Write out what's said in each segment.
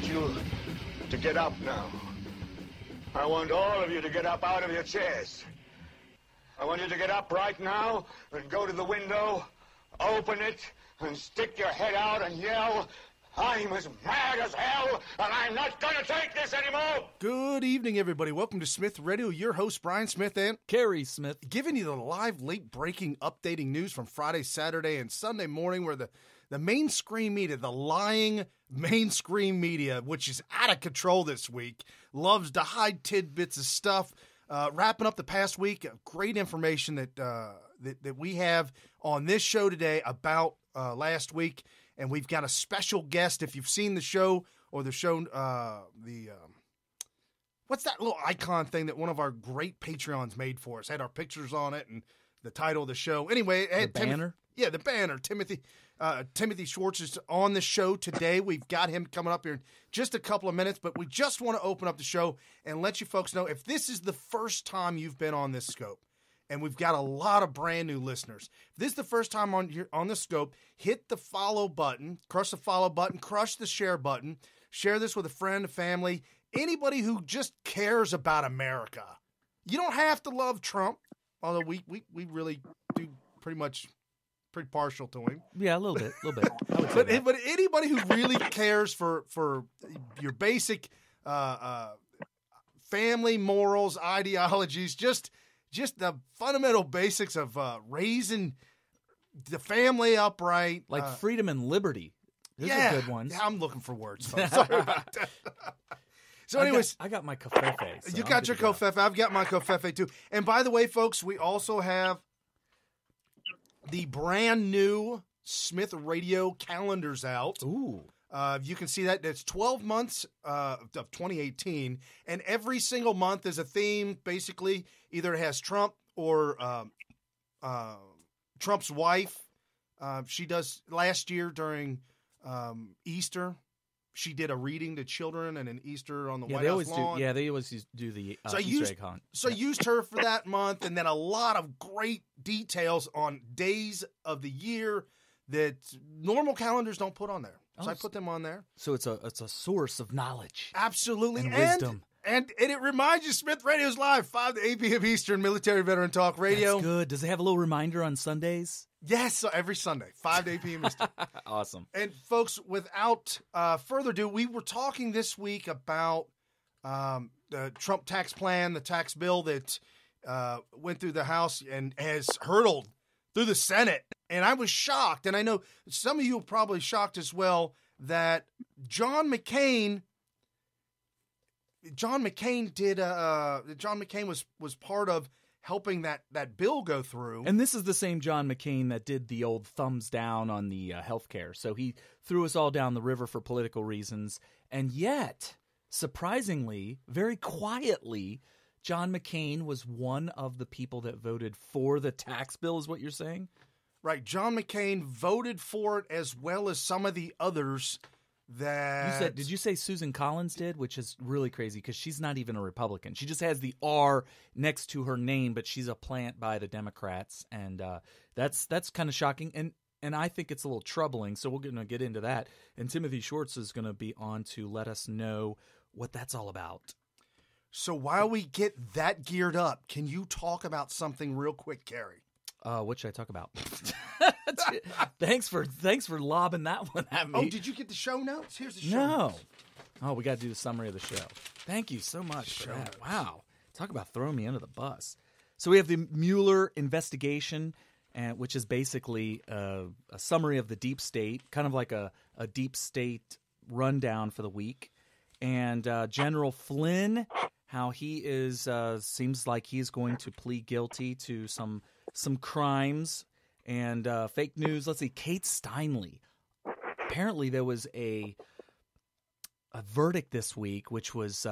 want you to get up now. I want all of you to get up out of your chairs. I want you to get up right now and go to the window, open it, and stick your head out and yell, "I'm as mad as hell, and I'm not going to take this anymore!" Good evening, everybody. Welcome to Smith Radio. Your host, Brian Smith and Carrie Smith, giving you the live, late-breaking, updating news from Friday, Saturday, and Sunday morning, where the mainstream media, the lying mainstream media, which is out of control this week, loves to hide tidbits of stuff. Wrapping up the past week, great information that we have on this show today about last week. And we've got a special guest. If you've seen the show or the show, what's that little icon thing that one of our great Patreons made for us? Had our pictures on it and the title of the show. Anyway, it had the banner? The banner. Timothy Schwartz is on the show today. We've got him coming up here in just a couple of minutes, but we just want to open up the show and let you folks know, if this is the first time you've been on this scope, and we've got a lot of brand new listeners. If this is the first time on the scope, hit the follow button, crush the follow button, crush the share button, share this with a friend, a family, anybody who just cares about America. You don't have to love Trump, although we really do pretty partial to him. Yeah, a little bit. I would say that. But anybody who really cares for your basic family morals, ideologies, just the fundamental basics of raising the family upright. Like freedom and liberty. Those are good ones. Yeah, I'm looking for words. Sorry about that. So anyways. I got my covfefe. So you got your covfefe. I've got my covfefe too. And by the way, folks, we also have the brand new Smith Radio calendars out. Ooh. You can see that it's 12 months of 2018, and every single month is a theme. Basically, either it has Trump or Trump's wife. She does last year during Easter. She did a reading to children and an Easter on the White House lawn. They always do the Easter egg hunt. So I used her for that month, and then a lot of great details on days of the year that normal calendars don't put on there. So I put them on there. So it's a source of knowledge. Absolutely. And wisdom. And it reminds you, Smith Radio's live, 5 to 8 p.m. Eastern, Military Veteran Talk Radio. That's good. Does it have a little reminder on Sundays? Yes, so every Sunday, 5 to 8 p.m. Eastern. Awesome. And folks, without further ado, we were talking this week about the Trump tax plan, the tax bill that went through the House and has hurtled through the Senate. And I was shocked, and I know some of you are probably shocked as well, that John McCain was part of helping that bill go through. And this is the same John McCain that did the old thumbs down on the healthcare. So he threw us all down the river for political reasons. And yet, surprisingly, very quietly, John McCain was one of the people that voted for the tax bill, is what you're saying? Right. John McCain voted for it, as well as some of the others that... Did you say Susan Collins did? Which is really crazy because she's not even a Republican. She just has the R next to her name, but she's a plant by the Democrats. And that's kind of shocking. And I think it's a little troubling. So we're going to get into that. And Timothy Schwartz is going to be on to let us know what that's all about. So while we get that geared up, can you talk about something real quick, Carrie? What should I talk about? Thanks for lobbing that one at me. Oh, did you get the show notes? Here's the show notes. Oh, we got to do the summary of the show. Thank you so much for that. Wow. Talk about throwing me under the bus. So we have the Muller investigation, which is basically a summary of the deep state, kind of like a deep state rundown for the week. And General Flynn, how he is seems like he's going to plead guilty to some crimes and fake news. Let's see, Kate Steinle. Apparently there was a verdict this week, which was,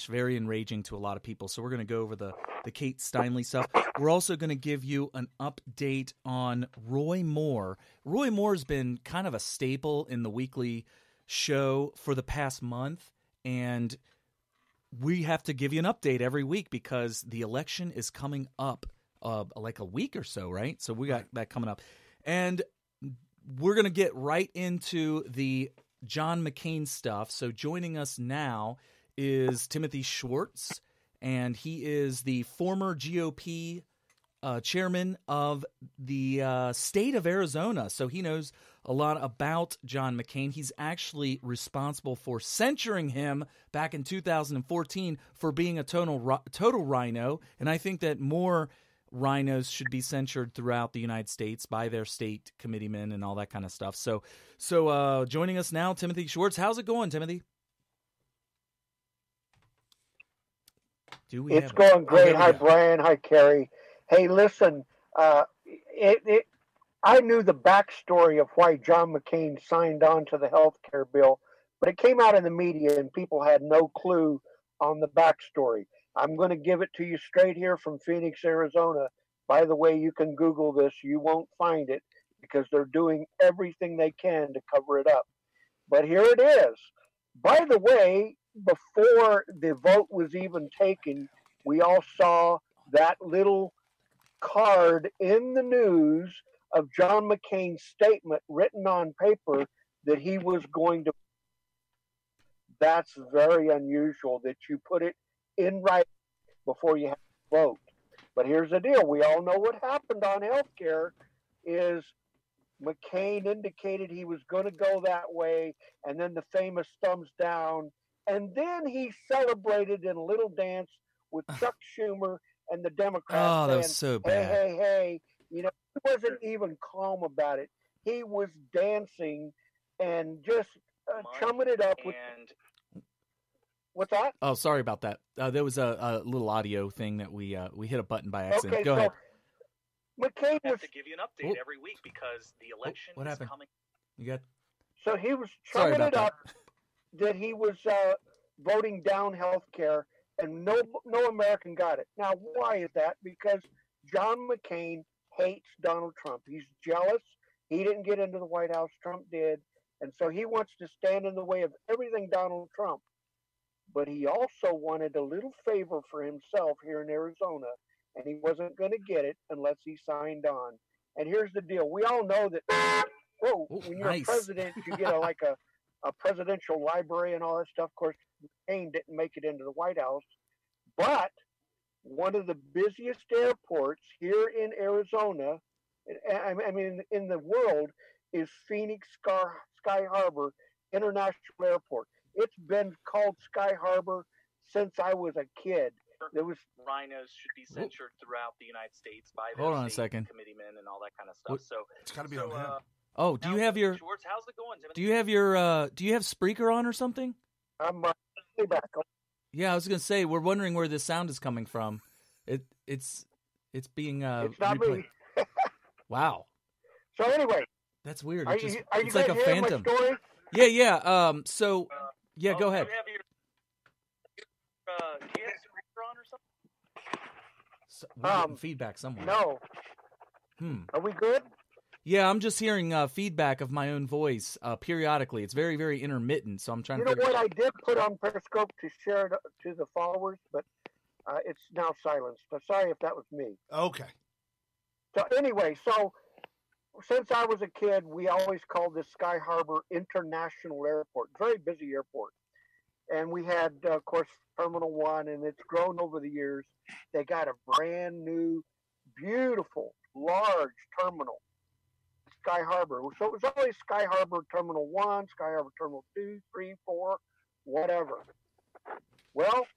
very enraging to a lot of people. So we're going to go over the Kate Steinle stuff. We're also going to give you an update on Roy Moore. Roy Moore's been kind of a staple in the weekly show for the past month, and we have to give you an update every week because the election is coming up like a week or so, right? So we got that coming up. And we're going to get right into the John McCain stuff. So joining us now is Timothy Schwartz, and he is the former GOP chairman of the state of Arizona. So he knows a lot about John McCain. He's actually responsible for censuring him back in 2014 for being a total rhino. And I think that more rhinos should be censured throughout the United States by their state committeemen and all that kind of stuff. So joining us now, Timothy Schwartz. How's it going, Timothy? It's going great. Hi, Brian. Hi, Carrie. Hey, listen, I knew the backstory of why John McCain signed on to the health care bill, but it came out in the media and people had no clue on the backstory. I'm going to give it to you straight here from Phoenix, Arizona. By the way, you can Google this. You won't find it because they're doing everything they can to cover it up. But here it is. By the way, before the vote was even taken, we all saw that little card in the news of John McCain's statement written on paper that he was going to. That's very unusual that you put it in writing before you have to vote. But here's the deal. We all know what happened on health care is McCain indicated he was going to go that way, and then the famous thumbs down. And then he celebrated in a little dance with Chuck Schumer and the Democrats. Oh, that saying, was so bad. Hey. You know, he wasn't even calm about it. He was dancing and just chumming it up with. What's that? Oh, sorry about that. There was a little audio thing that we hit a button by accident. Okay, Go ahead. McCain have to give you an update every week because the election what happened? Coming. You got. So he was chumming it up that he was voting down health care, and no American got it. Now, why is that? Because John McCain hates Donald Trump. He's jealous. He didn't get into the White House. Trump did. And so he wants to stand in the way of everything Donald Trump. But he also wanted a little favor for himself here in Arizona, and he wasn't going to get it unless he signed on. And here's the deal. We all know that, when you're a president, you get a presidential library and all that stuff. Of course, McCain didn't make it into the White House. But one of the busiest airports here in Arizona, I mean, in the world, is Phoenix Sky Harbor International Airport. It's been called Sky Harbor since I was a kid. There was rhinos should be censured throughout the United States by Hold on a second. committeemen and all that kind of stuff. So it's got to be on him. Oh, do you have your? Schwartz, how's it going, Timothy? Do you have your? Do you have Spreaker on or something? I'm back. Yeah, I was gonna say we're wondering where this sound is coming from. It's being it's not me. Wow. So anyway, that's weird. Are you it's like a phantom. My story? Yeah. So yeah, go ahead. Do you have your do you have speaker on or something? So, we're getting feedback somewhere. No. Are we good? Yeah, I'm just hearing feedback of my own voice periodically. It's very, very intermittent, so I'm trying to. You know what? I did put on Periscope to share it to the followers, but it's now silenced. So sorry if that was me. Okay. So anyway, since I was a kid, we always called this Sky Harbor International Airport. Very busy airport. And we had, of course, Terminal 1, and it's grown over the years. They got a brand new, beautiful, large terminal, Sky Harbor. So it was always Sky Harbor Terminal 1, Sky Harbor Terminal 2, 3, 4, whatever. Well,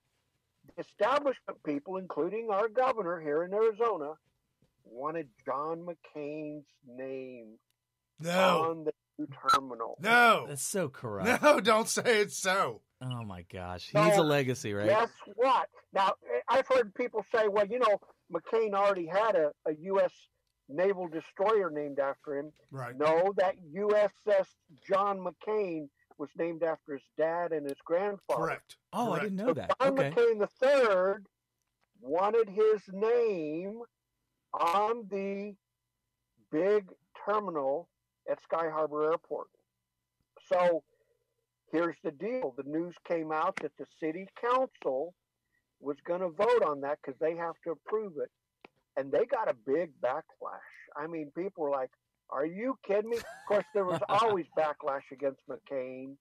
the establishment people, including our governor here in Arizona, wanted John McCain's name on the new terminal. No. That's so corrupt. No, don't say it's so. Oh, my gosh. He needs a legacy, right? Guess what? Now, I've heard people say, well, McCain already had a U.S. naval destroyer named after him. Right. No, that USS John McCain was named after his dad and his grandfather. Correct. Oh, Correct. I didn't know that. John Okay. McCain III wanted his name on the big terminal at Sky Harbor Airport. So here's the deal. The news came out that the city council was going to vote on that because they have to approve it. And they got a big backlash. I mean, people were like, are you kidding me? Of course, there was always backlash against McCain.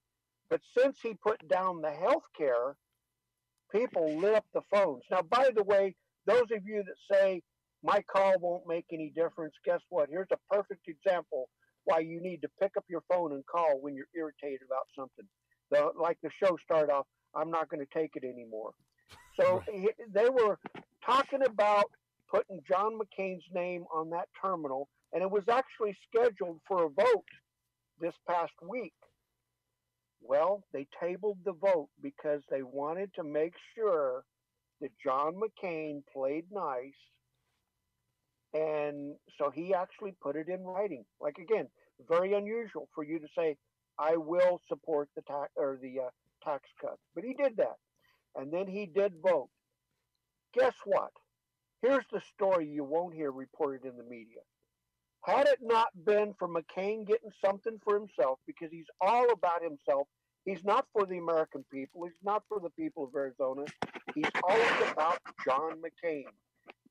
But since he put down the health care, people lit up the phones. Now, by the way, those of you that say my call won't make any difference, guess what? Here's a perfect example why you need to pick up your phone and call when you're irritated about something. Like the show started off, I'm not going to take it anymore. So they were talking about putting John McCain's name on that terminal, and it was actually scheduled for a vote this past week. Well, they tabled the vote because they wanted to make sure that John McCain played nice, and so he actually put it in writing. Like, again, very unusual for you to say, I will support the tax cuts, but he did that, and then he did vote. Guess what? Here's the story you won't hear reported in the media. Had it not been for McCain getting something for himself, because he's all about himself, he's not for the American people, he's not for the people of Arizona, he's always about John McCain.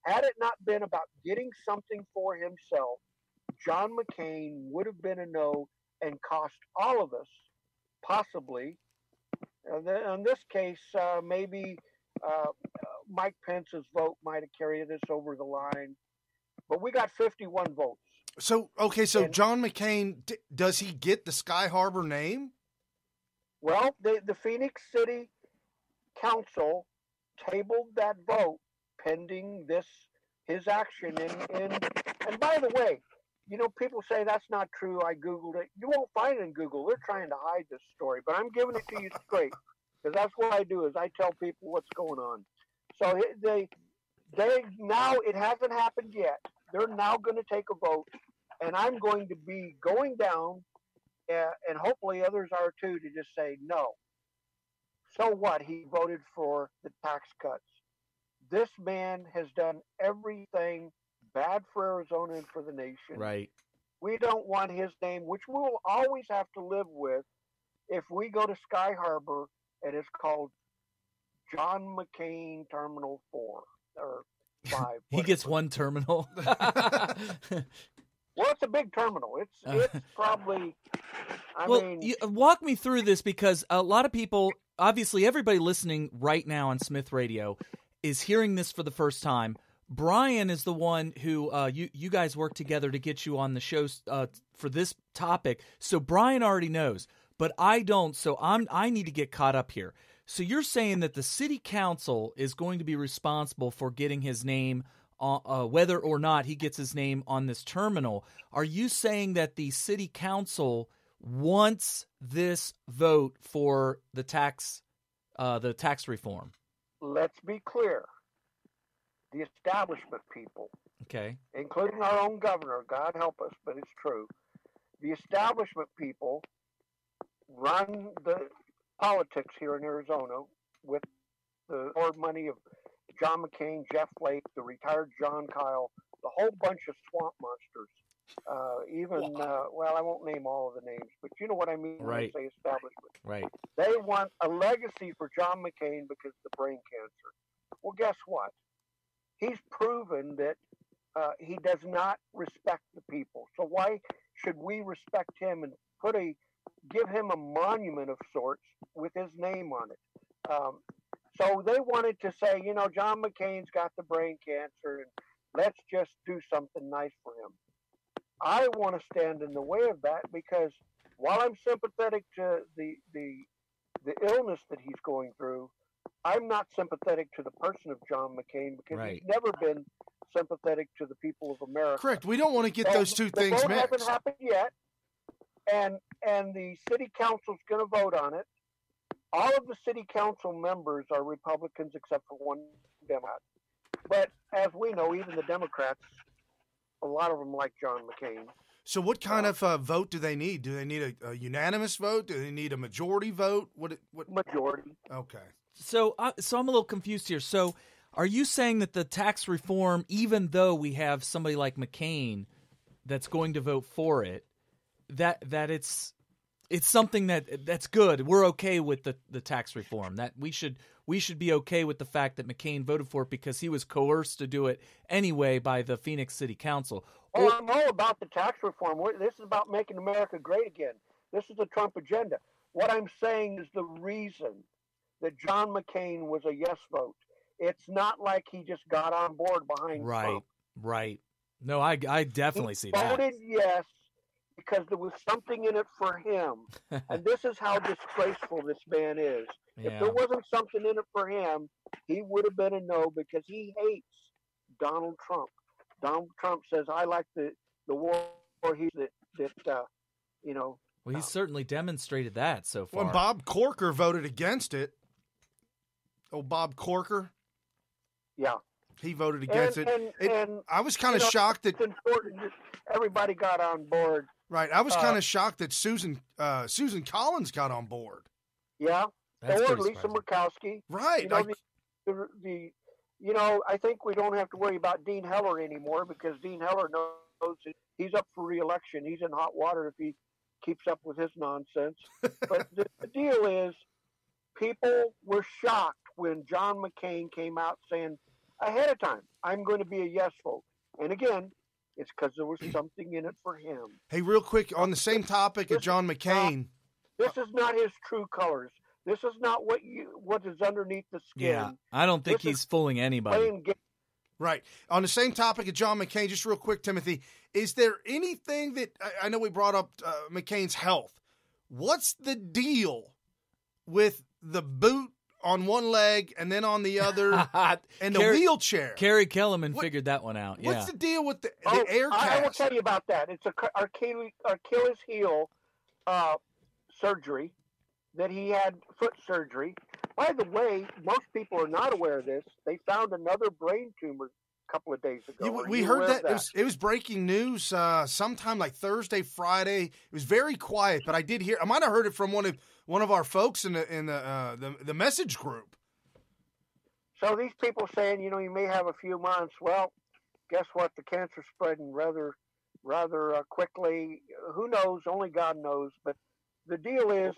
Had it not been about getting something for himself, John McCain would have been a no and cost all of us, possibly, in this case, maybe Mike Pence's vote might have carried us over the line, but we got 51 votes. So, okay, so John McCain, does he get the Sky Harbor name? Well, the Phoenix City Council tabled that vote pending his action. And by the way, you know, people say that's not true. I Googled it. You won't find it in Google. They're trying to hide this story, but I'm giving it to you straight, because that's what I do, is I tell people what's going on. So they now, it hasn't happened yet. They're now going to take a vote, and I'm going to be going down, and hopefully others are too, to just say no. So what? He voted for the tax cuts. This man has done everything bad for Arizona and for the nation. Right. We don't want his name, which we'll always have to live with if we go to Sky Harbor and it's called John McCain Terminal 4 or 5. He gets one terminal. Well, it's a big terminal. It's probably, I mean... walk me through this, because a lot of people, obviously everybody listening right now on Smith Radio is hearing this for the first time. Brian is the one who you guys work together to get you on the show for this topic. So Brian already knows, but I don't. So I need to get caught up here. So you're saying that the city council is going to be responsible for getting his name, whether or not he gets his name on this terminal. Are you saying that the city council wants this vote for the tax reform? Let's be clear. The establishment people, okay, including our own governor, God help us, but it's true. The establishment people run the politics here in Arizona with the hard money of John McCain, Jeff Flake, the retired John Kyle, the whole bunch of swamp monsters. Well, I won't name all of the names, but you know what I mean when I say establishment. Right. They want a legacy for John McCain because of the brain cancer. Well, guess what? He's proven that he does not respect the people. So why should we respect him and give him a monument of sorts with his name on it? So they wanted to say, you know, John McCain's got the brain cancer, and let's just do something nice for him. I want to stand in the way of that, because while I'm sympathetic to the illness that he's going through, I'm not sympathetic to the person of John McCain, because he's never been sympathetic to the people of America. Correct. We don't want to get those two things mixed. The vote hasn't happened yet, and the city council's going to vote on it. All of the city council members are Republicans except for one Democrat. But as we know, even the Democrats, a lot of them like John McCain. So what kind of vote do they need? Do they need a unanimous vote? Do they need a majority vote? What? Majority. Okay. So I'm a little confused here. So are you saying that the tax reform, even though we have somebody like McCain that's going to vote for it, that it's something that's good? We're okay with the tax reform. That we should be okay with the fact that McCain voted for it because he was coerced to do it anyway by the Phoenix City Council. Oh, I'm all about the tax reform. This is about making America great again. This is the Trump agenda. What I'm saying is the reason that John McCain was a yes vote. It's not like he just got on board behind Trump. Right. No, I definitely see that. He voted yes because there was something in it for him. And this is how disgraceful this man is. Yeah. If there wasn't something in it for him, he would have been a no because he hates Donald Trump. Donald Trump says, I like the war he's you know. Well, he's certainly demonstrated that so far. When Bob Corker voted against it, Bob Corker, yeah, he voted against it. I was kind of shocked that everybody got on board. Right, I was kind of shocked that Susan Collins got on board. Yeah, that's or Lisa Murkowski. Right, I think we don't have to worry about Dean Heller anymore because Dean Heller knows he's up for re-election. He's in hot water if he keeps up with his nonsense. But the deal is, people were shocked when John McCain came out saying ahead of time, I'm going to be a yes vote. And again, it's because there was something in it for him. Hey, real quick, on the same topic of John McCain. This is not his true colors. This is not what is underneath the skin. Yeah, I don't think he's fooling anybody. Right. On the same topic of John McCain, just real quick, Timothy, is there anything that I know we brought up McCain's health? What's the deal with the boot on one leg and then on the other and the wheelchair? Kerry Kellerman figured that one out. Yeah. What's the deal with the air cast? I will tell you about that. It's Achilles heel surgery that he had, foot surgery. By the way, most people are not aware of this. They found another brain tumor a couple of days ago. We heard that. It was breaking news sometime like Thursday, Friday. It was very quiet, but I did hear. I might have heard it from one of our folks in the message group. So these people saying, you may have a few months. Well, guess what? The cancer's spreading rather quickly. Who knows? Only God knows. But the deal is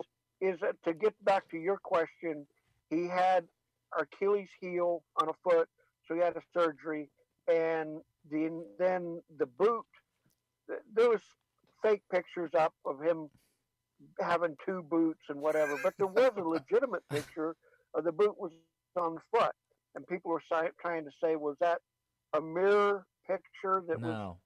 that, to get back to your question, he had Achilles heel on a foot, so he had a surgery, and then the boot. There was fake pictures up of him having two boots and whatever, but there was a legitimate picture of the boot was on the foot, and people were trying to say, was that a mirror picture that was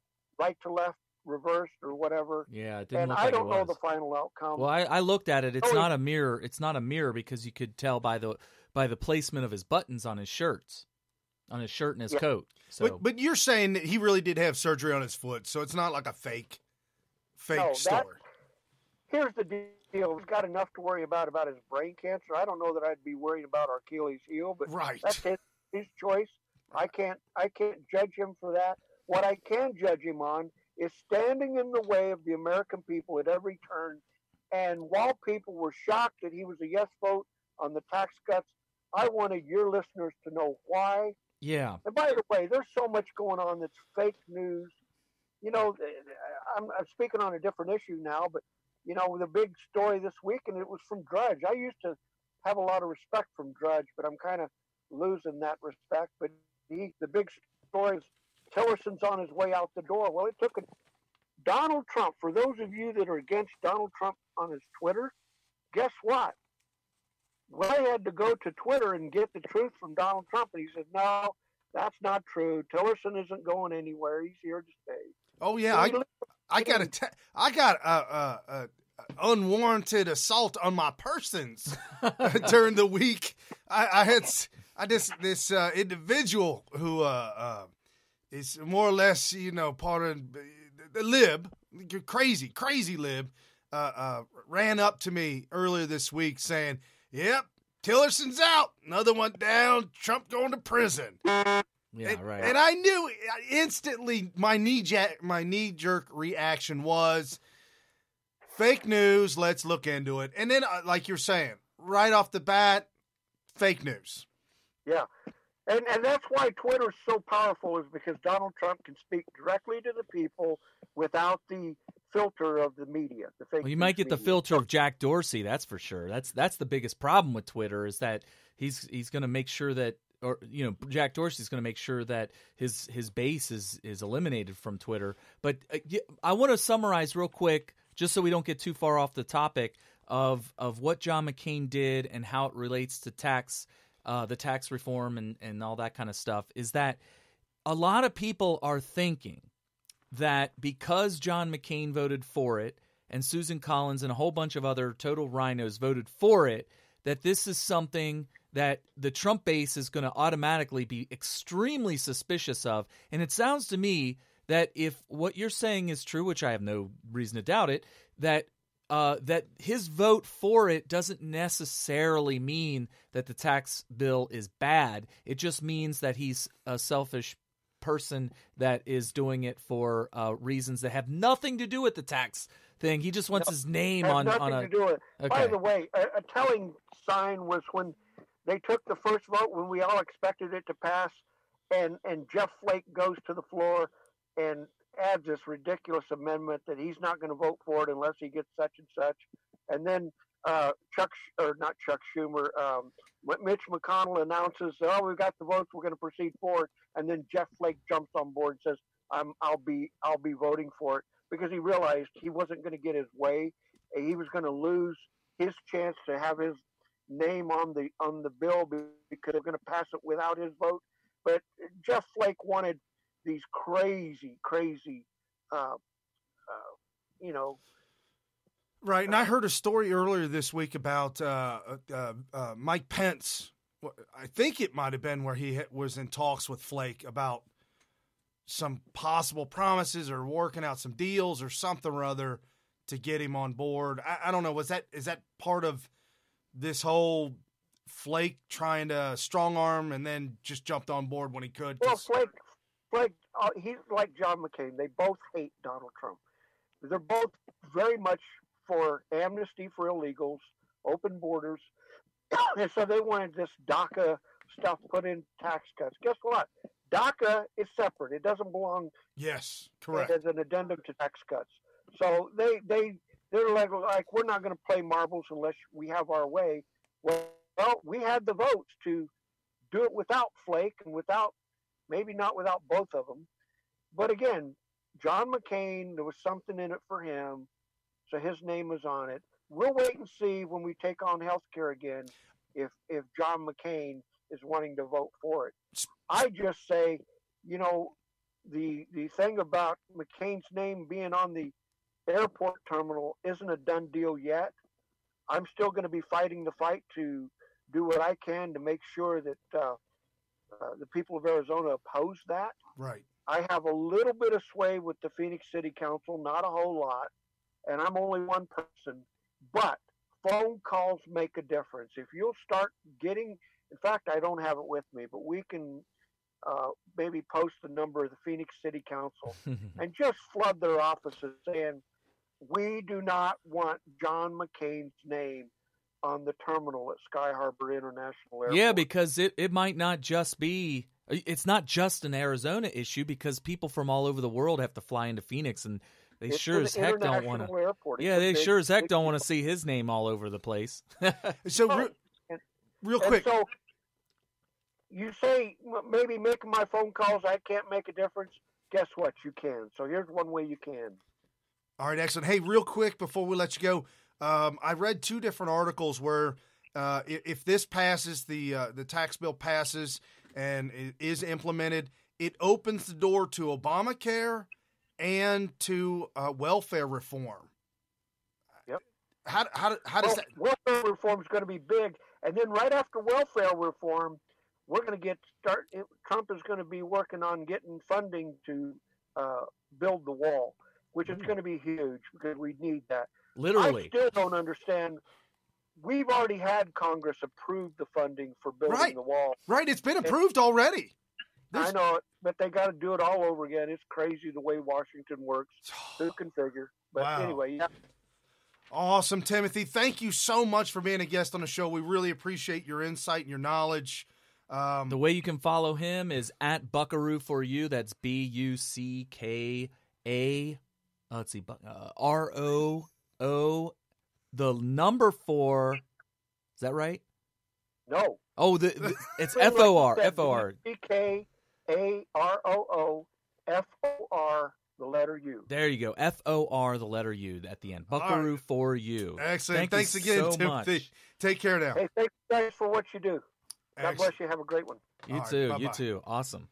right to left, reversed, or whatever? Yeah, it didn't and look I like don't it know was. the final outcome. Well, I looked at it. It's not a mirror. It's not a mirror because you could tell by the placement of his buttons on his shirts, on his shirt and his coat. So, but you're saying that he really did have surgery on his foot, so it's not like a fake story. Here's the deal: he's got enough to worry about his brain cancer. I don't know that I'd be worried about Achilles heel, but that's his choice. I can't judge him for that. What I can judge him on is standing in the way of the American people at every turn. And while people were shocked that he was a yes vote on the tax cuts, I wanted your listeners to know why. Yeah. And by the way, there's so much going on that's fake news. I'm speaking on a different issue now, but the big story this week, and it was from Drudge. I used to have a lot of respect from Drudge, but I'm kind of losing that respect. But the big story is Tillerson's on his way out the door. Well, it took Donald Trump. For those of you that are against Donald Trump on his Twitter, guess what? Well, I had to go to Twitter and get the truth from Donald Trump, and he said, "No, that's not true. Tillerson isn't going anywhere. He's here to stay." Oh yeah, I got unwarranted assault on my persons during the week. I had this individual who is more or less part of the lib, crazy lib, ran up to me earlier this week saying, "Yep, Tillerson's out. Another one down. Trump going to prison." Yeah, right. And I knew instantly. My knee-jerk reaction was fake news. Let's look into it. And then, like you're saying, right off the bat, fake news. Yeah, and that's why Twitter is so powerful, is because Donald Trump can speak directly to the people without the filter of the media. The fake. Well, you might get the filter of Jack Dorsey. That's for sure. That's the biggest problem with Twitter, is that he's going to make sure that. Or Jack Dorsey's going to make sure that his base is eliminated from Twitter. But I want to summarize real quick, just so we don't get too far off the topic. of what John McCain did and how it relates to the tax reform and all that kind of stuff is that a lot of people are thinking that because John McCain voted for it and Susan Collins and a whole bunch of other total rhinos voted for it, that this is something that the Trump base is going to automatically be extremely suspicious of. And it sounds to me that if what you're saying is true, which I have no reason to doubt it, that his vote for it doesn't necessarily mean that the tax bill is bad. It just means that he's a selfish person that is doing it for reasons that have nothing to do with the tax thing. He just wants his name on a... Nothing to do with it. Okay. By the way, a telling sign was when they took the first vote, when we all expected it to pass, and Jeff Flake goes to the floor and adds this ridiculous amendment that he's not going to vote for it unless he gets such and such. And then Chuck Schumer, Mitch McConnell announces, "Oh, we've got the votes, we're going to proceed forward." And then Jeff Flake jumps on board and says, "I'll be voting for it," because he realized he wasn't going to get his way. He was going to lose his chance to have his name on the bill because they're going to pass it without his vote. But Jeff Flake wanted these crazy, Right, and I heard a story earlier this week about Mike Pence. I think it might have been where he was in talks with Flake about some possible promises or working out some deals or something or other to get him on board. I don't know. Is that part of this whole Flake trying to strong arm and then just jumped on board when he could? Well, Flake, he's like John McCain. They both hate Donald Trump. They're both very much for amnesty for illegals, open borders, and so they wanted this DACA stuff put in tax cuts. Guess what? DACA is separate. It doesn't belong. Yes, correct. As an addendum to tax cuts. So they're like we're not going to play marbles unless we have our way. Well, we had the votes to do it without Flake and maybe not without both of them. But again, John McCain, there was something in it for him, so his name was on it. We'll wait and see when we take on health care again if John McCain is wanting to vote for it. I just say, the thing about McCain's name being on the airport terminal isn't a done deal yet. I'm still going to be fighting the fight to do what I can to make sure that the people of Arizona oppose that. Right. I have a little bit of sway with the Phoenix City Council, not a whole lot, and I'm only one person, but phone calls make a difference. If you'll start getting, in fact, I don't have it with me, but we can maybe post the number of the Phoenix City Council and just flood their offices saying, we do not want John McCain's name on the terminal at Sky Harbor International Airport. Yeah, because it might not just be, it's not just an Arizona issue because people from all over the world have to fly into Phoenix and they sure as heck don't want to. Yeah, they sure as heck don't want to see his name all over the place. So real quick. So you say maybe making my phone calls, I can't make a difference. Guess what? You can. So here's one way you can. All right, excellent. Hey, real quick before we let you go, I read two different articles where if this passes, the tax bill passes and it is implemented, it opens the door to Obamacare and to welfare reform. Yep. How does that? Welfare reform is going to be big, and then right after welfare reform, we're going to Trump is going to be working on getting funding to build the wall, which is going to be huge because we need that. Literally. I still don't understand. We've already had Congress approve the funding for building the wall. Right. It's been approved already. I know it, but they got to do it all over again. It's crazy the way Washington works. Who can figure? But anyway, yeah. Awesome, Timothy. Thank you so much for being a guest on the show. We really appreciate your insight and your knowledge. The way you can follow him is at Buckaroo for You. That's BUCKA. Let's see, ROO. The number 4. Is that right? No. Oh, it's FOR. FOR. BKAROO FOR. the letter U. There you go. FOR, the letter U at the end. Buckaroo for you. Excellent. Thanks you again, so Timothy. much. Take care now. Hey, thanks guys for what you do. God Excellent. bless you. Have a great one. You All right, too. bye-bye. You too. Awesome.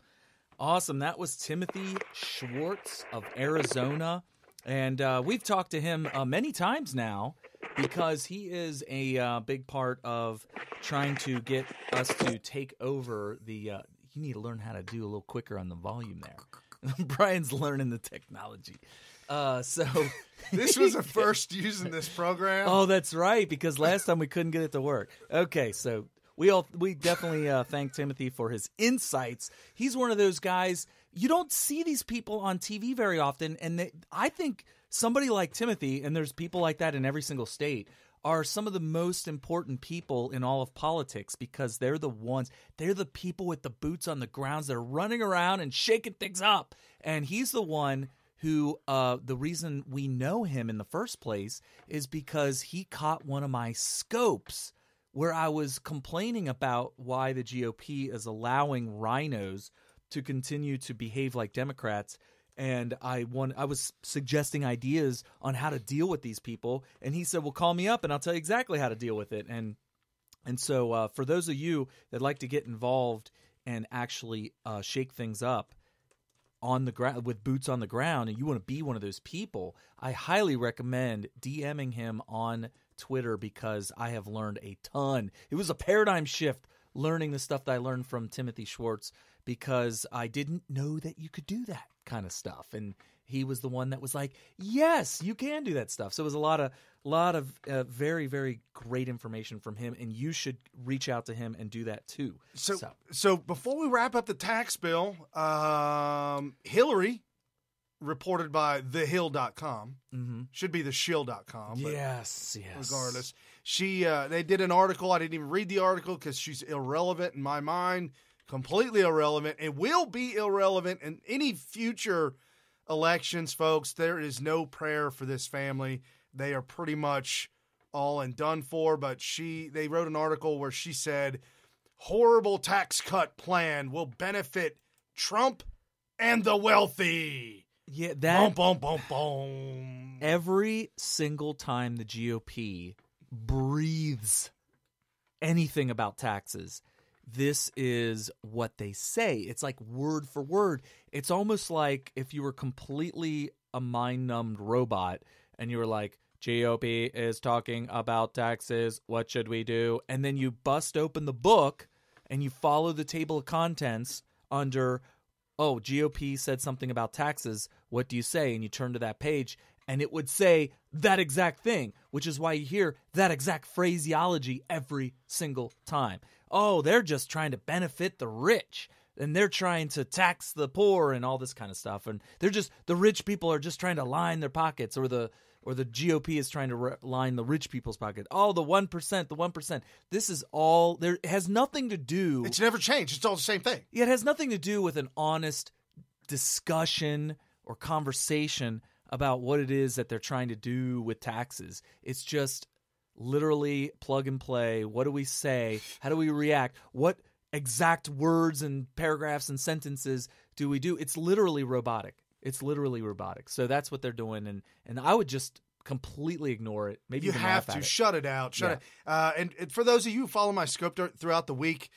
Awesome. That was Timothy Schwartz of Arizona. And we've talked to him many times now because he is a big part of trying to get us to take over the you need to learn how to do a little quicker on the volume there. Brian's learning the technology. So This was a first using this program. Oh, that's right, because last time we couldn't get it to work. Okay, so we definitely thank Timothy for his insights. He's one of those guys, you don't see these people on TV very often, and I think somebody like Timothy, and there's people like that in every single state, are some of the most important people in all of politics because they're the people with the boots on the ground that are running around and shaking things up. And he's the one who, the reason we know him in the first place is because he caught one of my scopes where I was complaining about why the GOP is allowing rhinos to continue to behave like Democrats. And I was suggesting ideas on how to deal with these people. And he said, well, call me up and I'll tell you exactly how to deal with it. And so for those of you that like to get involved and actually shake things up on the ground with boots on the ground, and you want to be one of those people, I highly recommend DMing him on Twitter because I have learned a ton. It was a paradigm shift learning the stuff that I learned from Timothy Schwartz because I didn't know that you could do that kind of stuff. And he was the one that was like, yes, you can do that stuff. So it was a lot of very, very great information from him, and you should reach out to him and do that too. So before we wrap up the tax bill, Hillary, reported by thehill.com, should be theshill.com. Yes. Regardless, they did an article. I didn't even read the article because she's irrelevant in my mind, completely irrelevant, and will be irrelevant in any future elections, folks. There is no prayer for this family. They are pretty much all and done for, but they wrote an article where she said, horrible tax cut plan will benefit Trump and the wealthy. Yeah, that boom, boom, boom, boom. Every single time the GOP breathes anything about taxes, this is what they say. It's like word for word. It's almost like if you were completely a mind-numbed robot and you were like, GOP is talking about taxes, what should we do? And then you bust open the book and you follow the table of contents under, oh, GOP said something about taxes, what do you say? And you turn to that page and it would say that exact thing, which is why you hear that exact phraseology every single time. Oh, they're just trying to benefit the rich, and they're trying to tax the poor and all this kind of stuff. And the rich people are just trying to line their pockets, or the GOP is trying to line the rich people's pocket. Oh, the 1%, the 1%. This is all there. It has nothing to do. It's never changed. It's all the same thing. Yeah, it has nothing to do with an honest discussion or conversation about what it is that they're trying to do with taxes. It's just literally plug and play. What do we say? How do we react? What exact words and paragraphs and sentences do we do? It's literally robotic. So that's what they're doing, and I would just completely ignore it. Maybe you even have laugh to at it. shut it out. Shut it. And for those of you who follow my scope throughout the week,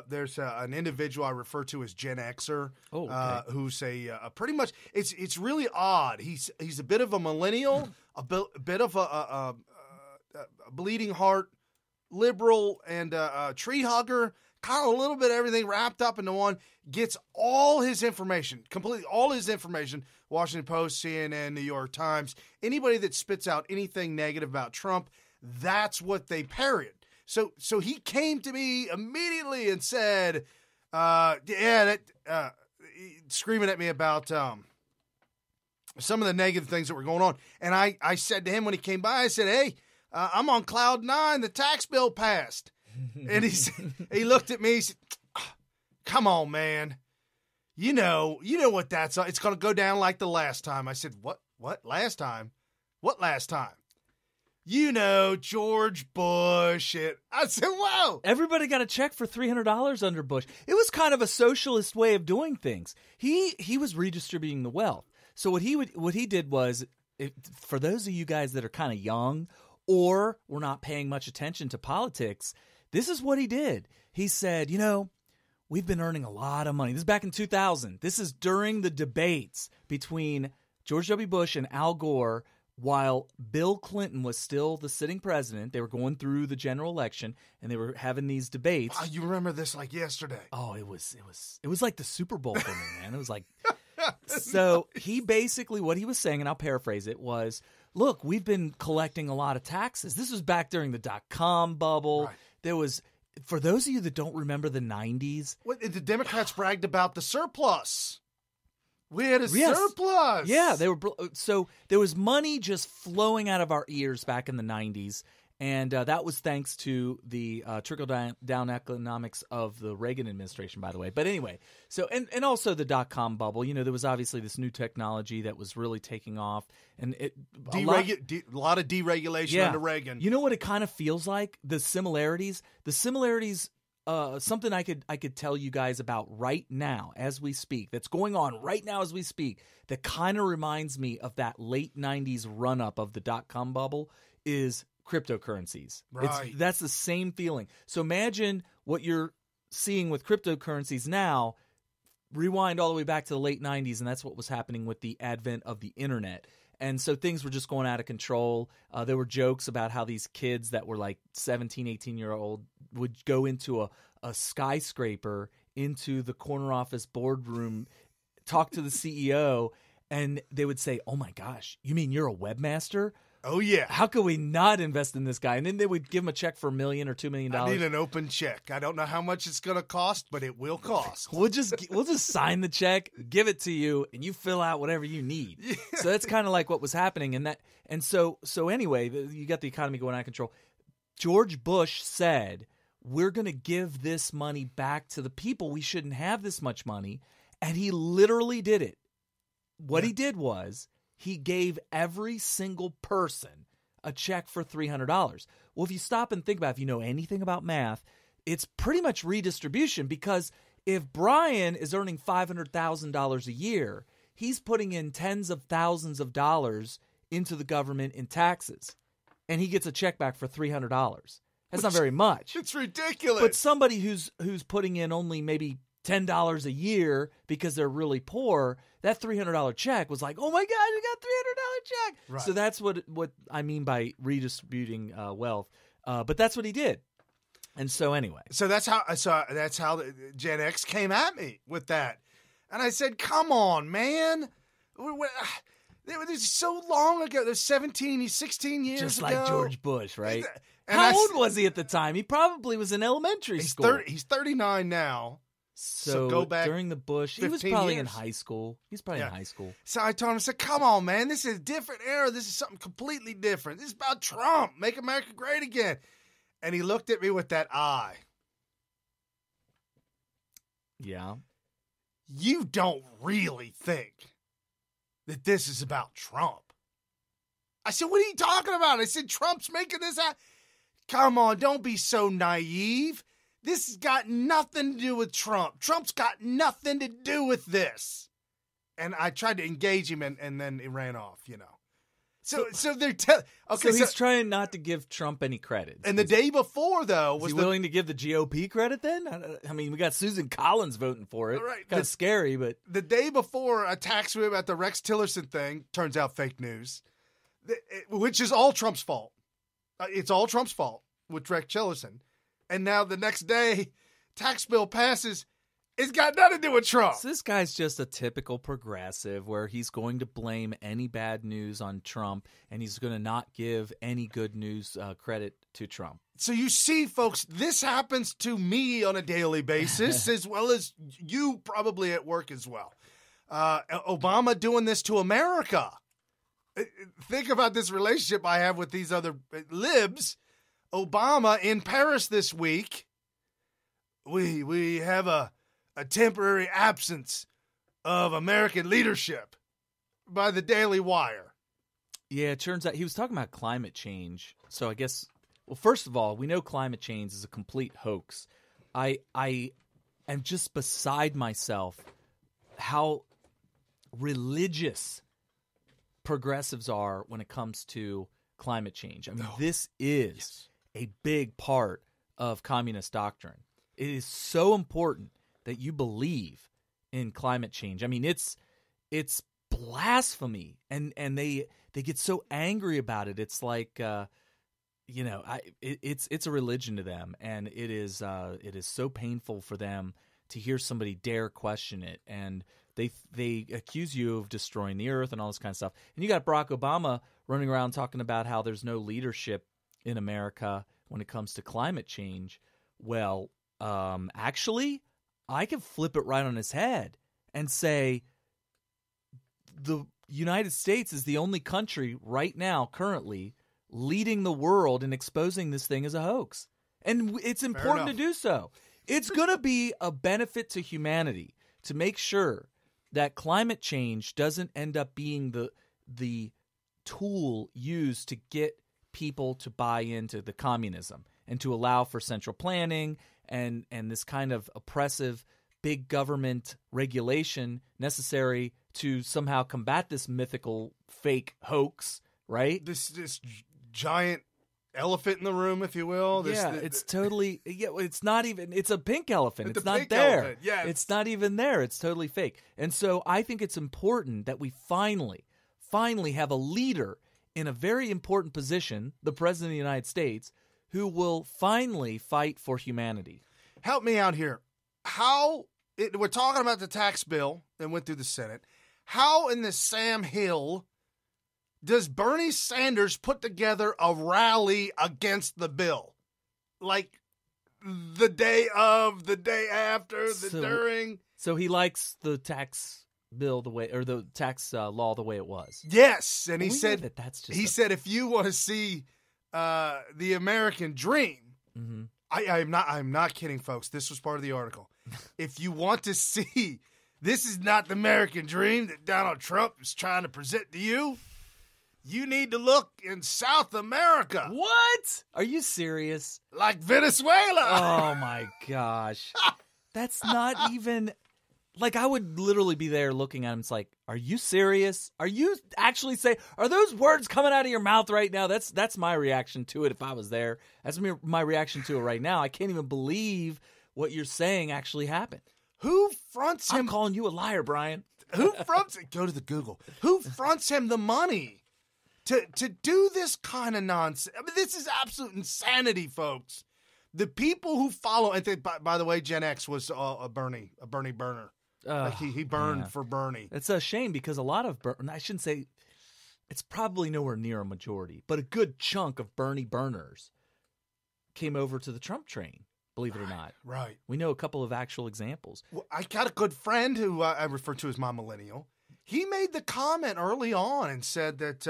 there's an individual I refer to as Gen Xer, who's a pretty much. It's really odd. He's a bit of a millennial, a bit of a bleeding heart liberal, and a tree hugger. Kind of a little bit of everything wrapped up into one. Gets all his information, Washington Post, CNN, New York Times. Anybody that spits out anything negative about Trump, that's what they parrot. So he came to me immediately and said, screaming at me about some of the negative things that were going on. And I said to him when he came by, I said, hey, I'm on cloud 9. The tax bill passed. And he looked at me. He said, come on, man. You know what that's. It's going to go down like the last time. I said, what last time? What last time? George Bush. I said, whoa. Everybody got a check for $300 under Bush. It was kind of a socialist way of doing things. He was redistributing the wealth. So what he did was, for those of you guys that are kind of young or were not paying much attention to politics, this is what he did. He said, we've been earning a lot of money. This is back in 2000. This is during the debates between George W. Bush and Al Gore while Bill Clinton was still the sitting president. They were going through the general election, and they were having these debates. Oh, you remember this like yesterday. Oh, it was like the Super Bowl for me, man. It was like so he basically, what he was saying, and I'll paraphrase it, was, look, we've been collecting a lot of taxes. This was back during the dot-com bubble. Right. There was, for those of you that don't remember the 90s. The Democrats bragged about the surplus. We had a surplus. Yeah, so there was money just flowing out of our ears back in the 90s. And that was thanks to the trickle-down economics of the Reagan administration, by the way. But anyway, so and also the dot-com bubble. There was obviously this new technology that was really taking off. And a lot of deregulation under Reagan. You know what it kind of feels like? The similarities, something I could tell you guys about right now as we speak, that's going on right now as we speak, that kind of reminds me of that late 90s run-up of the dot-com bubble is cryptocurrencies. Right. That's the same feeling. So imagine what you're seeing with cryptocurrencies now, rewind all the way back to the late 90s, and that's what was happening with the advent of the internet. And so things were just going out of control. There were jokes about how these kids that were like 17, 18-year-old would go into a skyscraper, into the corner office boardroom, talk to the CEO, and they would say, oh my gosh, you mean you're a webmaster? Oh, yeah. How could we not invest in this guy? And then they would give him a check for $1 million or $2 million. I need an open check. I don't know how much it's going to cost, but it will cost. We'll just sign the check, give it to you, and you fill out whatever you need. Yeah. So that's kind of like what was happening. And so anyway, you got the economy going out of control. George Bush said, we're going to give this money back to the people. We shouldn't have this much money. And he literally did it. What he did was, he gave every single person a check for $300. Well, if you stop and think about it, if you know anything about math, it's pretty much redistribution, because if Brian is earning $500,000 a year, he's putting in tens of thousands of dollars into the government in taxes, and he gets a check back for $300. That's not very much. It's ridiculous. But somebody who's putting in only maybe $10 a year because they're really poor, that $300 check was like, oh my God, you got $300 check. Right. So that's what I mean by redistributing wealth. But that's what he did. And so anyway. So that's how the Gen X came at me with that. And I said, come on, man. It was so long ago. There's 16 years Just ago. like George Bush, right? And how old was he at the time? He probably was in elementary school. He's 39 now. So go back during the Bush, he was probably in high school. He's probably in high school. So I told him, I said, come on, man. This is a different era. This is something completely different. This is about Trump. Make America great again. And he looked at me with that eye. Yeah. You don't really think that this is about Trump. I said, what are you talking about? I said, Trump's making this out. Come on, don't be so naive. This has got nothing to do with Trump. Trump's got nothing to do with this. And I tried to engage him, and then he ran off, So they're okay. So he's trying not to give Trump any credit. And the day before, though, was he willing to give the GOP credit then? I mean, we got Susan Collins voting for it. Right. Kind of scary, but the day before, attacks me about the Rex Tillerson thing. Turns out fake news, which is all Trump's fault. It's all Trump's fault with Rex Tillerson. And now the next day, tax bill passes. It's got nothing to do with Trump. So this guy's just a typical progressive where he's going to blame any bad news on Trump, and he's going to not give any good news credit to Trump. So you see, folks, this happens to me on a daily basis, as well as you probably at work as well. Obama doing this to America. Think about this relationship I have with these other libs. Obama in Paris this week. We have a temporary absence of American leadership by the Daily Wire. Yeah, it turns out he was talking about climate change. So I guess, well, first of all, we know climate change is a complete hoax. I am just beside myself how religious progressives are when it comes to climate change. I mean, this is a big part of communist doctrine. It is so important that you believe in climate change. I mean, it's blasphemy, and they get so angry about it. It's like it's a religion to them, and it is so painful for them to hear somebody dare question it, and they accuse you of destroying the earth and all this kind of stuff. And you got Barack Obama running around talking about how there's no leadership in America when it comes to climate change. Well, actually, I can flip it right on his head and say the United States is the only country right now currently leading the world in exposing this thing as a hoax. And it's important to do so. It's going to be a benefit to humanity to make sure that climate change doesn't end up being the tool used to get people to buy into the communism and to allow for central planning and this kind of oppressive big government regulation necessary to somehow combat this mythical fake hoax, right? This giant elephant in the room, if you will. It's totally. Yeah, it's not even. It's a pink elephant. It's not pink there. Elephant. Yeah, it's not even there. It's totally fake. And so I think it's important that we finally have a leader in a very important position, the President of the United States, who will finally fight for humanity. Help me out here. We're talking about the tax bill that went through the Senate. How in the Sam Hill does Bernie Sanders put together a rally against the bill? Like the day of, the day after, during? So he likes the tax bill the way, or the tax law the way it was. Yes, and he said that that's just. He said if you want to see the American dream, mm-hmm. I'm not kidding, folks. This was part of the article. If you want to see, this is not the American dream that Donald Trump is trying to present to you. You need to look in South America. What? Are you serious? Like Venezuela. Oh, my gosh. That's not even... Like, I would literally be there looking at him. It's like, are you serious? Are you actually saying... Are those words coming out of your mouth right now? That's my reaction to it if I was there. That's my reaction to it right now. I can't even believe what you're saying actually happened. Who fronts him? I'm calling you a liar, Brian. Who fronts... Go to the Google. Who fronts him the money to do this kind of nonsense? I mean, this is absolute insanity, folks. The people who follow... And by the way, Gen X was a Bernie burner. Like he burned for Bernie. It's a shame because a lot of I shouldn't say it's probably nowhere near a majority, but a good chunk of Bernie burners came over to the Trump train, believe it or not. Right. We know a couple of actual examples. Well, I got a good friend who I refer to as my millennial. He made the comment early on and said that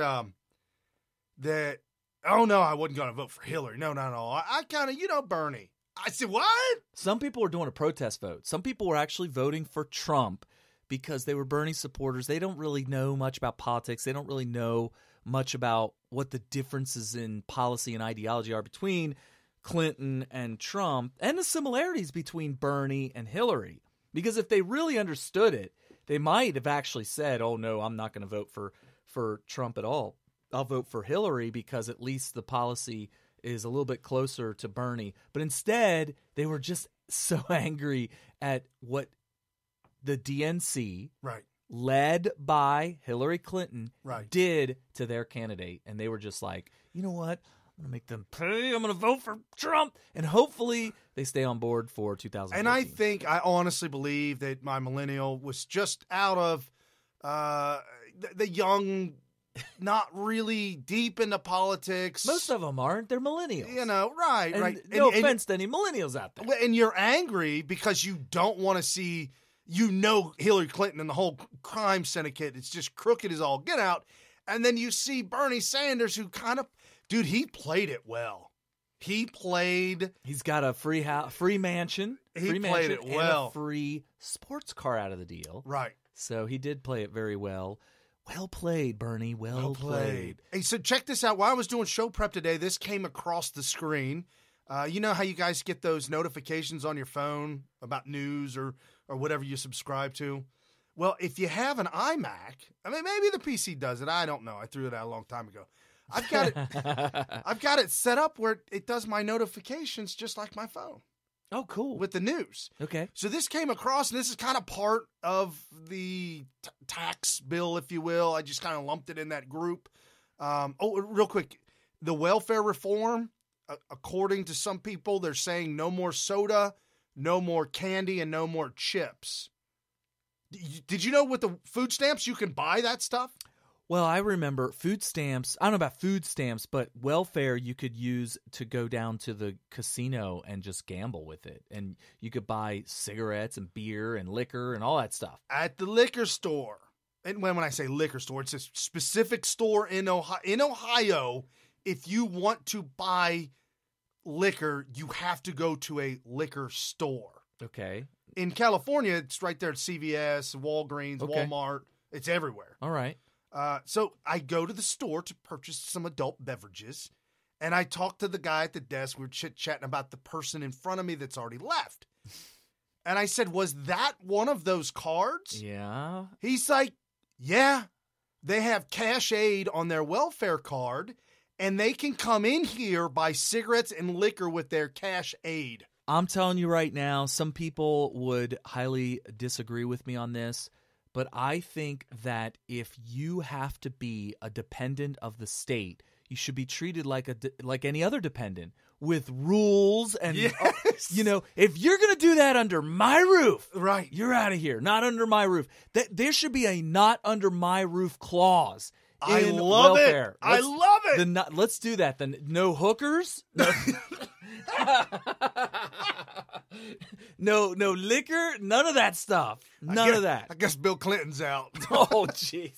oh no, I wasn't going to vote for Hillary. No. I kind of, Bernie. I said, what? Some people were doing a protest vote. Some people were actually voting for Trump because they were Bernie supporters. They don't really know much about politics. They don't really know much about what the differences in policy and ideology are between Clinton and Trump and the similarities between Bernie and Hillary. Because if they really understood it, they might have actually said, oh, no, I'm not going to vote for Trump at all. I'll vote for Hillary because at least the policy is a little bit closer to Bernie. But instead, they were just so angry at what the DNC, right, led by Hillary Clinton, right, did to their candidate. And they were just like, you know what? I'm going to make them pay. I'm going to vote for Trump. And hopefully they stay on board for 2014. And I honestly believe that my millennial was just out of the young... not really deep into politics. Most of them aren't. They're millennials. Right, and right. No offense to any millennials out there. And you're angry because you don't want to see, Hillary Clinton and the whole crime syndicate. It's just crooked as all get out. And then you see Bernie Sanders who he played it well. He's got a free mansion. He played it well. And a free sports car out of the deal. Right. So he did play it very well. Well played, Bernie. Well played. Hey, so check this out. While I was doing show prep today, this came across the screen. You know how you guys get those notifications on your phone about news or whatever you subscribe to? Well, if you have an iMac, I mean, maybe the PC does it. I don't know. I threw it out a long time ago. I've got it set up where it does my notifications just like my phone. Oh, cool. With the news. Okay. So this came across, and this is kind of part of the tax bill, if you will. I just kind of lumped it in that group. Real quick, the welfare reform, according to some people, they're saying no more soda, no more candy, and no more chips. Did you know with the food stamps, you can buy that stuff? Well, I remember food stamps. I don't know about food stamps, but welfare you could use to go down to the casino and just gamble with it. And you could buy cigarettes and beer and liquor and all that stuff. At the liquor store. And when I say liquor store, it's a specific store in Ohio. In Ohio, if you want to buy liquor, you have to go to a liquor store. Okay. In California, it's right there at CVS, Walgreens, Okay. Walmart. It's everywhere. All right. So I go to the store to purchase some adult beverages, and I talk to the guy at the desk. We're chit-chatting about the person in front of me that's already left. And I said, was that one of those cards? Yeah. He's like, yeah, they have cash aid on their welfare card, and they can come in here, buy cigarettes and liquor with their cash aid. I'm telling you right now, some people would highly disagree with me on this. But I think that if you have to be a dependent of the state, you should be treated like any other dependent with rules. And, yes. If you're going to do that under my roof, right, you're out of here. Not under my roof. There should be a not under my roof clause. I in love welfare. it. I love it. Let's do that. Then no hookers. No, no liquor. None of that stuff. None of that. I guess Bill Clinton's out. Oh, jeez.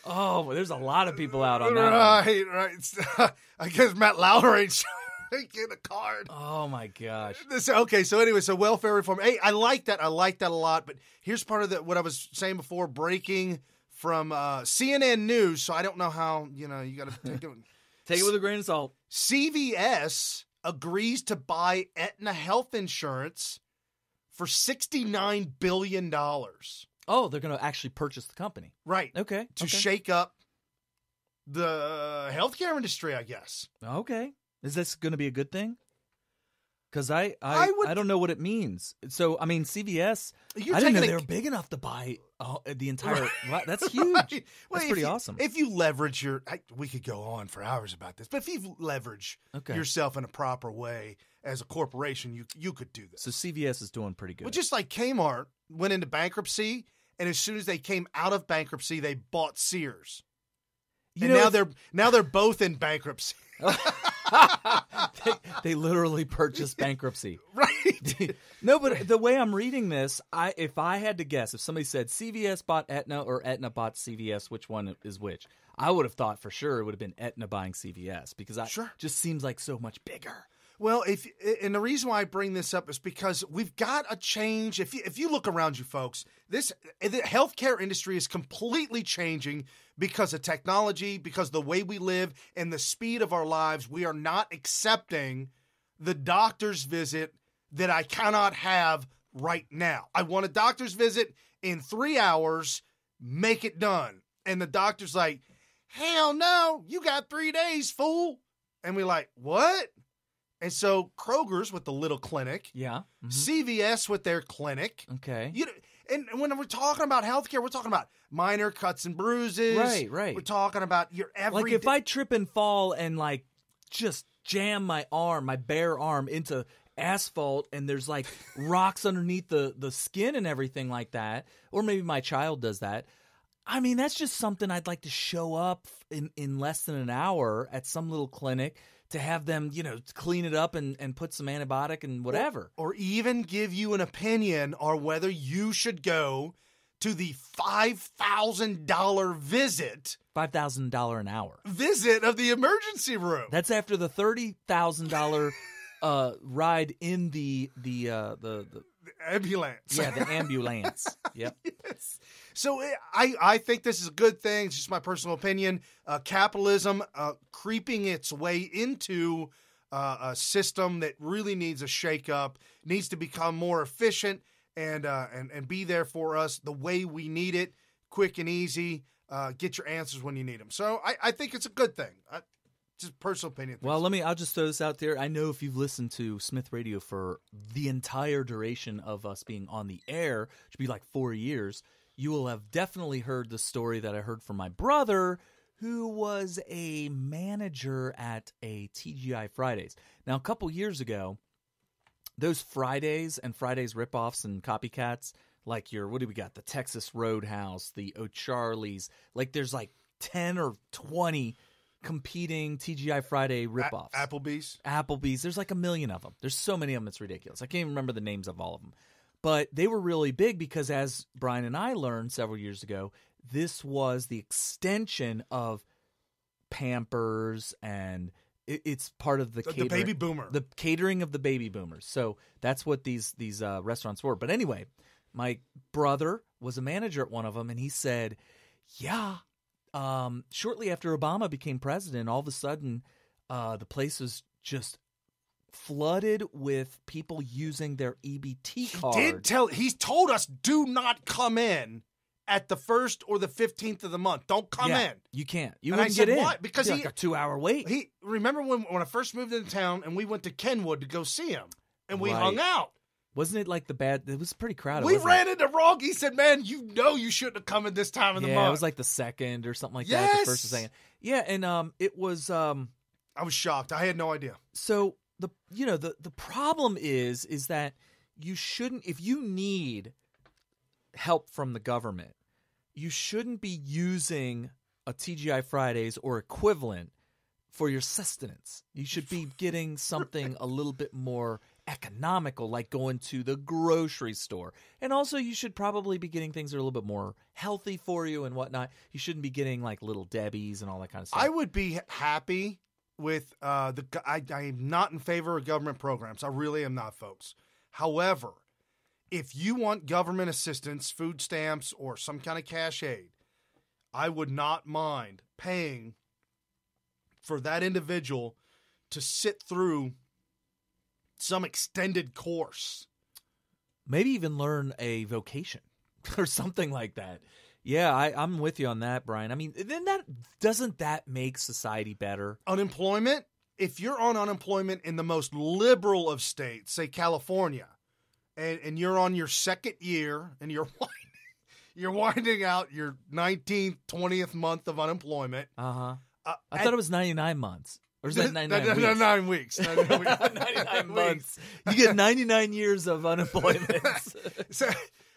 Oh, there's a lot of people out on that. Right. I guess Matt Lauer ain't getting a card. Oh my gosh. Okay, so anyway, welfare reform. Hey, I like that. I like that a lot. But here's part of what I was saying before, breaking from CNN News. So I don't know how, you got to take it. Take it with a grain of salt. CVS agrees to buy Aetna health insurance for $69 billion. Oh, they're going to actually purchase the company. Right. Okay. To shake up the healthcare industry, I guess. Okay. Is this going to be a good thing? Because I don't know what it means. So, I mean, CVS, I didn't know they were big enough to buy the entire... Right. That's huge. Right. Well, that's pretty awesome. If you leverage we could go on for hours about this, but if you leverage yourself in a proper way as a corporation, you could do this. So CVS is doing pretty good. Well, just like Kmart went into bankruptcy, and as soon as they came out of bankruptcy, they bought Sears. Now they're both in bankruptcy. they literally purchased bankruptcy. Right. No, but the way I'm reading this, if I had to guess, if somebody said CVS bought Aetna or Aetna bought CVS, which one is which? I would have thought for sure it would have been Aetna buying CVS because just seems like so much bigger. Well, and the reason why I bring this up is because we've got a change. If you look around you, folks, the healthcare industry is completely changing because of technology, because of the way we live and the speed of our lives. We are not accepting the doctor's visit that I cannot have right now. I want a doctor's visit in 3 hours, make it done. And the doctor's like, hell no, you got 3 days, fool. And we're like, what? And so Kroger's with the little clinic. Yeah. Mm-hmm. CVS with their clinic. Okay. And when we're talking about healthcare, we're talking about minor cuts and bruises. Right. We're talking about your everyday. Like if I trip and fall and just jam my bare arm into asphalt and there's rocks underneath the skin and everything like that, or maybe my child does that. I mean, that's just something I'd like to show up in less than an hour at some little clinic to have them, clean it up and put some antibiotic and whatever. Or even give you an opinion on whether you should go to the $5,000 visit. $5,000 an hour. Visit of the emergency room. That's after the $30,000 ride in the ambulance. Yeah, the ambulance. Yep. Yes. So I think this is a good thing. It's just my personal opinion. Capitalism creeping its way into a system that really needs a shakeup, needs to become more efficient and be there for us the way we need it, quick and easy. Get your answers when you need them. So I think it's a good thing. Just personal opinion. Well, I'll just throw this out there. I know if you've listened to Smith Radio for the entire duration of us being on the air, which would be like 4 years, you will have definitely heard the story that I heard from my brother, who was a manager at a TGI Fridays. Now, a couple years ago, those Fridays and Fridays ripoffs and copycats, like what do we got? The Texas Roadhouse, the O'Charlie's, like there's like 10 or 20 competing TGI Friday ripoffs. Applebee's. There's like a million of them. There's so many of them, it's ridiculous. I can't even remember the names of all of them. But they were really big because, as Brian and I learned several years ago, this was the extension of Pampers, and it's part of the baby boomer. The catering of the baby boomers. So that's what these restaurants were. But anyway, my brother was a manager at one of them, and he said, yeah, shortly after Obama became president, all of a sudden the place was just flooded with people using their EBT card. He's told us, do not come in at the 1st or the 15th of the month. Don't come in. You can't. And I said, get in. why? Because like a 2-hour wait. Remember when I first moved into town and we went to Kenwood to go see him, and we hung out. Wasn't it like it was pretty crowded. We ran into Rog. He said, man, you shouldn't have come in this time of the month. Yeah, it was like the 2nd or something like that. The 1st or 2nd. Yeah, and it was... I was shocked. I had no idea. So the problem is that you shouldn't... If you need help from the government, you shouldn't be using a TGI Fridays or equivalent for your sustenance. You should be getting something a little bit more economical, like going to the grocery store. And also, you should probably be getting things that are a little bit more healthy for you and whatnot. You shouldn't be getting like Little Debbie's and all that kind of stuff. I would be happy with I am not in favor of government programs. I really am not, folks. However, if you want government assistance, food stamps, or some kind of cash aid, I would not mind paying for that individual to sit through some extended course. Maybe even learn a vocation or something like that. Yeah, I'm with you on that, Brian. I mean, then doesn't that make society better? Unemployment? If you're on unemployment in the most liberal of states, say California, and you're on your 2nd year and you're winding out your 19th, 20th month of unemployment. I thought it was 99 months. Or is that 99 weeks? 9 weeks. 99 months. You get 99 years of unemployment. So,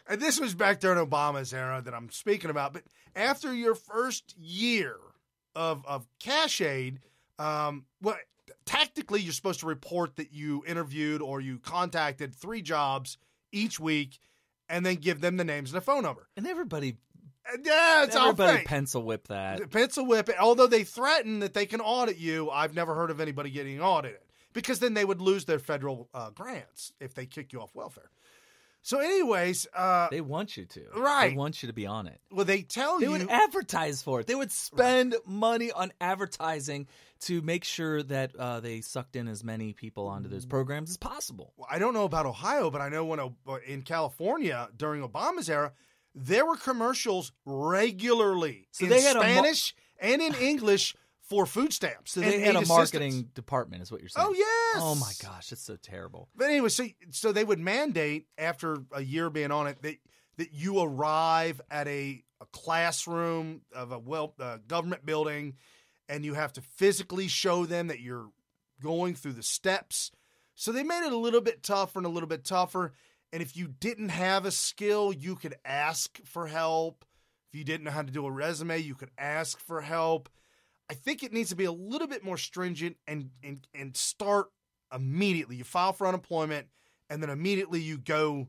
and this was back during Obama's era that I'm speaking about. But after your first year of cash aid, tactically you're supposed to report that you interviewed or you contacted 3 jobs each week and then give them the names and the phone number. And everybody... Yeah, it's all fake. Pencil whip that. Pencil whip it. Although they threaten that they can audit you, I've never heard of anybody getting audited because then they would lose their federal grants if they kick you off welfare. So anyways... they want you to. Right. They want you to be on it. Well, they would advertise for it. They would spend money on advertising to make sure that they sucked in as many people onto those programs as possible. Well, I don't know about Ohio, but I know when in California during Obama's era, there were commercials regularly in Spanish and in English for food stamps. So they had a marketing department, is what you're saying. Oh, yes. Oh, my gosh. It's so terrible. But anyway, so they would mandate after a year being on it that you arrive at a classroom of a government building and you have to physically show them that you're going through the steps. So they made it a little bit tougher and a little bit tougher. And if you didn't have a skill, you could ask for help. If you didn't know how to do a resume, you could ask for help. I think it needs to be a little bit more stringent and start immediately. You file for unemployment, and then immediately you go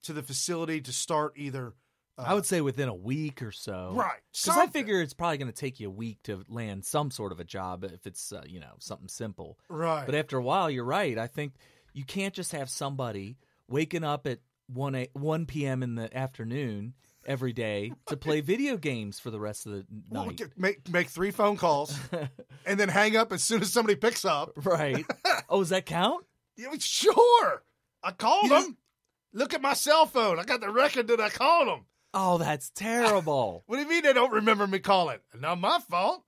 to the facility to start either... I would say within a week or so. Right. Because I figure it's probably going to take you a week to land some sort of a job if it's, something simple. Right. But after a while, you're right. I think you can't just have somebody waking up at 1 p.m. in the afternoon every day to play video games for the rest of the night. Make 3 phone calls and then hang up as soon as somebody picks up. Right. Oh, does that count? Yeah, sure. I called them. Look at my cell phone. I got the record that I called them. Oh, that's terrible. What do you mean they don't remember me calling? Not my fault.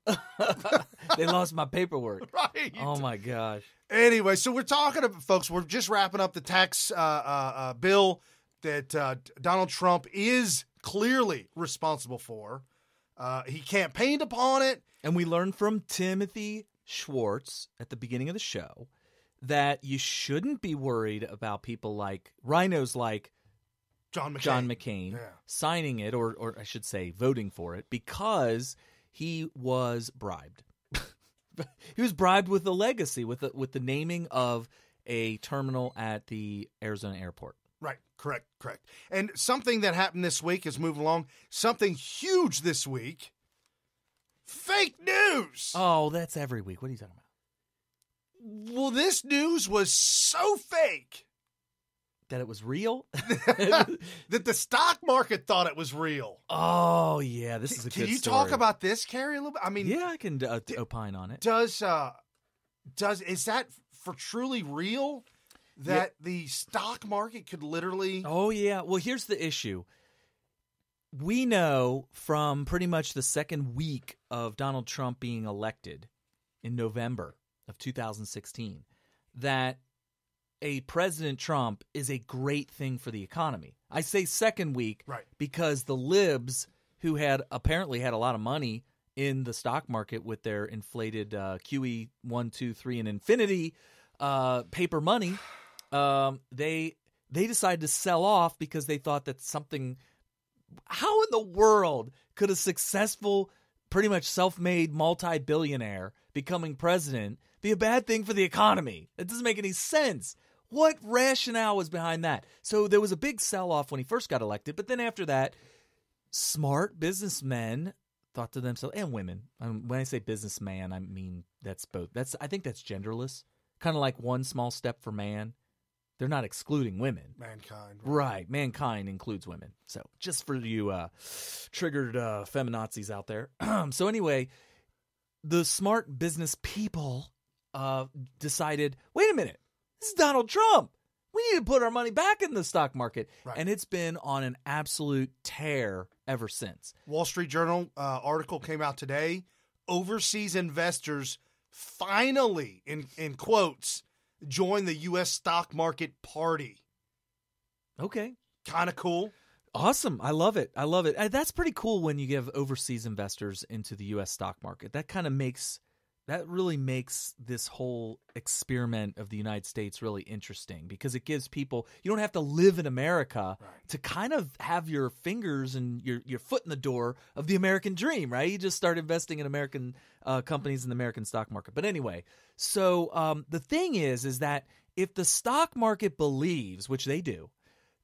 They lost my paperwork. Right. Oh, my gosh. Anyway, so we're talking about, folks, we're just wrapping up the tax bill that Donald Trump is clearly responsible for. He campaigned upon it. And we learned from Timothy Schwartz at the beginning of the show that you shouldn't be worried about people like rhinos like John McCain signing it, or I should say voting for it, because he was bribed. He was bribed with the legacy, with the naming of a terminal at the Arizona airport. Right. Correct. And something that happened this week is moving along. Something huge this week. Fake news. Oh, that's every week. What are you talking about? Well, this news was so fake That it was real? that the stock market thought it was real. Oh, yeah. This is a good story. Can you talk about this, Carrie, a little bit? I mean, yeah, I can opine on it. Is that for truly real? That the stock market could literally... Oh, yeah. Well, here's the issue. We know from pretty much the second week of Donald Trump being elected in November of 2016 that a President Trump is a great thing for the economy. I say second week because the libs who apparently had a lot of money in the stock market with their inflated QE 1, 2, 3, and infinity paper money, they decided to sell off because they thought that something... How in the world could a successful, pretty much self-made multi-billionaire becoming president be a bad thing for the economy? It doesn't make any sense. What rationale was behind that? So there was a big sell-off when he first got elected, but then after that, smart businessmen thought to themselves, and women. When I say businessman, I mean that's both. I think that's genderless. Kind of like one small step for man. They're not excluding women. Mankind. Right. Mankind includes women. So just for you triggered feminazis out there. So anyway, the smart business people decided, wait a minute, this is Donald Trump. We need to put our money back in the stock market. Right. And it's been on an absolute tear ever since. Wall Street Journal article came out today. Overseas investors finally, in quotes, join the U.S. stock market party. Okay. Kind of cool. Awesome. I love it. That's pretty cool when you give overseas investors into the U.S. stock market. That really makes this whole experiment of the United States really interesting because it gives people, you don't have to live in America to kind of have your fingers and your foot in the door of the American dream, right? You just start investing in American companies in the American stock market. But anyway, so the thing is that if the stock market believes, which they do,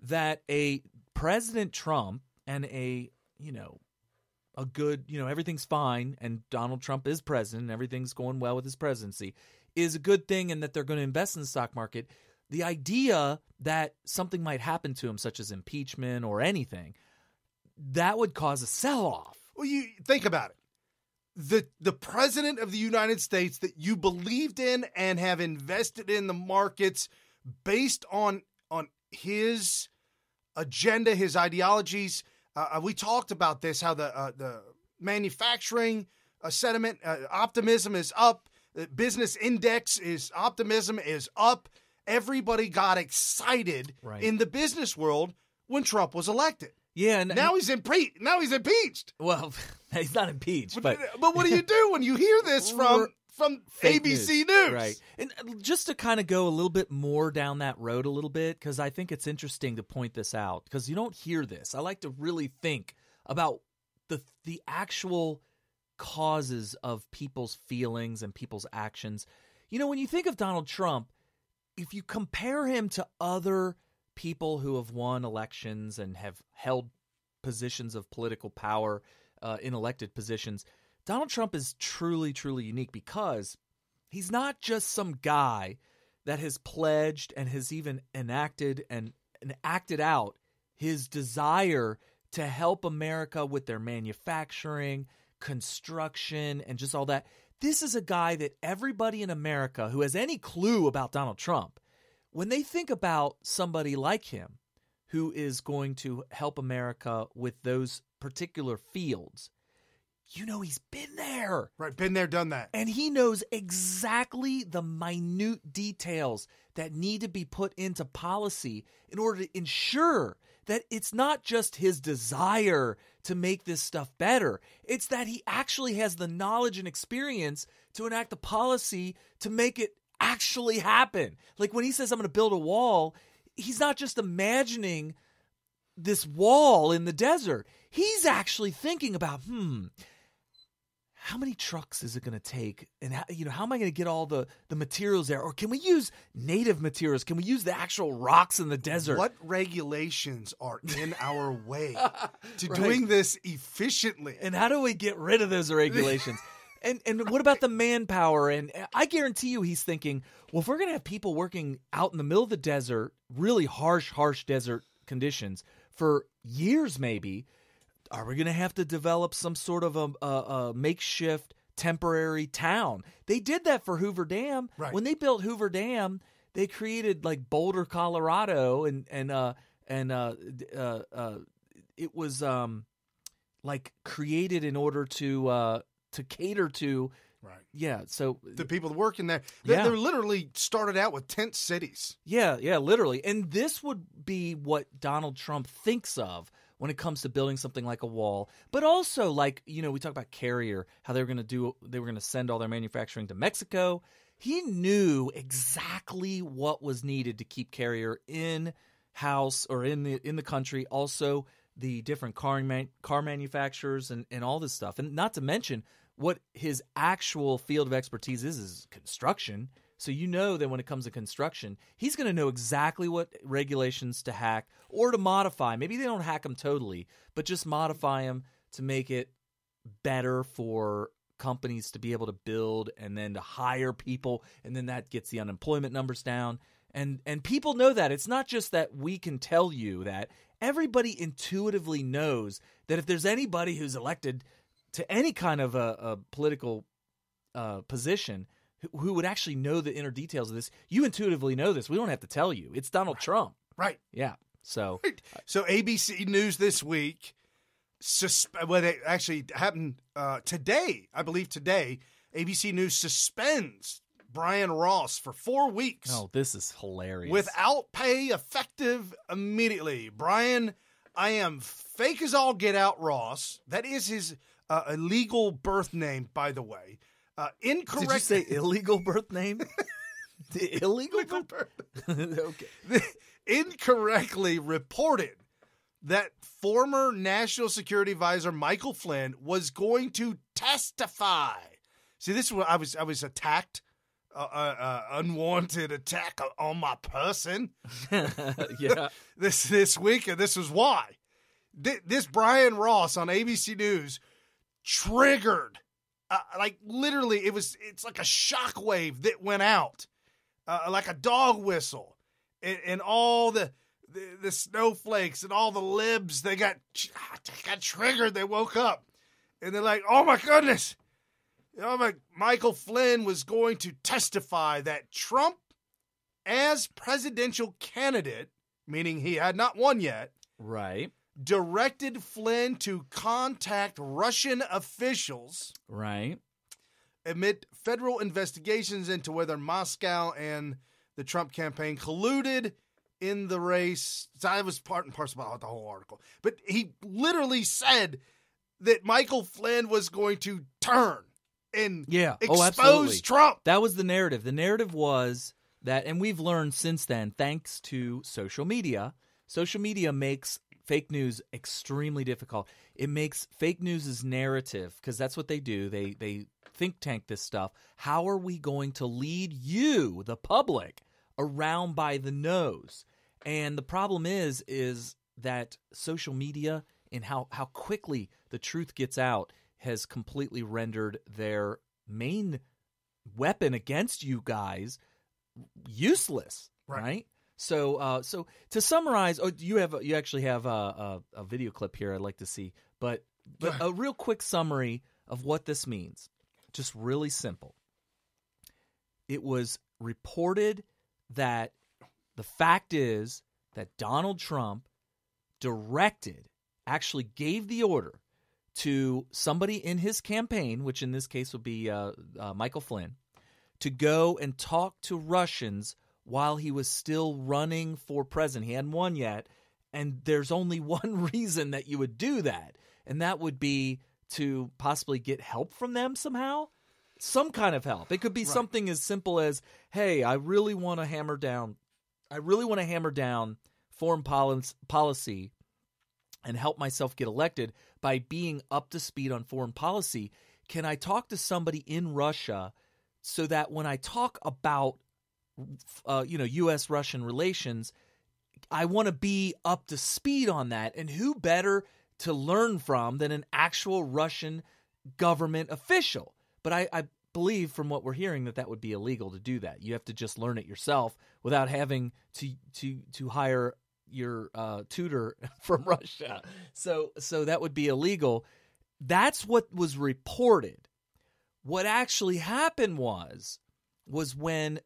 that a President Trump and a good, everything's fine and Donald Trump is president and everything's going well with his presidency is a good thing and that they're going to invest in the stock market, the idea that something might happen to him, such as impeachment or anything, that would cause a sell-off. Well, you think about it. The president of the United States that you believed in and have invested in the markets based on his agenda, his ideologies. We talked about this, how the manufacturing sentiment, optimism is up. The business index optimism is up. Everybody got excited in the business world when Trump was elected. Yeah, and now he's impeached. Well, he's not impeached, but what do you do when you hear this from ABC News? Right. And just to kind of go a little bit more down that road a little bit, because I think it's interesting to point this out, because you don't hear this. I like to really think about the actual causes of people's feelings and people's actions. When you think of Donald Trump, if you compare him to other people who have won elections and have held positions of political power in elected positions, Donald Trump is truly, truly unique because he's not just some guy that has pledged and has even enacted and acted out his desire to help America with their manufacturing, construction, and just all that. This is a guy that everybody in America who has any clue about Donald Trump, when they think about somebody like him, who is going to help America with those particular fields, you know he's been there. Right, been there, done that. And he knows exactly the minute details that need to be put into policy in order to ensure that it's not just his desire to make this stuff better. It's that he actually has the knowledge and experience to enact the policy to make it actually happen. Like when he says, I'm going to build a wall, he's not just imagining this wall in the desert. He's actually thinking about, how many trucks is it going to take? And how am I going to get all the materials there? Or can we use native materials? Can we use the actual rocks in the desert? What regulations are in our way to doing this efficiently? And how do we get rid of those regulations? And what about the manpower? And I guarantee you he's thinking, well, if we're going to have people working out in the middle of the desert, really harsh desert conditions for years maybe, are we going to have to develop some sort of a makeshift temporary town? They did that for Hoover Dam. Right. When they built Hoover Dam, they created like Boulder, Colorado, and it was like created in order to cater to. Right. Yeah. So the people working there, Yeah. they're literally started out with tent cities. Yeah, literally. And this would be what Donald Trump thinks of when it comes to building something like a wall. But also, like, we talk about Carrier, how they were going to send all their manufacturing to Mexico. He knew exactly what was needed to keep Carrier in house or in the country. Also, the different car manufacturers and all this stuff. And not to mention what his actual field of expertise is construction. So that when it comes to construction, he's going to know exactly what regulations to hack or to modify. Maybe they don't hack them totally, but just modify them to make it better for companies to be able to build and then to hire people, and then that gets the unemployment numbers down. And people know that. It's not just that we can tell you that. Everybody intuitively knows that if there's anybody who's elected to any kind of a political position who would actually know the inner details of this, you intuitively know this. We don't have to tell you. It's Donald Trump. Right. Yeah. So So ABC News this week, it actually happened today, I believe today, ABC News suspends Brian Ross for 4 weeks. Oh, this is hilarious. Without pay, effective immediately. Brian, I am fake as all get out Ross. That is his illegal birth name, by the way. Incorrect. Did you say illegal birth name? The illegal birth? Okay. Incorrectly reported that former National Security Advisor Michael Flynn was going to testify. See, this is what I was attacked, unwanted attack on my person. Yeah. This week, and this is why. This Brian Ross on ABC News triggered. Like literally, it's like a shockwave that went out, like a dog whistle, and all the snowflakes and all the libs they got triggered. They woke up, and they're like, "Oh my goodness!" Michael Flynn was going to testify that Trump, as presidential candidate, meaning he had not won yet, right, directed Flynn to contact Russian officials, right, amid federal investigations into whether Moscow and the Trump campaign colluded in the race. So I was part and parcel about the whole article. But he literally said that Michael Flynn was going to turn and expose Trump. That was the narrative. The narrative was that, and we've learned since then, thanks to social media makes fake news extremely difficult. It makes fake news' narrative, because that's what they do. They think tank this stuff. How are we going to lead you, the public, around by the nose? And the problem is that social media and how quickly the truth gets out has completely rendered their main weapon against you useless, right? So to summarize, you actually have a video clip here I'd like to see, but a real quick summary of what this means. Just really simple. It was reported that the fact is that Donald Trump actually gave the order to somebody in his campaign, which in this case would be Michael Flynn, to go and talk to Russians while he was still running for president. He hadn't won yet, and there's only one reason that you would do that, and that would be to possibly get help from them somehow. Some kind of help. It could be something as simple as, hey, I really want to hammer down foreign policy and help myself get elected by being up to speed on foreign policy. Can I talk to somebody in Russia so that when I talk about U.S.-Russian relations, I want to be up to speed on that? And who better to learn from than an actual Russian government official? But I believe from what we're hearing that would be illegal to do that. You have to just learn it yourself without having to hire your tutor from Russia. So that would be illegal. That's what was reported. What actually happened was when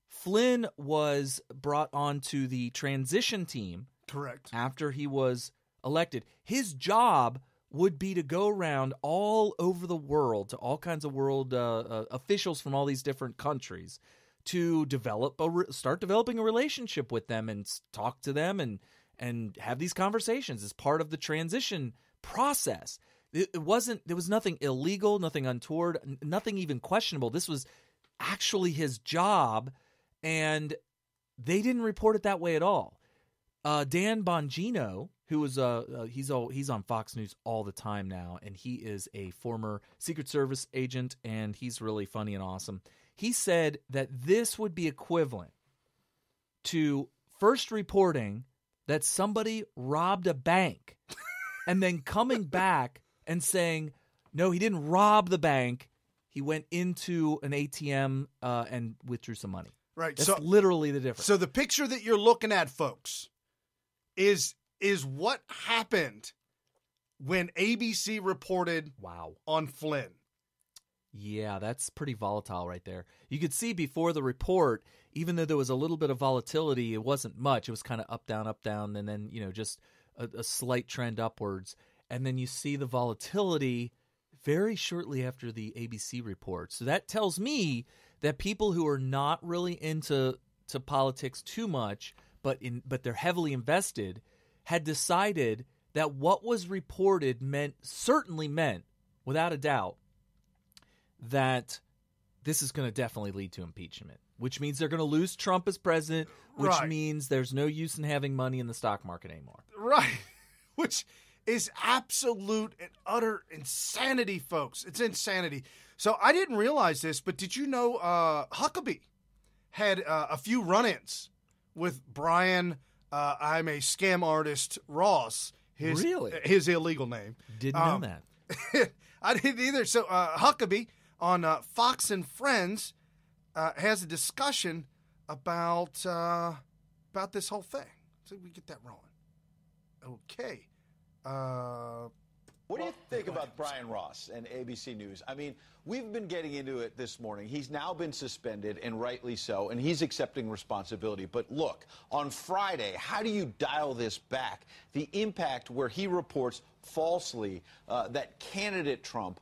Flynn was brought onto the transition team. Correct. After he was elected, his job would be to go around all over the world to all kinds of world officials from all these different countries to start developing a relationship with them and talk to them and have these conversations as part of the transition process. There was nothing illegal, nothing untoward, nothing even questionable. This was actually his job, and they didn't report it that way at all. Dan Bongino, who was he's on Fox News all the time now, and he is a former Secret Service agent, and he's really funny and awesome. He said that this would be equivalent to first reporting that somebody robbed a bank and then coming back and saying, no, he didn't rob the bank. He went into an ATM and withdrew some money. Right. That's literally the difference. So the picture that you're looking at, folks, is what happened when ABC reported on Flynn. Yeah, that's pretty volatile right there. You could see before the report, even though there was a little bit of volatility, it wasn't much. It was kind of up, down, and then, just a slight trend upwards. And then you see the volatility very shortly after the ABC report. So that tells me that people who are not really into politics too much, but they're heavily invested, had decided that what was reported certainly meant, without a doubt, that this is going to definitely lead to impeachment, which means they're going to lose Trump as president, which means there's no use in having money in the stock market anymore. Right. Which is absolute and utter insanity, folks. It's insanity. So I didn't realize this, but did you know Huckabee had a few run-ins with Brian, I'm a scam artist, Ross. His illegal name. Didn't know that. I didn't either. So Huckabee on Fox and Friends has a discussion about this whole thing. So we get that rolling. Okay. What do you think about Brian Ross and ABC News? I mean, we've been getting into it this morning. He's now been suspended, and rightly so, and he's accepting responsibility. But look, on Friday, how do you dial this back? The impact where he reports falsely that candidate Trump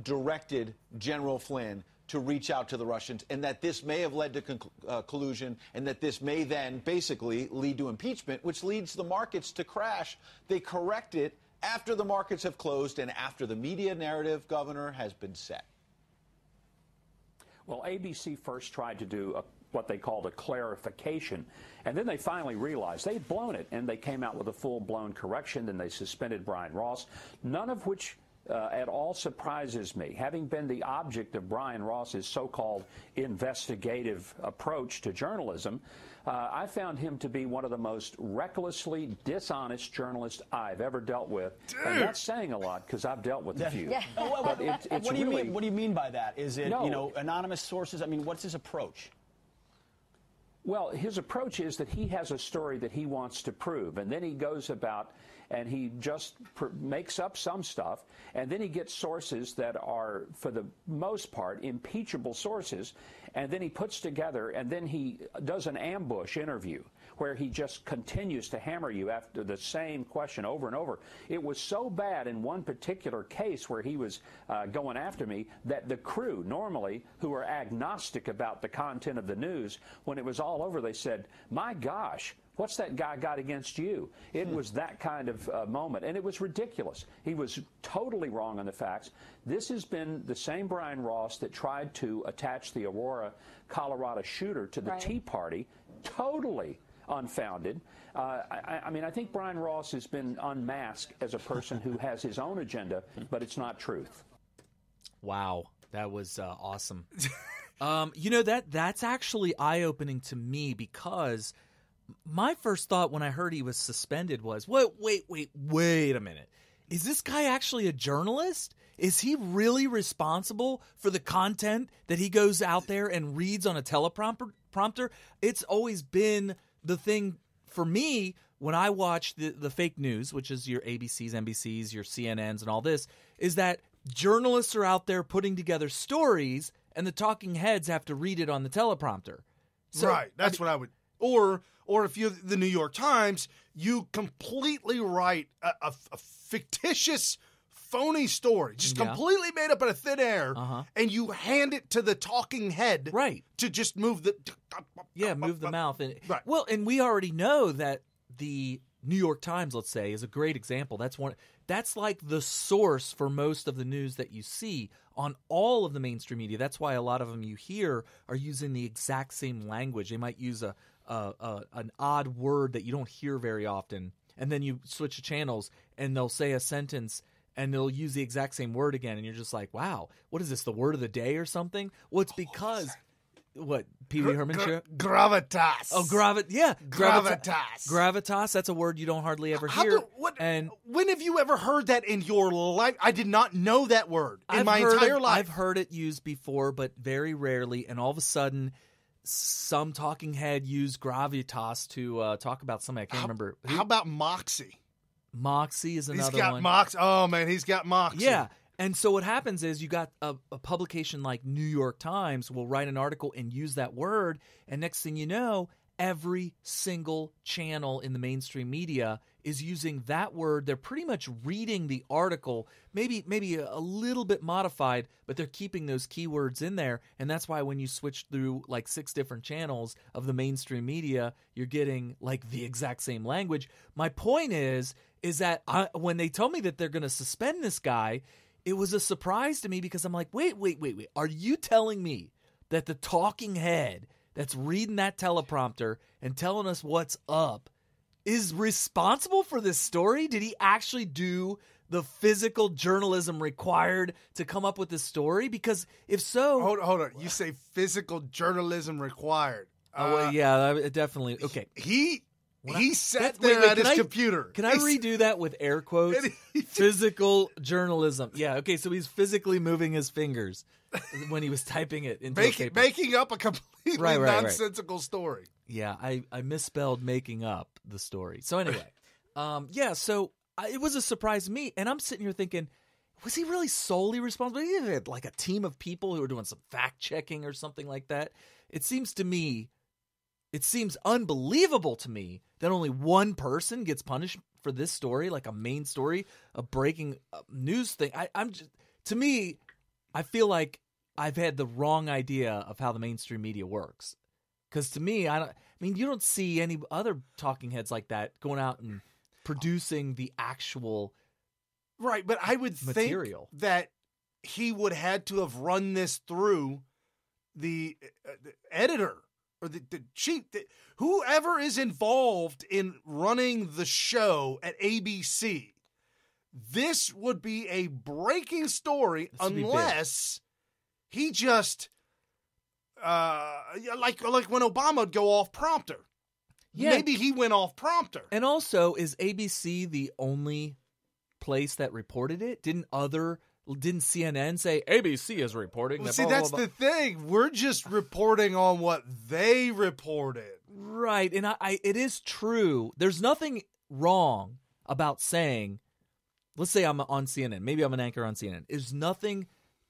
directed General Flynn to reach out to the Russians, and that this may have led to collusion, and that this may then basically lead to impeachment, which leads the markets to crash. They correct it after the markets have closed and after the media narrative, Governor, has been set. Well, ABC first tried to do what they called a clarification, and then they finally realized they'd blown it, and they came out with a full-blown correction. Then they suspended Brian Ross, none of which at all surprises me. Having been the object of Brian Ross's so-called investigative approach to journalism, I found him to be one of the most recklessly dishonest journalists I've ever dealt with. And that's saying a lot, because I've dealt with a few. Yeah. But what do you mean by that? Is it, anonymous sources? I mean, what's his approach? Well, his approach is that he has a story that he wants to prove, and then he goes about and he just makes up some stuff, and then he gets sources that are, for the most part, impeachable sources, and then he puts together, and then he does an ambush interview where he just continues to hammer you after the same question over and over. It was so bad in one particular case where he was going after me that the crew, normally, who are agnostic about the content of the news, when it was all over, they said, "My gosh, what's that guy got against you?" It was that kind of moment, and it was ridiculous. He was totally wrong on the facts. This has been the same Brian Ross that tried to attach the Aurora, Colorado shooter to the Tea Party. Totally unfounded. I mean, I think Brian Ross has been unmasked as a person who has his own agenda, but it's not truth. Wow, that was awesome. That's actually eye-opening to me, because my first thought when I heard he was suspended was, wait a minute. Is this guy actually a journalist? Is he really responsible for the content that he goes out there and reads on a teleprompter? It's always been the thing for me when I watch the fake news, which is your ABCs, NBCs, your CNNs and all this, is that journalists are out there putting together stories and the talking heads have to read it on the teleprompter. So, right. That's what I would... Or if you're the New York Times, you completely write a fictitious, phony story, just completely made up out of thin air, and you hand it to the talking head, right, to just move the move the mouth. And right. Well, and we already know that the New York Times, let's say, is a great example. That's like the source for most of the news that you see on all of the mainstream media. That's why a lot of them you hear are using the exact same language. They might use an odd word that you don't hear very often, and then you switch to channels and they'll say a sentence and they'll use the exact same word again, and you're just like, wow, what is this, the word of the day or something? Well, it's because what, Pee Wee Herman show? Gravitas. Oh, gravitas. Gravitas. That's a word you don't hardly ever hear. When have you ever heard that in your life? I did not know that word in my entire life. I've heard it used before, but very rarely, and all of a sudden some talking head used gravitas to talk about something. I can't remember. How about Moxie? Moxie is another one. He's got Moxie. Oh, man, he's got Moxie. Yeah. And so what happens is you got a publication like New York Times will write an article and use that word, and next thing you know, every single channel in the mainstream media is using that word. They're pretty much reading the article, maybe a little bit modified, but they're keeping those keywords in there. And that's why when you switch through like 6 different channels of the mainstream media, you're getting like the exact same language. My point is that when they told me that they're going to suspend this guy, it was a surprise to me, because I'm like, wait. Are you telling me that the talking head that's reading that teleprompter and telling us what's up is responsible for this story? Did he actually do the physical journalism required to come up with this story? Because if so... Hold on. You say physical journalism required. Well, yeah, definitely. Okay. He sat there at his computer. Can I redo that with air quotes? Physical journalism. Yeah, okay, so he's physically moving his fingers when he was typing it into a paper. Making up a completely nonsensical story. Yeah, I misspelled making up the story. So anyway, it was a surprise to me, and I'm sitting here thinking, was he really solely responsible? He had like a team of people who were doing some fact-checking or something like that. It seems unbelievable to me that only one person gets punished for this story, like a main story, a breaking news thing. To me, I feel like I've had the wrong idea of how the mainstream media works. Because to me, you don't see any other talking heads like that going out and producing the actual right. But I would material. Think that he would had to have run this through the editor or the chief, whoever is involved in running the show at ABC. This would be a breaking story unless he just like when Obama would go off prompter. Yeah. Maybe he went off prompter. And also, is ABC the only place that reported it? Didn't CNN say ABC is reporting? Well, that's the thing. We're just reporting on what they reported. Right. And it is true. There's nothing wrong about saying, let's say I'm on CNN. Maybe I'm an anchor on CNN. There's nothing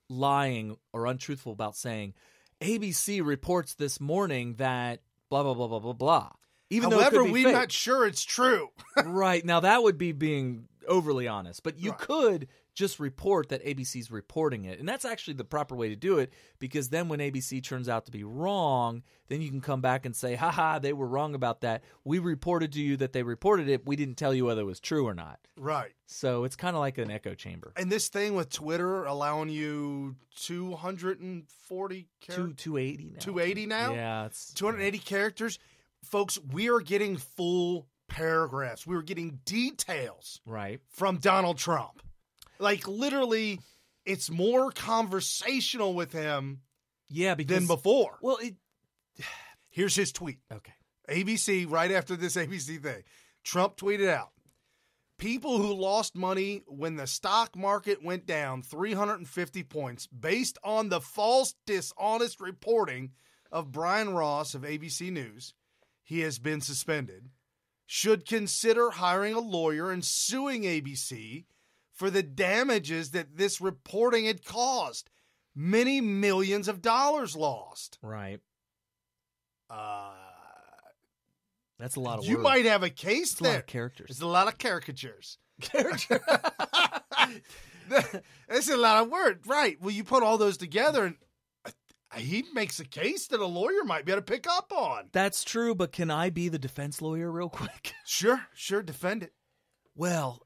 lying or untruthful about saying ABC reports this morning that blah, blah, blah, blah, blah, blah. Even However, though it could be we're fake. not sure it's true. Right. Now, that would be being overly honest. But you Right. could just report that ABC's reporting it. And that's actually the proper way to do it, because then when ABC turns out to be wrong, then you can come back and say, haha, they were wrong about that. We reported to you that they reported it. We didn't tell you whether it was true or not. Right. So it's kind of like an echo chamber. And this thing with Twitter allowing you 240 characters. 280 now. 280 now? Yeah. It's 280 characters. Folks, we are getting full paragraphs. We are getting details right. from Donald Trump. Like, literally, it's more conversational with him than before. Well, Here's his tweet. Okay. ABC, right after this ABC thing, Trump tweeted out, people who lost money when the stock market went down 350 points based on the false, dishonest reporting of Brian Ross of ABC News, he has been suspended, should consider hiring a lawyer and suing ABC for the damages that this reporting had caused. Many millions of dollars lost. Right. That's a lot of You words. might have a case It's a there. lot of characters. It's a lot of caricatures. That's a lot of words. Right. Well, you put all those together and he makes a case that a lawyer might be able to pick up on. That's true, but can I be the defense lawyer real quick? Sure. Defend it. Well,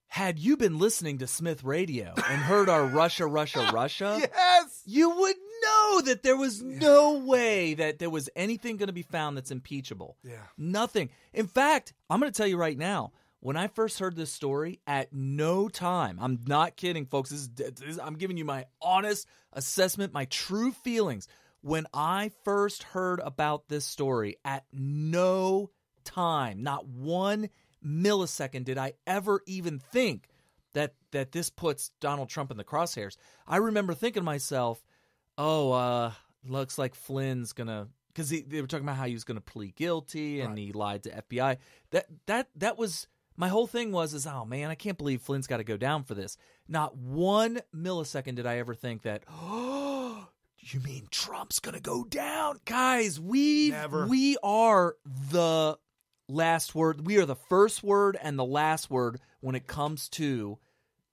had you been listening to Smith Radio and heard our Russia, Yes. you would know that there was no way that there was anything going to be found that's impeachable. Yeah. Nothing. In fact, I'm going to tell you right now, when I first heard this story, at no time, I'm not kidding, folks, I'm giving you my honest assessment, my true feelings. When I first heard about this story, at no time, not 1 millisecond did I ever even think that this puts Donald Trump in the crosshairs. I remember thinking to myself, looks like Flynn's going to, because they were talking about how he was going to plead guilty and he lied to FBI. That was, my whole thing was, oh man, I can't believe Flynn's got to go down for this. Not 1 millisecond did I ever think that, oh, you mean Trump's going to go down? Guys, we are the last word. We are the first word and the last word when it comes to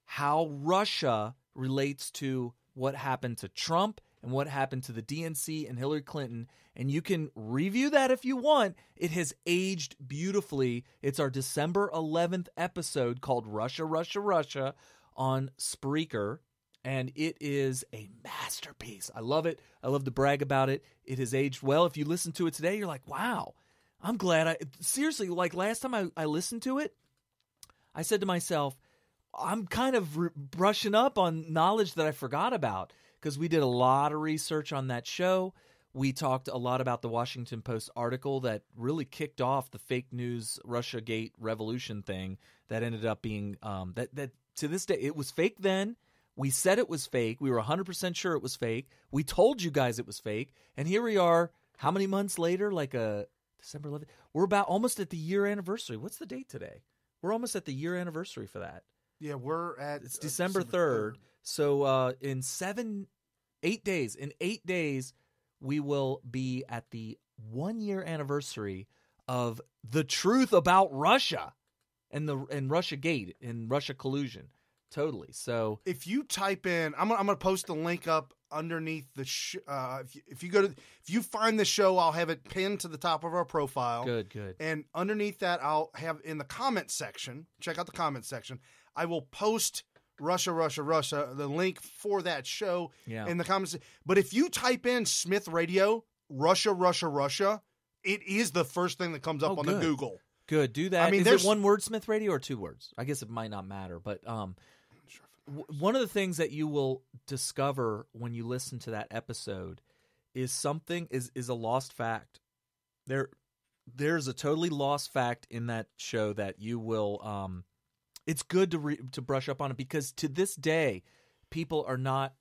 how Russia relates to what happened to Trump and what happened to the DNC and Hillary Clinton. And you can review that if you want. It has aged beautifully. It's our December 11th episode called Russia, Russia, Russia on Spreaker. And it is a masterpiece. I love it. I love to brag about it. It has aged well. If you listen to it today, you're like, wow, I'm glad seriously, like last time I listened to it, I said to myself, I'm kind of brushing up on knowledge that I forgot about, because we did a lot of research on that show. We talked a lot about the Washington Post article that really kicked off the fake news Russiagate revolution thing that ended up being that to this day, it was fake then. We said it was fake. We were 100% sure it was fake. We told you guys it was fake. And here we are, how many months later? Like December 11th. We're about almost at the year anniversary. What's the date today? We're almost at the year anniversary for that. Yeah, we're at... It's December 3rd. So in 8 days, we will be at the 1-year anniversary of the truth about Russia and Russiagate and Russia collusion. Totally. So if you type in, I'm gonna post the link up underneath the if you find the show, I'll have it pinned to the top of our profile. Good. And underneath that, I'll have in the comment section. Check out the comment section. I will post Russia, the link for that show in the comments. But if you type in Smith Radio, Russia, it is the first thing that comes up on the Google. Good, do that. I mean, is it one word, Smith Radio, or 2 words? I guess it might not matter, but one of the things that you will discover when you listen to that episode is something is a lost fact. There's a totally lost fact in that show that you will. It's good to brush up on it, because to this day, people are not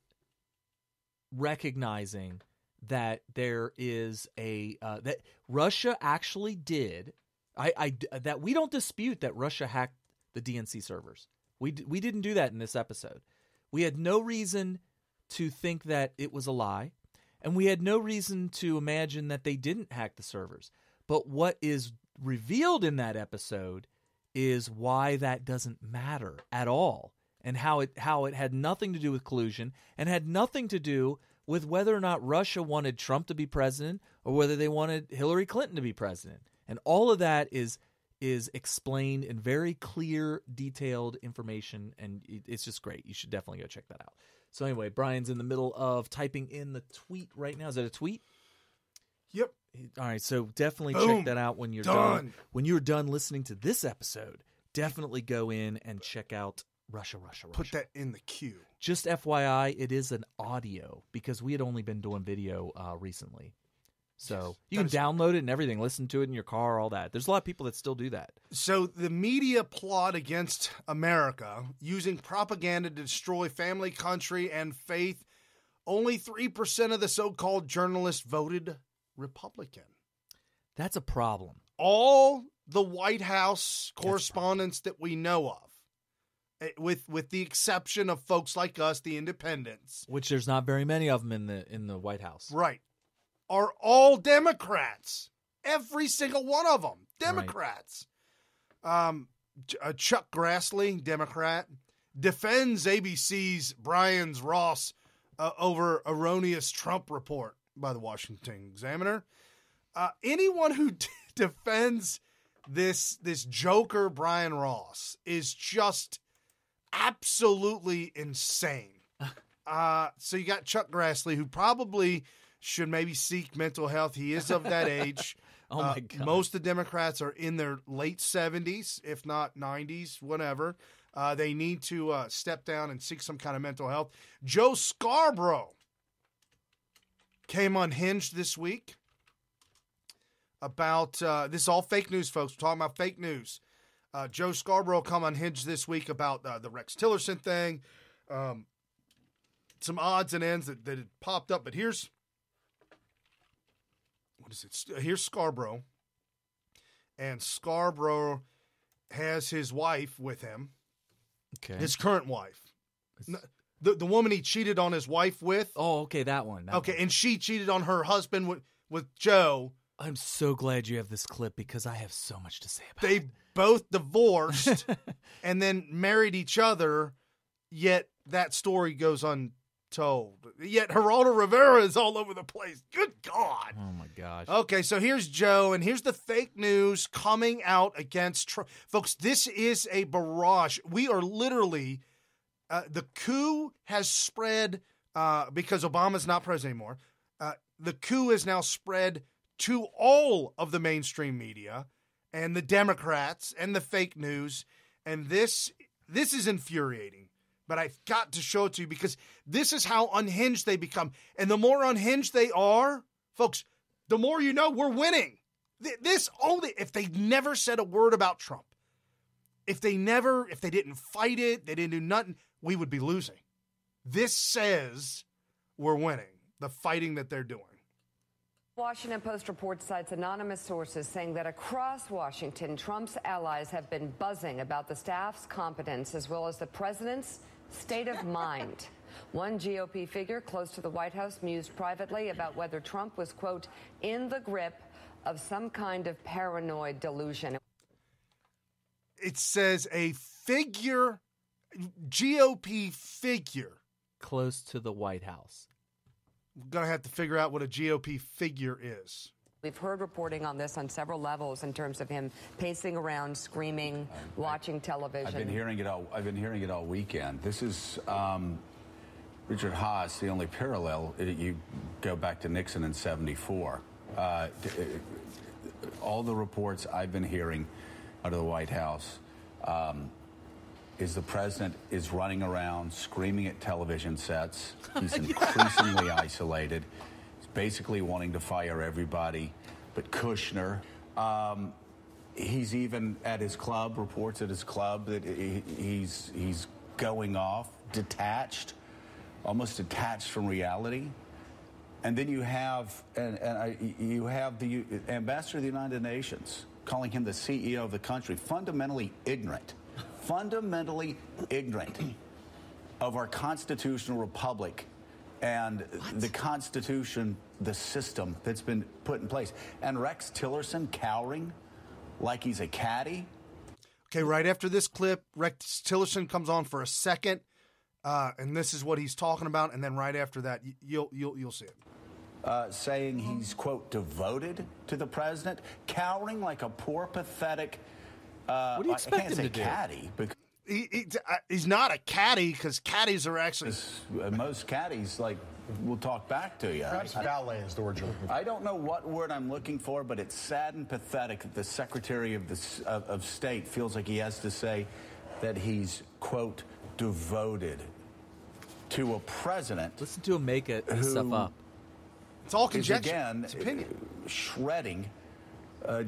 recognizing that there is that Russia actually did. That we don't dispute that Russia hacked the DNC servers. We didn't do that in this episode. We had no reason to think that it was a lie, and we had no reason to imagine that they didn't hack the servers. But what is revealed in that episode is why that doesn't matter at all, and how it had nothing to do with collusion and had nothing to do with whether or not Russia wanted Trump to be president or whether they wanted Hillary Clinton to be president. And all of that is explained in very clear, detailed information, and it's just great. You should definitely go check that out. So anyway, Brian's in the middle of typing in the tweet right now. Is that a tweet? Yep. All right, so definitely Boom. check that out when you're done. When you're done listening to this episode, definitely go in and check out Russia. Put that in the queue. Just FYI, it is an audio because we had only been doing video recently. So you can download it and everything, listen to it in your car, all that. There's a lot of people that still do that. So the media plot against America using propaganda to destroy family, country, and faith. Only 3% of the so-called journalists voted Republican. That's a problem. All the White House correspondents that we know of, with the exception of folks like us, the independents, which there's not very many of them in the White House, right, are all Democrats. Every single one of them, Democrats. Right. Chuck Grassley, Democrat, defends ABC's Brian Ross over erroneous Trump report by the Washington Examiner. Anyone who defends this joker Brian Ross is just absolutely insane. So you got Chuck Grassley, who probably should maybe seek mental health. He is of that age. Oh my God. Most of the Democrats are in their late 70s, if not 90s, whatever. They need to step down and seek some kind of mental health. Joe Scarborough came unhinged this week about this is all fake news, folks. We're talking about fake news. Joe Scarborough come unhinged this week about the Rex Tillerson thing, some odds and ends that had popped up. But here's here's Scarborough, and Scarborough has his wife with him, his current wife. The woman he cheated on his wife with. Oh, okay, that one. And she cheated on her husband with Joe. I'm so glad you have this clip because I have so much to say about it. They both divorced and then married each other, yet that story goes untold. Yet Geraldo Rivera is all over the place. Good God. Oh, my gosh. Okay, so here's Joe, and here's the fake news coming out against Trump. Folks, this is a barrage. We are literally... the coup has spread because Obama's not president anymore. The coup has now spread to all of the mainstream media and the Democrats and the fake news. And this is infuriating. But I've got to show it to you because this is how unhinged they become. And the more unhinged they are, folks, the more you know we're winning. If they never said a word about Trump, if they didn't fight it, they didn't do nothing, we would be losing. This says we're winning, the fighting that they're doing. Washington Post report cites anonymous sources saying that across Washington, Trump's allies have been buzzing about the staff's competence as well as the president's state of mind. One GOP figure close to the White House mused privately about whether Trump was, quote, in the grip of some kind of paranoid delusion. It says a figure, GOP figure. Close to the White House. We're going to have to figure out what a GOP figure is. We've heard reporting on this on several levels in terms of him pacing around, screaming, watching television. I've been hearing it all weekend. This is Richard Haas. The only parallel, you go back to Nixon in '74. All the reports I've been hearing out of the White House is the president is running around screaming at television sets. He's increasingly isolated. He's basically wanting to fire everybody but Kushner. He's even at his club, reports at his club that he's going off, detached, almost detached from reality. And then you have the ambassador of the United Nations calling him the CEO of the country, fundamentally ignorant of our constitutional republic and the Constitution, the system that's been put in place. And Rex Tillerson cowering like he's a caddy. Okay, right after this clip, Rex Tillerson comes on for a second, and this is what he's talking about. And then right after that, you'll see it. Saying he's, quote, devoted to the president, cowering like a poor, pathetic, what do you expect I can't him say to do? caddy, because He's not a caddy, because caddies are actually... most caddies, like, will talk back to you. Perhaps valet is the word you're looking for. I don't know what word I'm looking for, but it's sad and pathetic that the Secretary of State feels like he has to say that he's, quote, devoted to a president. Listen to him make this stuff up. It's all conjecture. Again, it's opinion. Shredding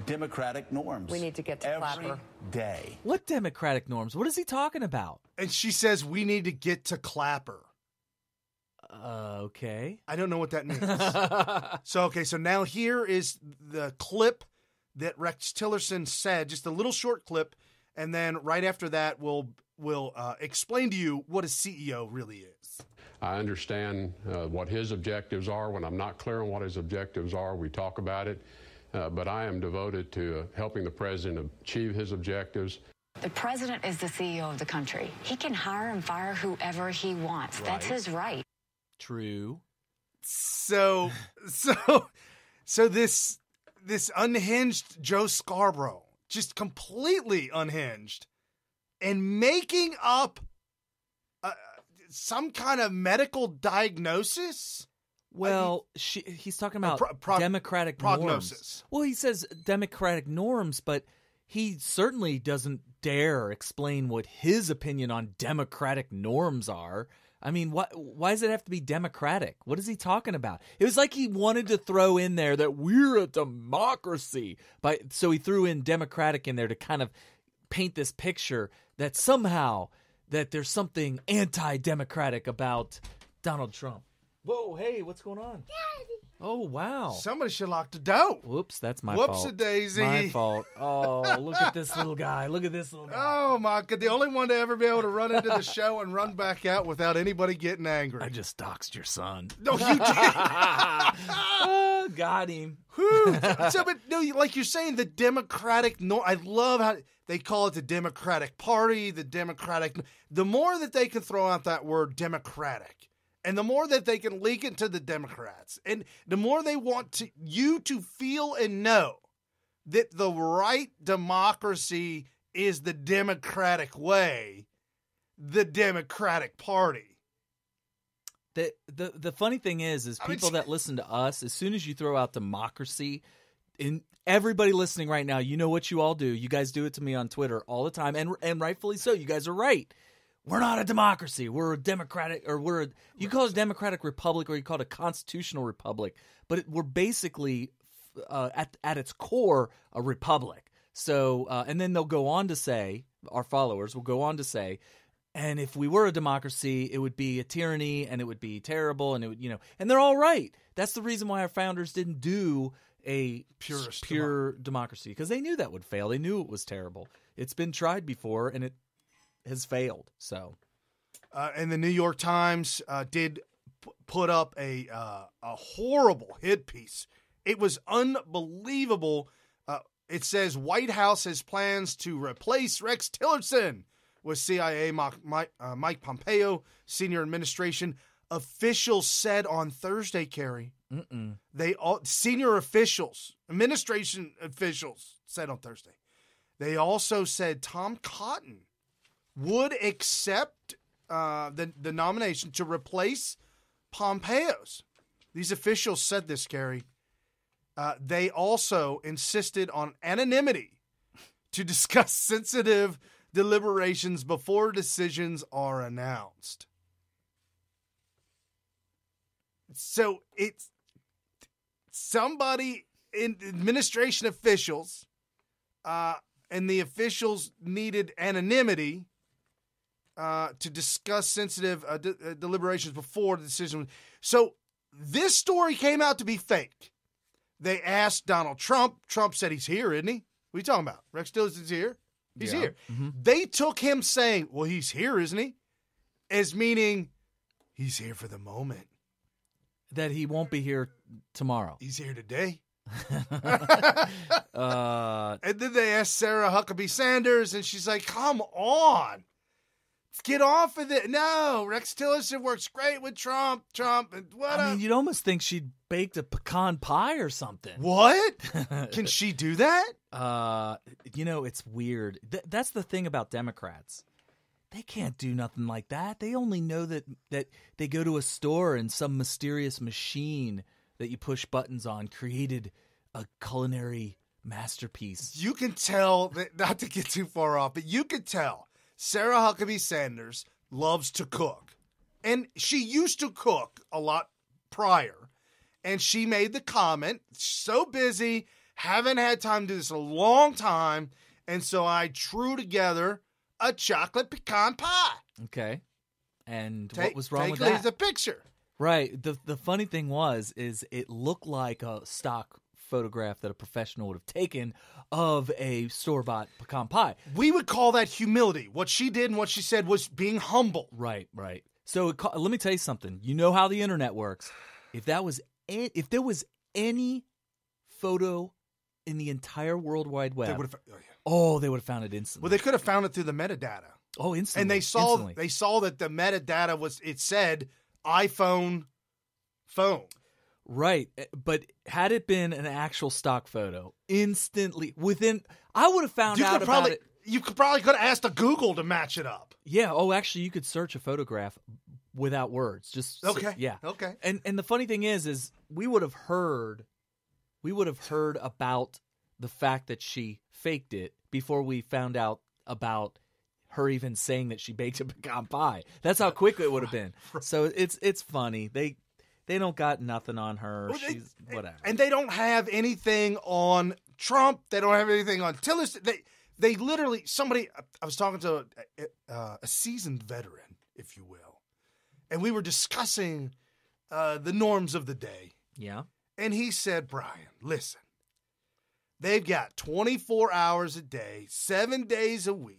democratic norms. We need to get to every Clapper. day. What democratic norms? What is he talking about? And she says, we need to get to Clapper. Okay. I don't know what that means. So now here is the clip that Rex Tillerson said, just a little short clip, and then right after that, we'll explain to you what a CEO really is. I understand what his objectives are. When I'm not clear on what his objectives are, we talk about it. But I am devoted to helping the president achieve his objectives. The president is the CEO of the country. He can hire and fire whoever he wants. Right. That's his right. True. So this unhinged Joe Scarborough, just completely unhinged, and making up some kind of medical diagnosis. Well, he's talking about democratic prognosis. Norms. Well, he says democratic norms, but he certainly doesn't dare explain what his opinion on democratic norms are. I mean, why does it have to be democratic? What is he talking about? It was like he wanted to throw in there that we're a democracy. So he threw in democratic in there to kind of paint this picture that somehow that there's something anti-democratic about Donald Trump. Whoa, hey, what's going on? Daddy. Oh, wow. Somebody should lock the door. Whoops, that's my fault. Whoops-a-daisy. My fault. Oh, look at this little guy. Look at this little guy. Oh, my God. The only one to ever be able to run into the show and run back out without anybody getting angry. I just doxed your son. No, you did. Oh, got him. But no, like you're saying, the Democratic I love how they call it the Democratic Party, the Democratic. The more that they can throw out that word Democratic, and the more that they can leak it to the Democrats, and the more they want you to feel and know that the right democracy is the democratic way, the Democratic Party. The funny thing is people that listen to us, as soon as you throw out democracy, in everybody listening right now, you know what you all do. You guys do it to me on Twitter all the time, and rightfully so. You guys are right. We're not a democracy. We're a democratic, or you call it a democratic republic, or you call it a constitutional republic. But we're basically, at its core, a republic. So, and then they'll go on to say, our followers will go on to say, and if we were a democracy, it would be a tyranny, and it would be terrible, and it would, and they're all right. That's the reason why our founders didn't do a pure democracy, because they knew that would fail. They knew it was terrible. It's been tried before, and it has failed. So, and the New York Times did put up a horrible hit piece. It was unbelievable. It says White House has plans to replace Rex Tillerson with CIA Mike Pompeo senior administration. Officials said on Thursday, Carrie, senior officials, administration officials said on Thursday, they also said Tom Cotton would accept the nomination to replace Pompeo's. These officials said this, Carrie. They also insisted on anonymity to discuss sensitive deliberations before decisions are announced. So it's somebody in administration officials, and the officials needed anonymity to discuss sensitive deliberations before the decision. So this story came out to be fake. They asked Donald Trump. Trump said he's here, isn't he? What are you talking about? Rex Tillerson's here? He's here. Mm-hmm. They took him saying, well, he's here, isn't he? As meaning he's here for the moment. That he won't be here tomorrow. He's here today. And then they asked Sarah Huckabee Sanders, and she's like, come on. Get off of it. No, Rex Tillerson works great with Trump. And what? I mean, you'd almost think she'd baked a pecan pie or something. What? Can she do that? It's weird. That's the thing about Democrats. They can't do nothing like that. They only know that they go to a store and some mysterious machine that you push buttons on created a culinary masterpiece. You can tell, that, not to get too far off, but you can tell Sarah Huckabee Sanders loves to cook. And she used to cook a lot prior. And she made the comment, so busy, haven't had time to do this in a long time, and so I threw together a chocolate pecan pie. Okay. And what was wrong with that? Take the picture. Right. The funny thing is it looked like a stock photograph that a professional would have taken of a store-bought pecan pie. We would call that humility. What she did and what she said was being humble. Right. So let me tell you something. You know how the internet works. If there was any photo in the entire World Wide Web, they would have found it instantly. Well, they could have found it through the metadata. Oh, instantly. And they saw that the metadata it said iPhone phone. Right. But had it been an actual stock photo, instantly I would have found out about it. You could have asked a Google to match it up. Yeah. Oh, actually, you could search a photograph without words. Just okay. Yeah. Okay. And the funny thing is we would have heard about the fact that she faked it before we found out about her even saying that she baked a pecan pie. That's how quick it would have been. So it's funny. They don't got nothing on her. Well, She's whatever. And they don't have anything on Trump. They don't have anything on Tillerson. They literally, I was talking to a seasoned veteran, if you will, and we were discussing the norms of the day. Yeah. And he said, Brian, listen, they've got 24 hours a day, 7 days a week.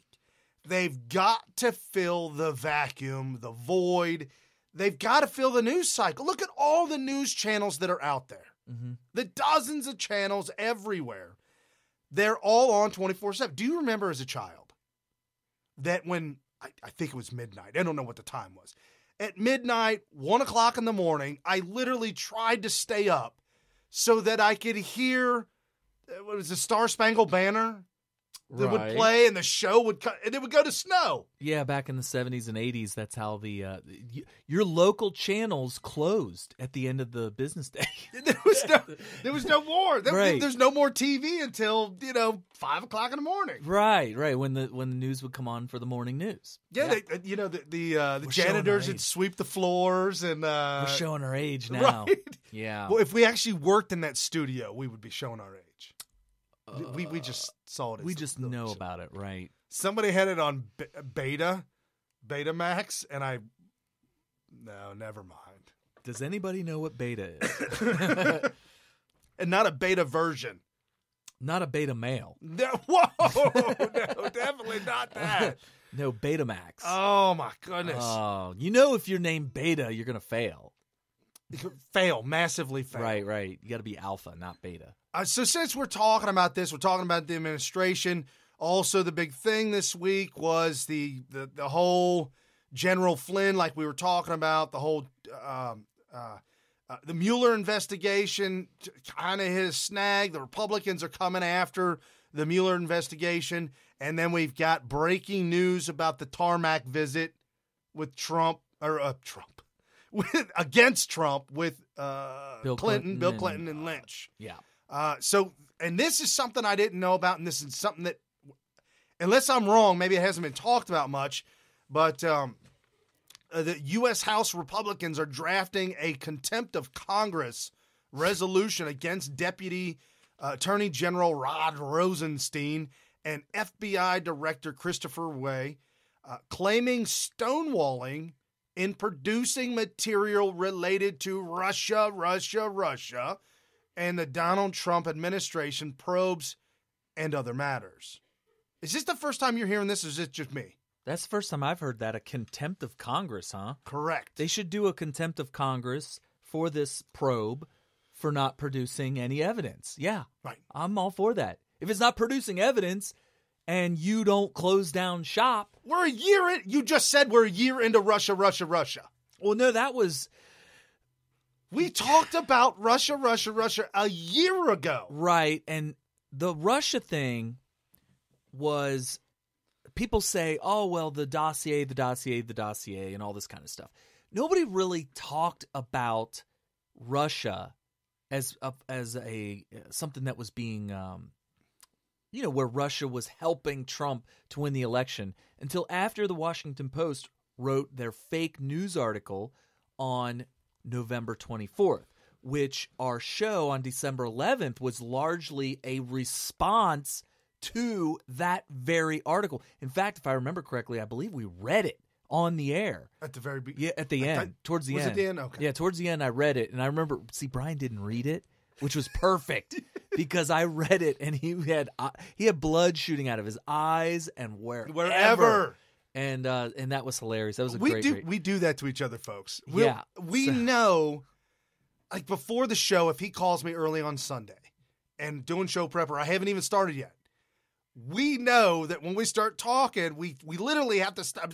They've got to fill the vacuum, the void. They've got to fill the news cycle. Look at all the news channels that are out there. Mm-hmm. The dozens of channels everywhere. They're all on 24/7. Do you remember as a child that when, I think it was midnight, I don't know what the time was. At midnight, 1 o'clock in the morning, I literally tried to stay up so that I could hear, what was the Star Spangled Banner that would play, and the show would cut, and it would go to snow. Yeah, back in the 70s and 80s, that's how your local channels closed at the end of the business day. There was no more. Right. There's no more TV until 5 o'clock in the morning. Right. When the news would come on for the morning news. Yeah. The janitors would sweep the floors, and we're showing our age now. Right? Yeah. Well, if we actually worked in that studio, we would be showing our age. We just saw it. We just know about it, right? Somebody had it on Betamax, and no, never mind. Does anybody know what beta is? And not a beta version. Not a beta male. No, whoa, no, definitely not that. No, Betamax. Oh, my goodness. Oh, if you're named Beta, you're going to fail. Massively fail. Right. You got to be alpha, not beta. So since we're talking about this, we're talking about the administration. Also, the big thing this week was the whole General Flynn, like we were talking about, the whole the Mueller investigation kind of hit a snag. The Republicans are coming after the Mueller investigation. And then we've got breaking news about the TarMac visit with against Trump with Bill Clinton and Lynch. Yeah. And this is something I didn't know about, and this is something that, unless I'm wrong, maybe it hasn't been talked about much, but the U.S. House Republicans are drafting a contempt of Congress resolution against Deputy Attorney General Rod Rosenstein and FBI Director Christopher Wray, claiming stonewalling in producing material related to Russia, and the Donald Trump administration probes and other matters. Is this the first time you're hearing this, or is it just me? That's the first time I've heard that, a contempt of Congress, huh? Correct. They should do a contempt of Congress for this probe for not producing any evidence. Yeah, right. I'm all for that. If it's not producing evidence and you don't close down shop. We're a year in. You just said we're a year into Russia. Well, no, that was... We talked about Russia a year ago. Right, and the Russia thing was... People say, oh, well, the dossier, and all this kind of stuff. Nobody really talked about Russia as a something that was being, where Russia was helping Trump to win the election until after the Washington Post wrote their fake news article on November 24th, which our show on December 11th was largely a response to that very article. In fact, if I remember correctly, I believe we read it on the air. At the very beginning? Yeah, at the end. Towards the end. Was it the end? Okay. Yeah, towards the end I read it. And I remember, Brian didn't read it, which was perfect because I read it and he had blood shooting out of his eyes and wherever. And that was hilarious. That was We do that to each other, folks. We So- know, like before the show, if he calls me early on Sunday and doing show prep, or I haven't even started yet, we know that when we start talking, we literally have to stop.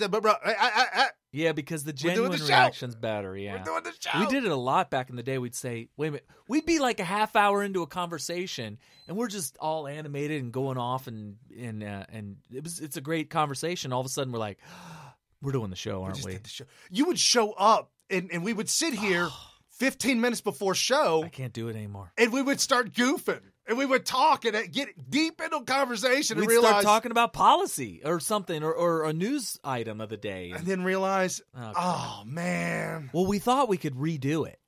Yeah, because the doing genuine the show. reaction's better. Yeah, We're doing the show. We did it a lot back in the day. We'd say, "Wait a minute," we'd be like a half hour into a conversation, and we're just all animated and going off, and it's a great conversation. All of a sudden, we're like, "We're doing the show, aren't we?" Did the show. You would show up, and we would sit here 15 minutes before show. I can't do it anymore. And we would start goofing. And we would talk and get deep into a conversation and We'd realize... start talking about policy or something or a news item of the day. And then realize, oh, man. Well, we thought we could redo it.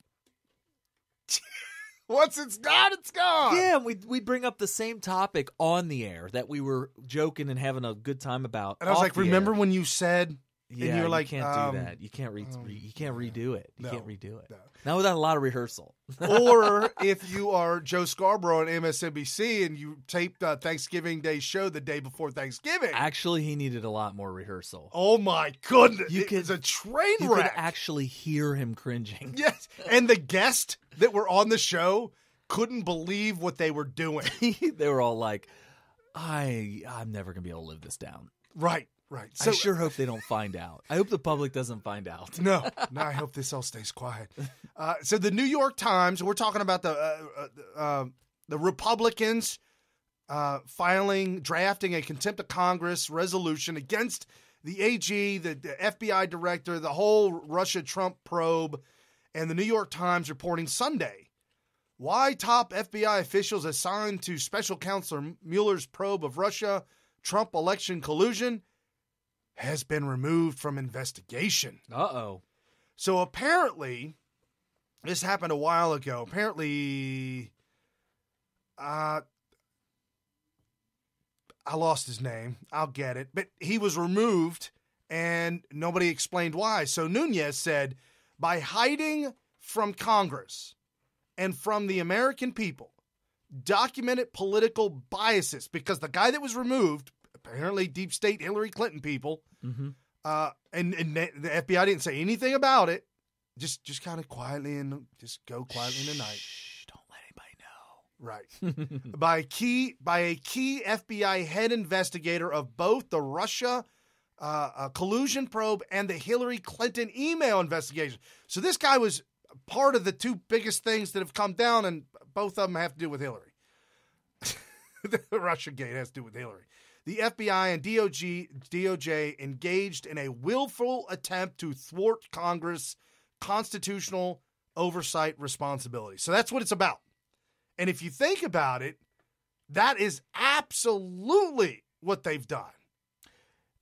Once it's gone, it's gone. Yeah, we'd bring up the same topic on the air that we were joking and having a good time about. And I was like, remember when you said... Yeah, and you were like, can't do that. You can't you can't redo it. You can't redo it. No. Not without a lot of rehearsal. Or if you are Joe Scarborough on MSNBC and you taped a Thanksgiving Day show the day before Thanksgiving. Actually, he needed a lot more rehearsal. Oh my goodness. It's a train You wreck. could actually hear him cringing. Yes. And the guests that were on the show couldn't believe what they were doing. They were all like, I'm never going to be able to live this down. Right. I sure hope they don't find out. I hope the public doesn't find out. No, I hope this all stays quiet. So the New York Times, we're talking about the Republicans drafting a contempt of Congress resolution against the AG, the FBI director, the whole Russia-Trump probe, and the New York Times reporting Sunday why top FBI officials assigned to Special Counselor Mueller's probe of Russia-Trump election collusion has been removed from investigation. Uh-oh. So apparently, this happened a while ago. Apparently, I lost his name. I'll get it. But he was removed, and nobody explained why. So Nunes said, by hiding from Congress and from the American people, documented political biases, because the guy that was removed, apparently deep state Hillary Clinton people, and the FBI didn't say anything about it. Just kind of quietly just go quietly in the night. Shh, don't let anybody know. Right. by a key FBI head investigator of both the Russia collusion probe and the Hillary Clinton email investigation. So this guy was part of the two biggest things that have come down, and both of them have to do with Hillary. The Russiagate has to do with Hillary. The FBI and DOJ engaged in a willful attempt to thwart Congress' constitutional oversight responsibility. So that's what it's about. And if you think about it, that is absolutely what they've done.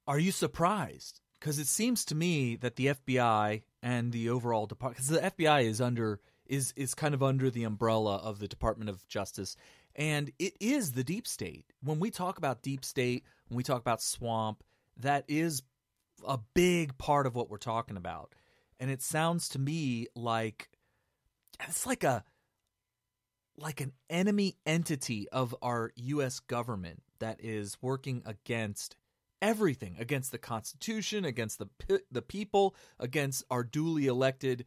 Are you surprised? Because it seems to me that the FBI and the overall department, because the FBI is kind of under the umbrella of the Department of Justice, and it is the deep state. When we talk about deep state, when we talk about swamp, that is a big part of what we're talking about. And it sounds to me like it's like an enemy entity of our U.S. government that is working against everything, against the Constitution, against the people, against our duly elected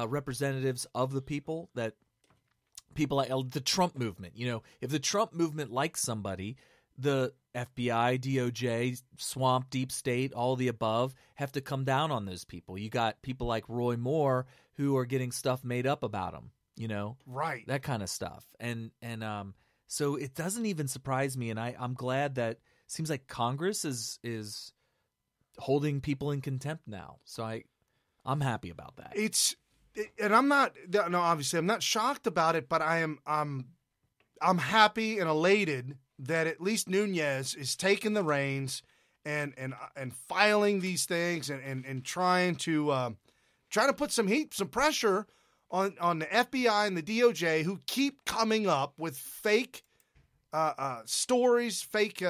representatives of the people, that people like the Trump movement. If the Trump movement likes somebody, the FBI, DOJ, swamp, deep state, all the above have to come down on those people. You got people like Roy Moore who are getting stuff made up about him, right? That kind of stuff. And so it doesn't even surprise me. And I'm glad that it seems like Congress is holding people in contempt now. So I'm happy about that. And I'm not, no, obviously I'm not shocked about it, but I'm happy and elated that at least Nunes is taking the reins and filing these things and trying to put some heat, some pressure on the FBI and the DOJ, who keep coming up with fake stories, fake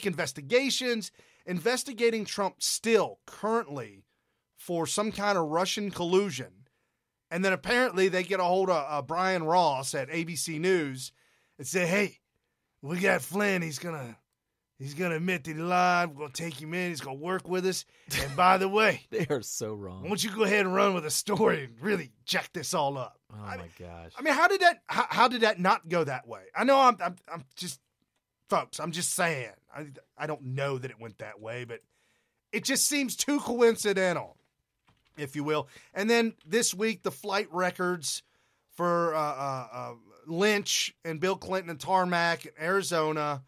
investigations, investigating Trump still currently for some kind of Russian collusion. And then apparently they get a hold of Brian Ross at ABC News and say, hey, we got Flynn. He's gonna admit that he lied. We're gonna take him in. He's gonna work with us. And by the way, they are so wrong. Why don't you go ahead and run with a story and really jack this all up? Oh my gosh! I mean, how did that not go that way? I know I'm just, folks. I'm just saying. I don't know that it went that way, but it just seems too coincidental, if you will. And then this week, the flight records for Lynch and Bill Clinton and TarMac in Arizona,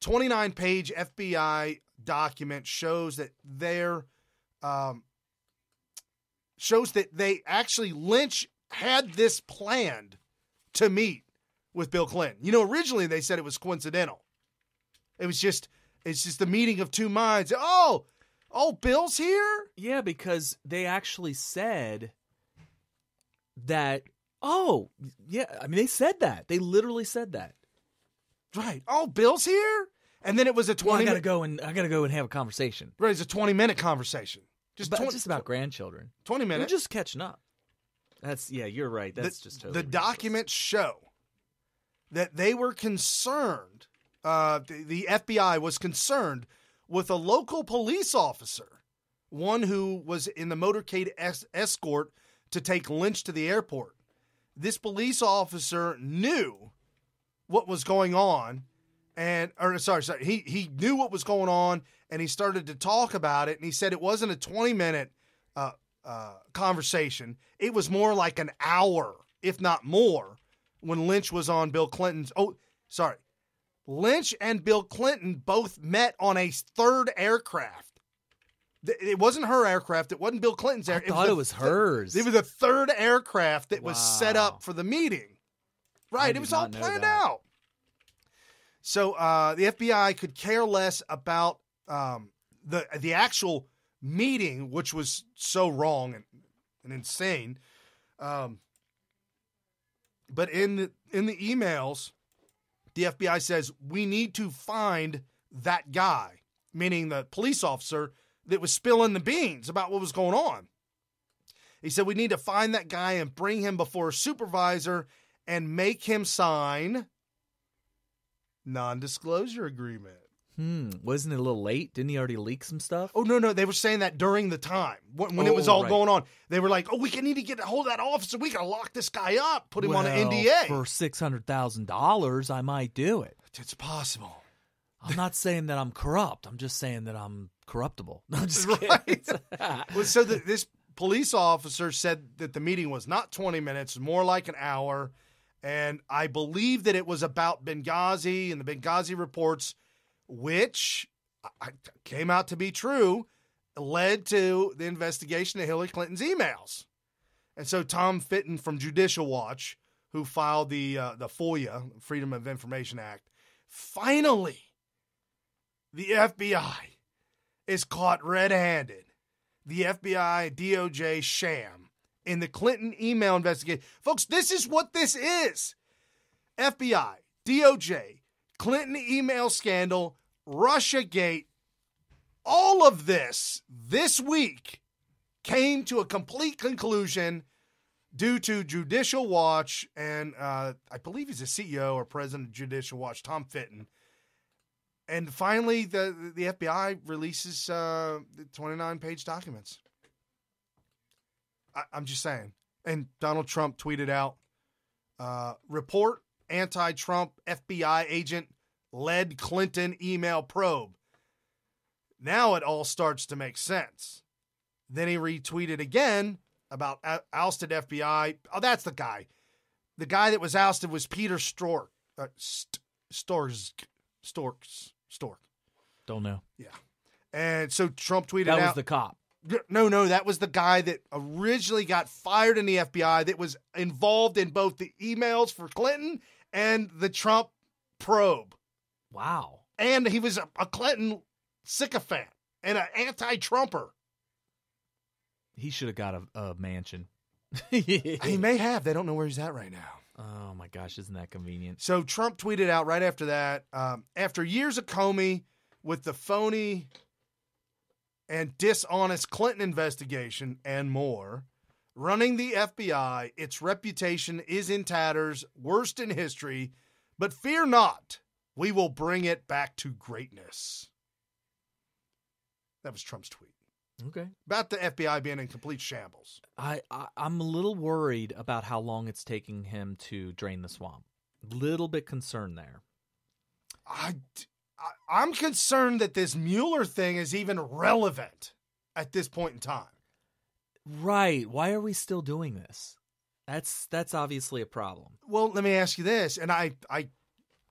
29-page FBI document shows that they actually, Lynch had this planned to meet with Bill Clinton. Originally they said it was coincidental. It's just a meeting of two minds. Oh, Bill's here? Yeah, because they actually said that. Oh, yeah. I mean, they said that. They literally said that. Right. Oh, Bill's here? And then it was a 20 I gotta go and have a conversation. Right, it's a 20-minute conversation. Just about grandchildren. 20 minutes. They're just catching up. You're right. That's just totally the documents show that they were concerned. The FBI was concerned with a local police officer, one who was in the motorcade escort to take Lynch to the airport. This police officer knew what was going on, he knew what was going on, and he started to talk about it, and he said it wasn't a 20-minute conversation. It was more like an hour, if not more, when Lynch was on Bill Clinton's... Lynch and Bill Clinton both met on a third aircraft. It wasn't her aircraft. It wasn't Bill Clinton's aircraft. I thought it was hers. It was the third aircraft that was set up for the meeting. Right. It was all planned out. So the FBI could care less about the actual meeting, which was so wrong and insane. But in the emails, the FBI says, we need to find that guy, meaning the police officer that was spilling the beans about what was going on. He said, we need to find that guy and bring him before a supervisor and make him sign non-disclosure agreement. Wasn't it a little late? Didn't he already leak some stuff? Oh, no. They were saying that during the time when it was all going on. They were like, we need to get a hold of that officer. We got to lock this guy up, put him on an NDA. For $600,000, I might do it. It's possible. I'm not saying that I'm corrupt. I'm just saying that I'm corruptible. No, I'm just kidding. Right. Well, so this police officer said that the meeting was not 20 minutes, more like an hour. And I believe that it was about Benghazi and the Benghazi reports, which came out to be true, led to the investigation of Hillary Clinton's emails. And so Tom Fitton from Judicial Watch, who filed the FOIA, Freedom of Information Act, finally, the FBI is caught red-handed. The FBI DOJ sham in the Clinton email investigation. Folks, this is what this is. FBI, DOJ, Clinton email scandal, Russiagate, all of this week came to a complete conclusion due to Judicial Watch and I believe he's the CEO or president of Judicial Watch, Tom Fitton. And finally, the FBI releases the 29-page documents. I'm just saying. And Donald Trump tweeted out, report anti-Trump FBI agent led Clinton email probe. Now it all starts to make sense. Then he retweeted again about ousted FBI. Oh, that's the guy. The guy that was ousted was Peter Strzok. Stork. Don't know. Yeah. And so Trump tweeted out. That was the cop. No, that was the guy that originally got fired in the FBI that was involved in both the emails for Clinton and the Trump probe. Wow. And he was a Clinton sycophant and an anti-Trumper. He should have got a mansion. He may have. They don't know where he's at right now. Oh, my gosh. Isn't that convenient? So Trump tweeted out right after that, after years of Comey with the phony and dishonest Clinton investigation and more, running the FBI, its reputation is in tatters, worst in history, but fear not, we will bring it back to greatness. That was Trump's tweet. Okay. About the FBI being in complete shambles. I'm a little worried about how long it's taking him to drain the swamp. Little bit concerned there. I'm concerned that this Mueller thing is even relevant at this point in time. Right. Why are we still doing this? That's obviously a problem. Well, let me ask you this, and I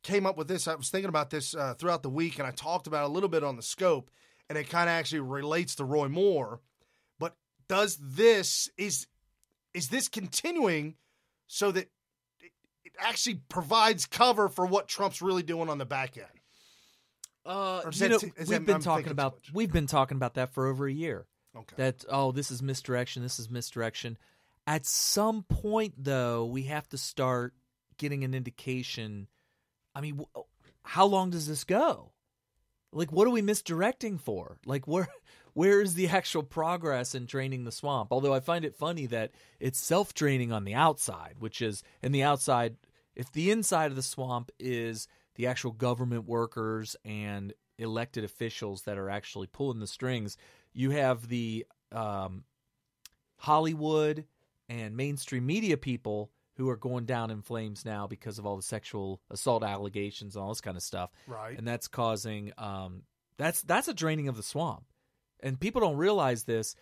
came up with this. I was thinking about this throughout the week, and I talked about it a little bit on the scope, and it kind of actually relates to Roy Moore. But is this continuing so that it actually provides cover for what Trump's really doing on the back end? We've been talking about that for over a year. Okay. That this is misdirection. This is misdirection. At some point, though, we have to start getting an indication. I mean, how long does this go? Like, what are we misdirecting for? Like, where is the actual progress in draining the swamp? Although I find it funny that it's self-draining on the outside, which is, in the outside, if the inside of the swamp is the actual government workers and elected officials that are actually pulling the strings, you have the Hollywood and mainstream media people who are going down in flames now because of all the sexual assault allegations and all this kind of stuff. Right. And that's causing that's a draining of the swamp. And people don't realize this.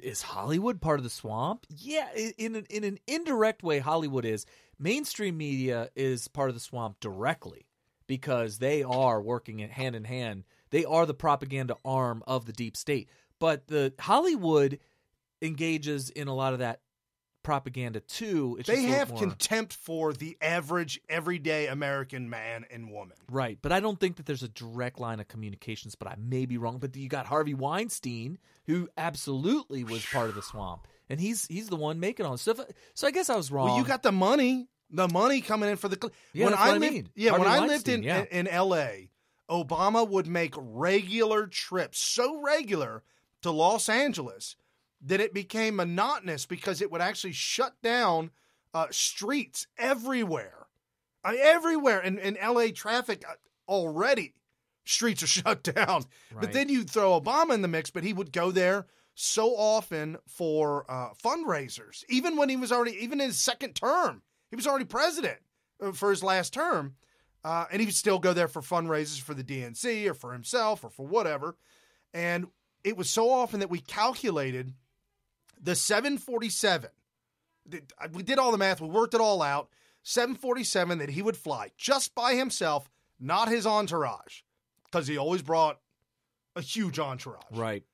Is Hollywood part of the swamp? Yeah, in an indirect way, Hollywood is. Mainstream media is part of the swamp directly because they are working hand in hand. They are the propaganda arm of the deep state. But the Hollywood engages in a lot of that propaganda too. They have contempt for the average, everyday American man and woman. Right, but I don't think that there's a direct line of communications, but I may be wrong. But you got Harvey Weinstein, who absolutely was part of the swamp, and he's the one making all this stuff. So I guess I was wrong. Well, you got the money coming in for the yeah. When I lived, yeah, when I lived in L.A., Obama would make regular trips, so regular to Los Angeles that it became monotonous because it would actually shut down streets everywhere. Everywhere. In L.A. traffic already, streets are shut down. Right. But then you throw Obama in the mix, but he would go there so often for fundraisers. Even when he was even in his second term, he was already president for his last term. And he would still go there for fundraisers for the DNC or for himself or for whatever. And it was so often that we calculated the 747, we did all the math, we worked it all out, 747 that he would fly just by himself, not his entourage, because he always brought a huge entourage. Right.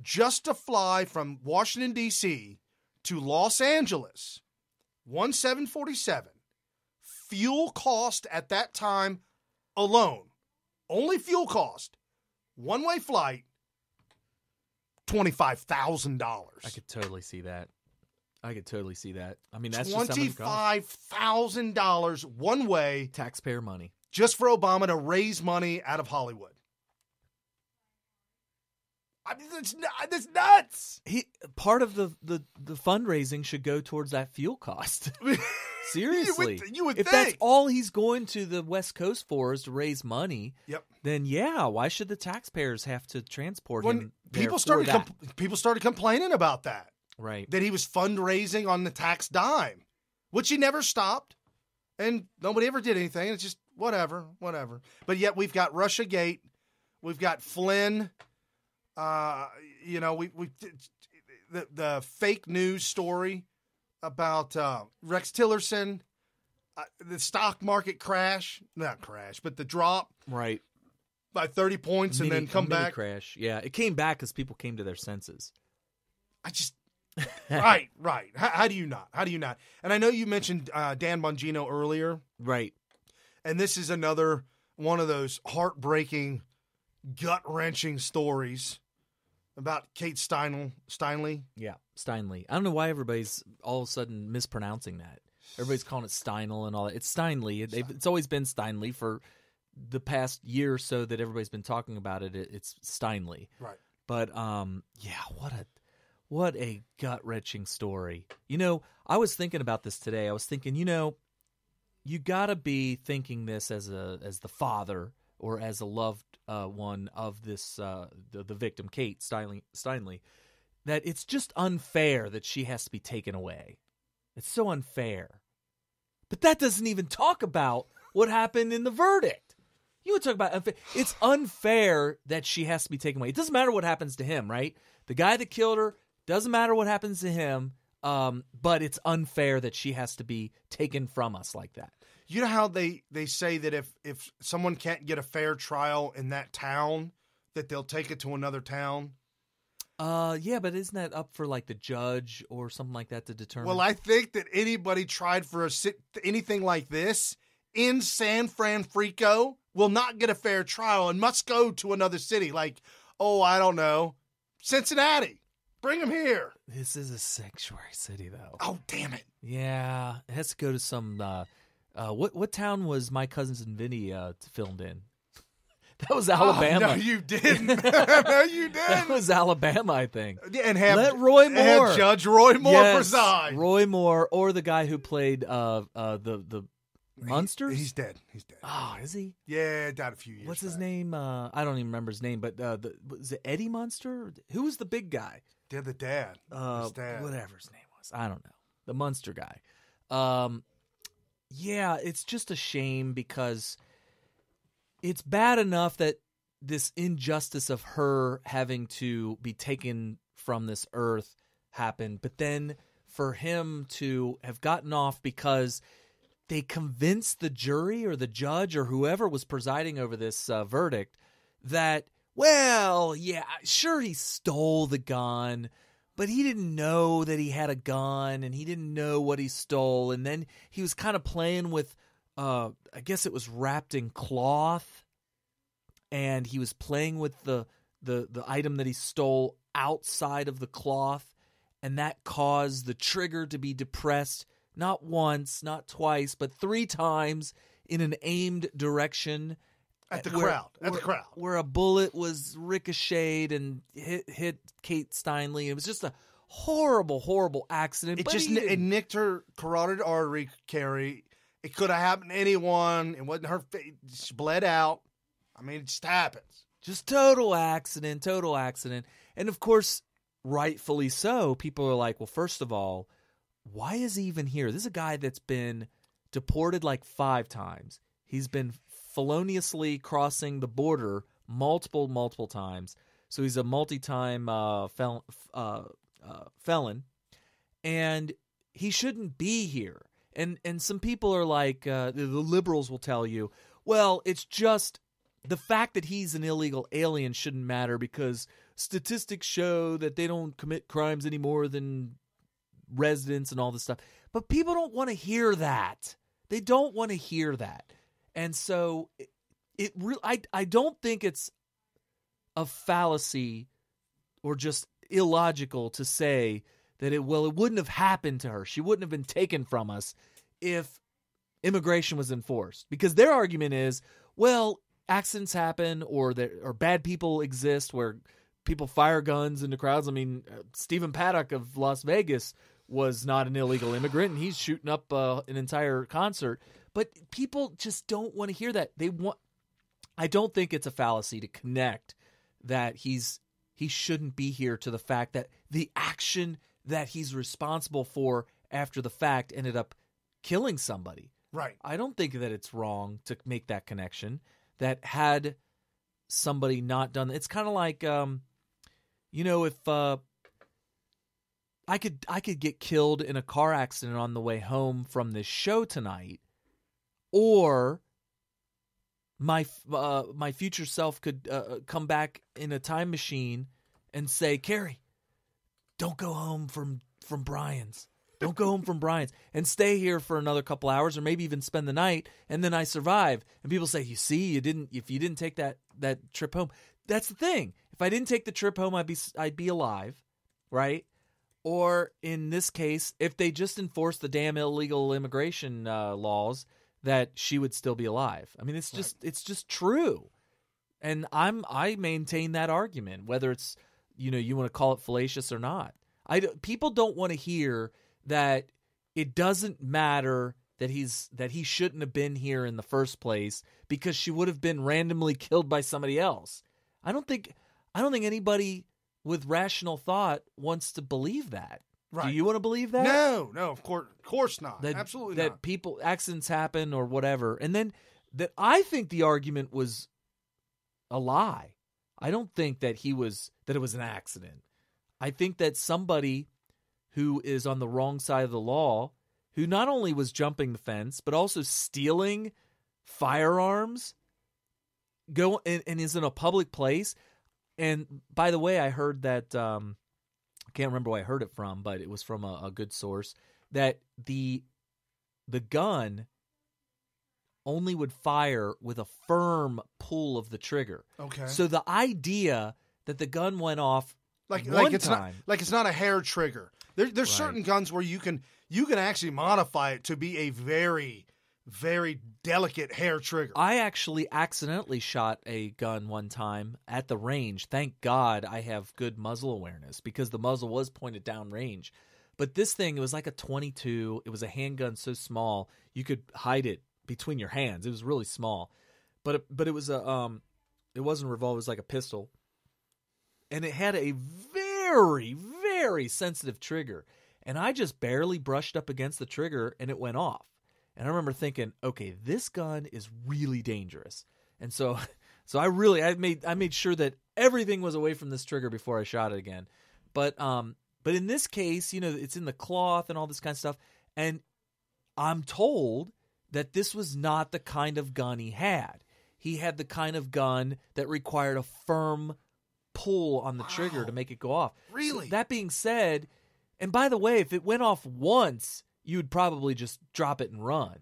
Just to fly from Washington, D.C. to Los Angeles, 747, fuel cost at that time alone, only fuel cost, one-way flight, $25,000. I could totally see that. I mean, that's $25,000 one way. Taxpayer money. Just for Obama to raise money out of Hollywood. I mean, that's nuts. Part of the fundraising should go towards that fuel cost. Seriously. You would if think. That's all he's going to the West Coast for is to raise money, yep. Then yeah, why should the taxpayers have to transport him people started complaining about that. Right. That he was fundraising on the tax dime, which he never stopped, and nobody ever did anything. It's just whatever. But yet we've got Russiagate, we've got Flynn. The fake news story about Rex Tillerson, the stock market not crash, but the drop. Right. By 30 points and then come back. Crash. Yeah, it came back because people came to their senses. Right. How do you not? And I know you mentioned Dan Bongino earlier. Right. And this is another one of those heartbreaking, gut-wrenching stories about Kate Steinle. Yeah, Steinle. I don't know why everybody's all of a sudden mispronouncing that. Everybody's calling it Steinle and all that. It's Steinle. It's always been Steinle for the past year or so that everybody's been talking about it. It's Steinle. Right. But what a gut-wrenching story. I was thinking about this today. I was thinking, you got to be thinking this as the father or as a loved one of this the victim, Kate Steinle, that it's just unfair that she has to be taken away. It's so unfair. But that doesn't even talk about what happened in the verdict. You would talk about unfair. It's unfair that she has to be taken away. It doesn't matter what happens to him, right? The guy that killed her, doesn't matter what happens to him, but it's unfair that she has to be taken from us like that. You know how they say that if someone can't get a fair trial in that town, that they'll take it to another town? Yeah, but isn't that up for like the judge or something like that to determine? Well, I think that anybody tried for anything like this in San Francisco will not get a fair trial and must go to another city. Like, I don't know, Cincinnati. Bring him here. This is a sanctuary city, though. Oh, damn it. Yeah, it has to go to some. What town was My Cousins and Vinny filmed in? That was Alabama. No, you didn't. No, you didn't. That was Alabama, I think. And let Roy Moore, have Judge Roy Moore preside. Roy Moore, or the guy who played the Munsters. He's dead. Oh, is he? Yeah, died a few years. What's his name? I don't even remember his name. But was it Eddie Munster? Who was the big guy? They're the dad. His dad. Whatever his name was, I don't know. The Munster guy. Yeah, it's just a shame because it's bad enough that this injustice of her having to be taken from this earth happened, but then for him to have gotten off because they convinced the jury or the judge or whoever was presiding over this verdict that, well, yeah, sure, he stole the gun, but he didn't know that he had a gun and he didn't know what he stole. And then he was kind of playing with, I guess it was wrapped in cloth, and he was playing with the item that he stole outside of the cloth, and that caused the trigger to be depressed not once, not twice, but 3 times in an aimed direction. At the crowd. Where a bullet was ricocheted and hit Kate Steinle. It was just a horrible, horrible accident. It nicked her carotid artery, Carrie. It could have happened to anyone. It wasn't her face. She bled out. I mean, it just happens. Just total accident. And of course, rightfully so, people are like, well, first of all, why is he even here? This is a guy that's been deported like 5 times. He's been feloniously crossing the border multiple times. So he's a multi-time felon, and he shouldn't be here. And some people are like, the liberals will tell you, well, it's just the fact that he's an illegal alien shouldn't matter because statistics show that they don't commit crimes any more than residents and all this stuff. But people don't want to hear that. They don't want to hear that. And so I don't think it's a fallacy or just illogical to say that it wouldn't have happened to her. She wouldn't have been taken from us if immigration was enforced. Because their argument is, well, accidents happen or bad people exist where people fire guns into crowds. I mean, Stephen Paddock of Las Vegas was not an illegal immigrant, and he's shooting up an entire concert. But people just don't want to hear that. I don't think it's a fallacy to connect that he shouldn't be here to the fact that the action that he's responsible for after the fact ended up killing somebody. Right. I don't think that it's wrong to make that connection. That had somebody not done, it's kind of like, if I could get killed in a car accident on the way home from this show tonight, or my future self could come back in a time machine and say, Carrie, don't go home from Brian's. Don't go home from Brian's and stay here for another couple hours or maybe even spend the night, and then I survive. And people say, you see, if you didn't take that trip home. That's the thing. If I didn't take the trip home, I'd be alive, right? Or in this case, if they just enforced the damn illegal immigration laws, that she would still be alive. I mean, it's just true. And I maintain that argument, whether it's, you want to call it fallacious or not. People don't want to hear that it doesn't matter that he shouldn't have been here in the first place because she would have been randomly killed by somebody else. I don't think anybody with rational thought wants to believe that. Right. Do you want to believe that? No, of course not. Absolutely not. That accidents happen or whatever. And then that I think the argument was a lie. I don't think that it was an accident. I think that somebody who is on the wrong side of the law, who not only was jumping the fence, but also stealing firearms, and is in a public place. And by the way, I heard that, I can't remember where I heard it from, but it was from a good source, that the gun only would fire with a firm pull of the trigger. Okay. So the idea that the gun went off like it's not a hair trigger. There's certain guns where you can actually modify it to be a very, very delicate hair trigger. I actually accidentally shot a gun one time at the range. Thank God I have good muzzle awareness because the muzzle was pointed down range. But this thing, it was like a .22. It was a handgun so small you could hide it between your hands. It was really small, but it was it wasn't a revolver. It was like a pistol, and it had a very, very sensitive trigger. And I just barely brushed up against the trigger, and it went off. And I remember thinking, okay, this gun is really dangerous. And so I made sure that everything was away from this trigger before I shot it again. But in this case, it's in the cloth and all this kind of stuff. And I'm told that this was not the kind of gun he had. He had the kind of gun that required a firm pull on the trigger to make it go off. Really? So that being said, and by the way, if it went off once, you would probably just drop it and run.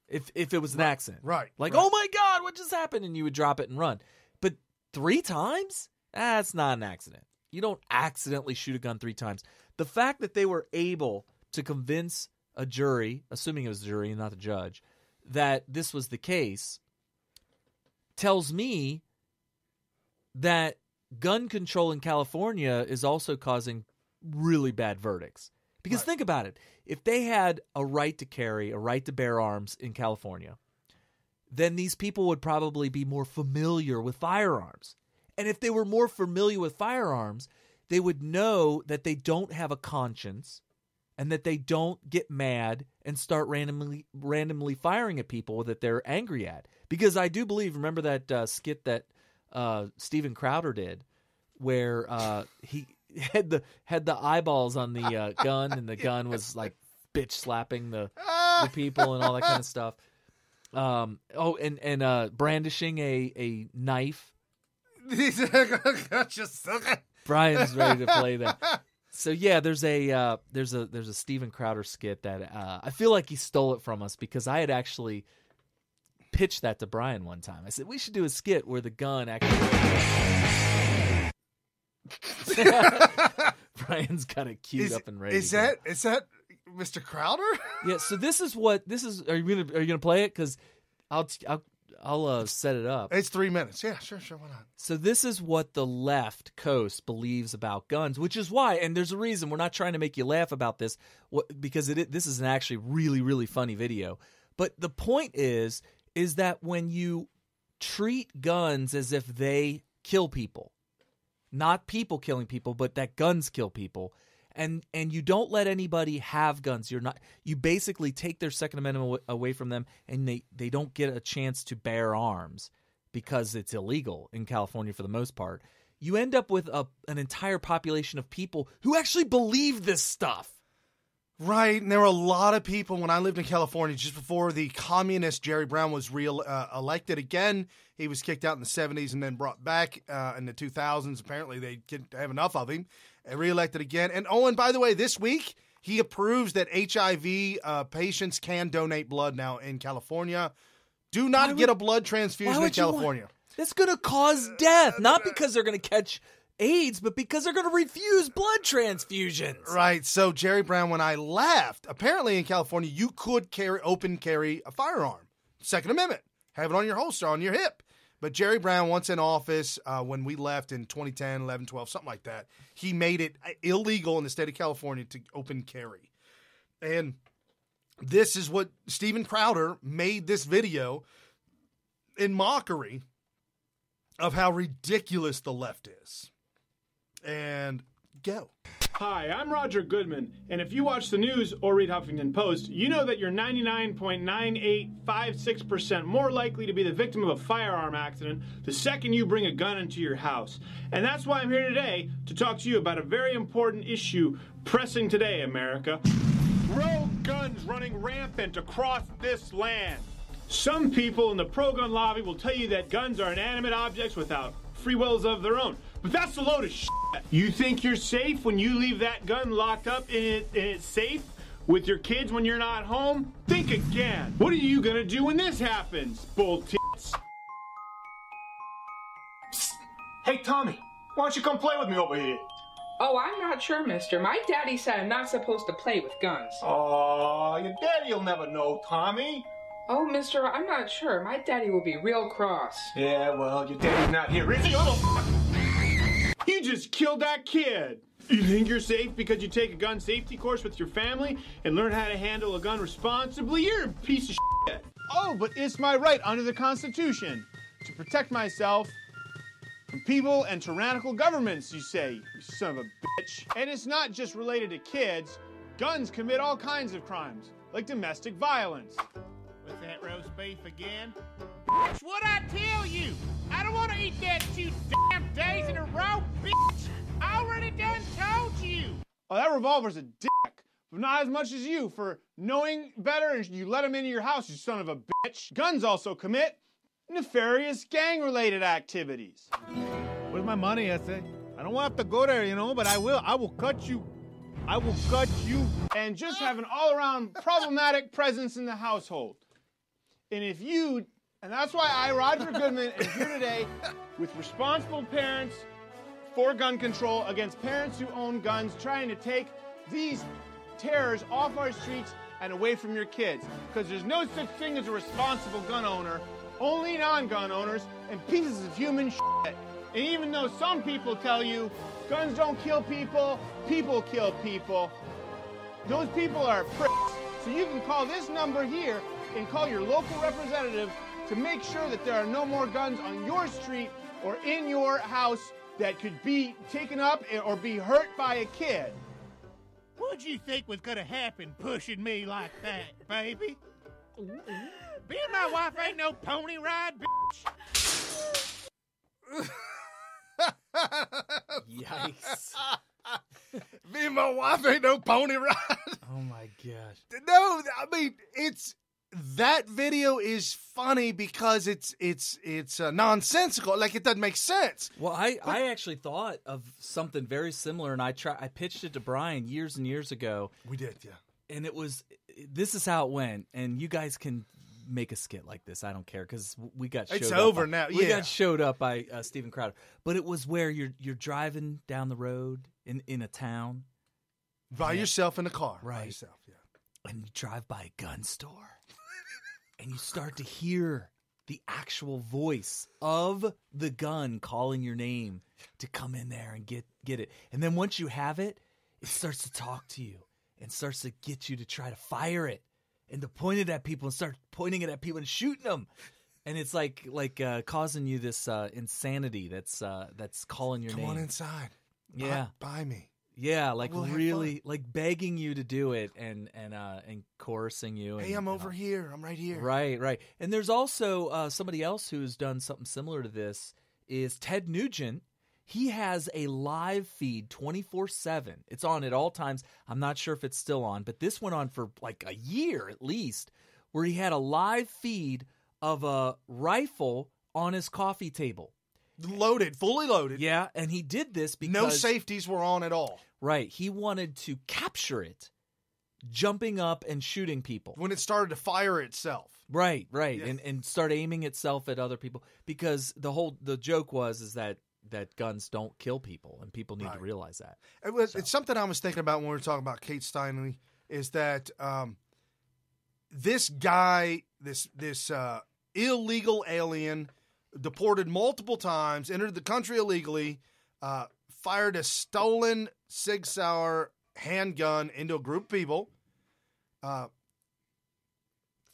If it was an accident. Right. Like, right. Oh my God, what just happened? And you would drop it and run. But 3 times? That's not an accident. You don't accidentally shoot a gun 3 times. The fact that they were able to convince a jury, assuming it was a jury and not the judge, that this was the case, tells me that gun control in California is also causing really bad verdicts. Because think about it. If they had a right to carry, a right to bear arms in California, then these people would probably be more familiar with firearms. And if they were more familiar with firearms, they would know that they don't have a conscience and that they don't get mad and start randomly firing at people that they're angry at. Because I do believe, remember that skit that Steven Crowder did, where he had the eyeballs on the gun, and the gun was like bitch slapping the people and all that kind of stuff. And brandishing a knife. Brian's ready to play that. So yeah, there's a Steven Crowder skit that I feel like he stole it from us because I had actually pitched that to Brian one time. I said we should do a skit where the gun actually. Brian's got it queued up and ready. Is that Mr. Crowder? Yeah. So this is. Are you gonna play it? Because I'll set it up. It's 3 minutes. Yeah, sure. Why not? So this is what the left coast believes about guns, which is why, and there's a reason we're not trying to make you laugh about this, because this is an actually really, really funny video. But the point is that when you treat guns as if they kill people, not people killing people, but that guns kill people, and you don't let anybody have guns. You basically take their Second Amendment away from them, and they don't get a chance to bear arms because it's illegal in California for the most part. You end up with an entire population of people who actually believe this stuff. Right, and there were a lot of people when I lived in California just before the communist Jerry Brown was elected again. He was kicked out in the 70s and then brought back in the 2000s. Apparently, they didn't have enough of him and reelected again. And and by the way, this week, he approves that HIV patients can donate blood now in California. Do not get a blood transfusion in California. That's going to cause death, not because they're going to catch AIDS, but because they're going to refuse blood transfusions. Right. So Jerry Brown, when I left, apparently in California, you could open carry a firearm. Second Amendment. Have it on your holster, on your hip. But Jerry Brown, once in office, when we left in 2010, 11, 12, something like that, he made it illegal in the state of California to open carry. And this is what Steven Crowder made this video in mockery of how ridiculous the left is. And go. Hi, I'm Roger Goodman, and if you watch the news or read Huffington Post, you know that you're 99.9856% more likely to be the victim of a firearm accident the second you bring a gun into your house. And that's why I'm here today to talk to you about a very important issue pressing today, America. Rogue guns running rampant across this land. Some people in the pro-gun lobby will tell you that guns are inanimate objects without free wills of their own. But that's a load of shit. You think you're safe when you leave that gun locked up in its safe with your kids when you're not home? Think again. What are you gonna do when this happens, bull tits? Hey, Tommy, why don't you come play with me over here? Oh, I'm not sure, mister. My daddy said I'm not supposed to play with guns. Oh, your daddy'll never know, Tommy. Oh, mister, I'm not sure. My daddy will be real cross. Yeah, well, your daddy's not here, is he? You just killed that kid. You think you're safe because you take a gun safety course with your family and learn how to handle a gun responsibly? You're a piece of shit. Oh, but it's my right under the Constitution to protect myself from people and tyrannical governments, you say, you son of a bitch. And it's not just related to kids. Guns commit all kinds of crimes, like domestic violence. With that roast beef again? That's what I tell you! I don't want to eat that 2 damn days in a row, bitch! I already done told you! Oh, that revolver's a dick, but not as much as you for knowing better and you let him into your house, you son of a bitch. Guns also commit nefarious gang-related activities. Where's my money, I say? I don't want to have to go there, you know, but I will. I will cut you. I will cut you. And just have an all-around problematic presence in the household. And that's why I, Roger Goodman, am here today with responsible parents for gun control against parents who own guns, trying to take these terrors off our streets and away from your kids. Because there's no such thing as a responsible gun owner, only non-gun owners and pieces of human shit. And even though some people tell you guns don't kill people, people kill people, those people are pricks. So you can call this number here and call your local representative to make sure that there are no more guns on your street or in your house that could be taken up or be hurt by a kid. What'd you think was gonna happen pushing me like that, baby? Being my wife ain't no pony ride, bitch. Yikes. Being my wife ain't no pony ride. Oh my gosh. No, I mean, that video is funny because it's nonsensical. Like, it doesn't make sense. Well, I actually thought of something very similar, and I pitched it to Brian years and years ago. We did, yeah. And this is how it went, and you guys can make a skit like this. I don't care, because we got showed it's up. over now. We got showed up by Steven Crowder. But it was where you're driving down the road in a town. By yourself in a car. Right. By yourself, yeah. And you drive by a gun store. And you start to hear the actual voice of the gun calling your name to come in there and get it. And then once you have it, it starts to talk to you and starts to get you to try to fire it and to point it at people and start pointing it at people and shooting them. And it's like causing you this insanity that's calling your name. Come on inside. Yeah. Buy me. Yeah, like We'll have really, like begging you to do it and coercing you. Hey, I'm over here. I'm right here. Right. And there's also somebody else who's done something similar to this is Ted Nugent. He has a live feed 24/7. It's on at all times. I'm not sure if it's still on, but this went on for like a year at least, where he had a live feed of a rifle on his coffee table. Loaded, fully loaded. Yeah, and he did this because no safeties were on at all. Right. He wanted to capture it, jumping up and shooting people. When it started to fire itself. Right. Yeah. And start aiming itself at other people. Because the joke is that guns don't kill people, and people need to realize that. It's something I was thinking about when we were talking about Kate Steinle, is that this guy, this illegal alien, deported multiple times, entered the country illegally, fired a stolen Sig Sauer handgun into a group of people.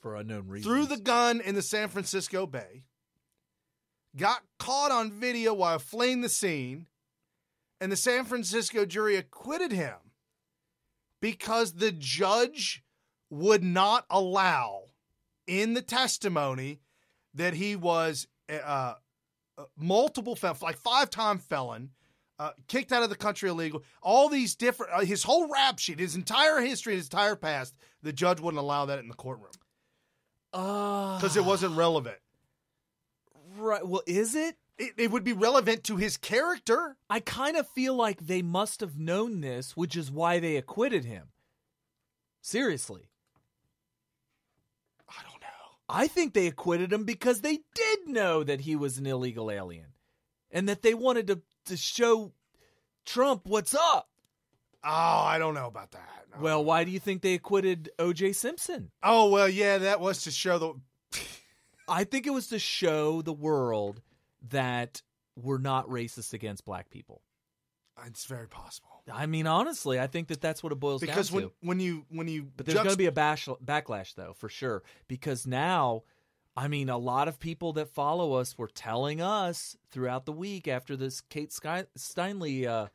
For unknown reasons. Threw the gun in the San Francisco Bay. Got caught on video while fleeing the scene. And the San Francisco jury acquitted him because the judge would not allow in the testimony that he was multiple felon, like 5-time felon, kicked out of the country illegal, all these different, his whole rap sheet, his entire history, his entire past, the judge wouldn't allow that in the courtroom. Because it wasn't relevant. Right. Well, is it? It would be relevant to his character. I kind of feel like they must have known this, which is why they acquitted him. Seriously. I don't know. I think they acquitted him because they did know that he was an illegal alien and that they wanted to show Trump what's up. Oh, I don't know about that. No. Well, why do you think they acquitted O.J. Simpson? Oh, well, yeah, that was to show the... I think it was to show the world that we're not racist against black people. It's very possible. I mean, honestly, I think that's what it boils down to. Because when you but there's going to be a backlash, though, for sure. Because now, I mean, a lot of people that follow us were telling us throughout the week after this Kate Steinle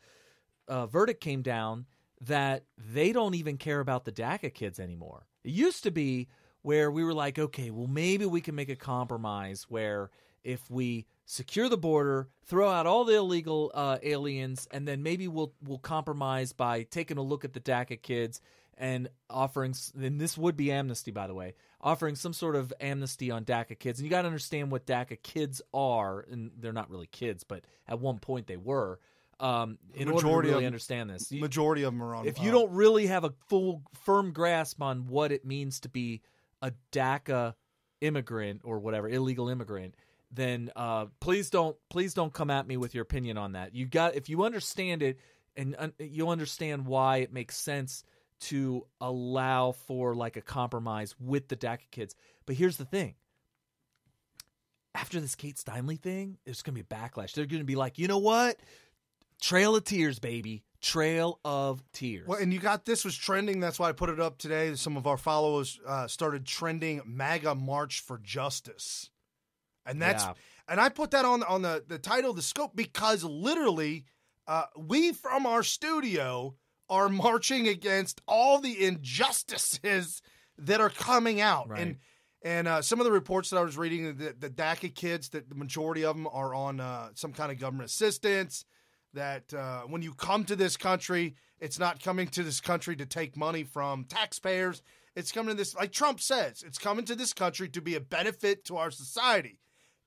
verdict came down that they don't even care about the DACA kids anymore. It used to be where we were like, okay, well, maybe we can make a compromise where if we secure the border, throw out all the illegal aliens, and then maybe we'll compromise by taking a look at the DACA kids and offering, and this would be amnesty, by the way, offering some sort of amnesty on DACA kids. And you got to understand what DACA kids are, and they're not really kids, but at one point they were. In order to really understand this, majority of them are on. If you don't really have a firm grasp on what it means to be a DACA immigrant or whatever, illegal immigrant, then please don't come at me with your opinion on that. If you understand it, and you'll understand why it makes sense to allow for like a compromise with the DACA kids. But here's the thing. After this Kate Steinle thing, there's going to be a backlash. They're going to be like, you know what? Trail of Tears, baby. Trail of Tears. Well, and this was trending. That's why I put it up today. Some of our followers started trending MAGA March for Justice. And and I put that on the title, the scope, because literally we from our studio are marching against all the injustices that are coming out. Right. And some of the reports that I was reading, the DACA kids, that the majority of them are on some kind of government assistance, that when you come to this country, it's not coming to this country to take money from taxpayers. It's coming to this, like Trump says, it's coming to this country to be a benefit to our society.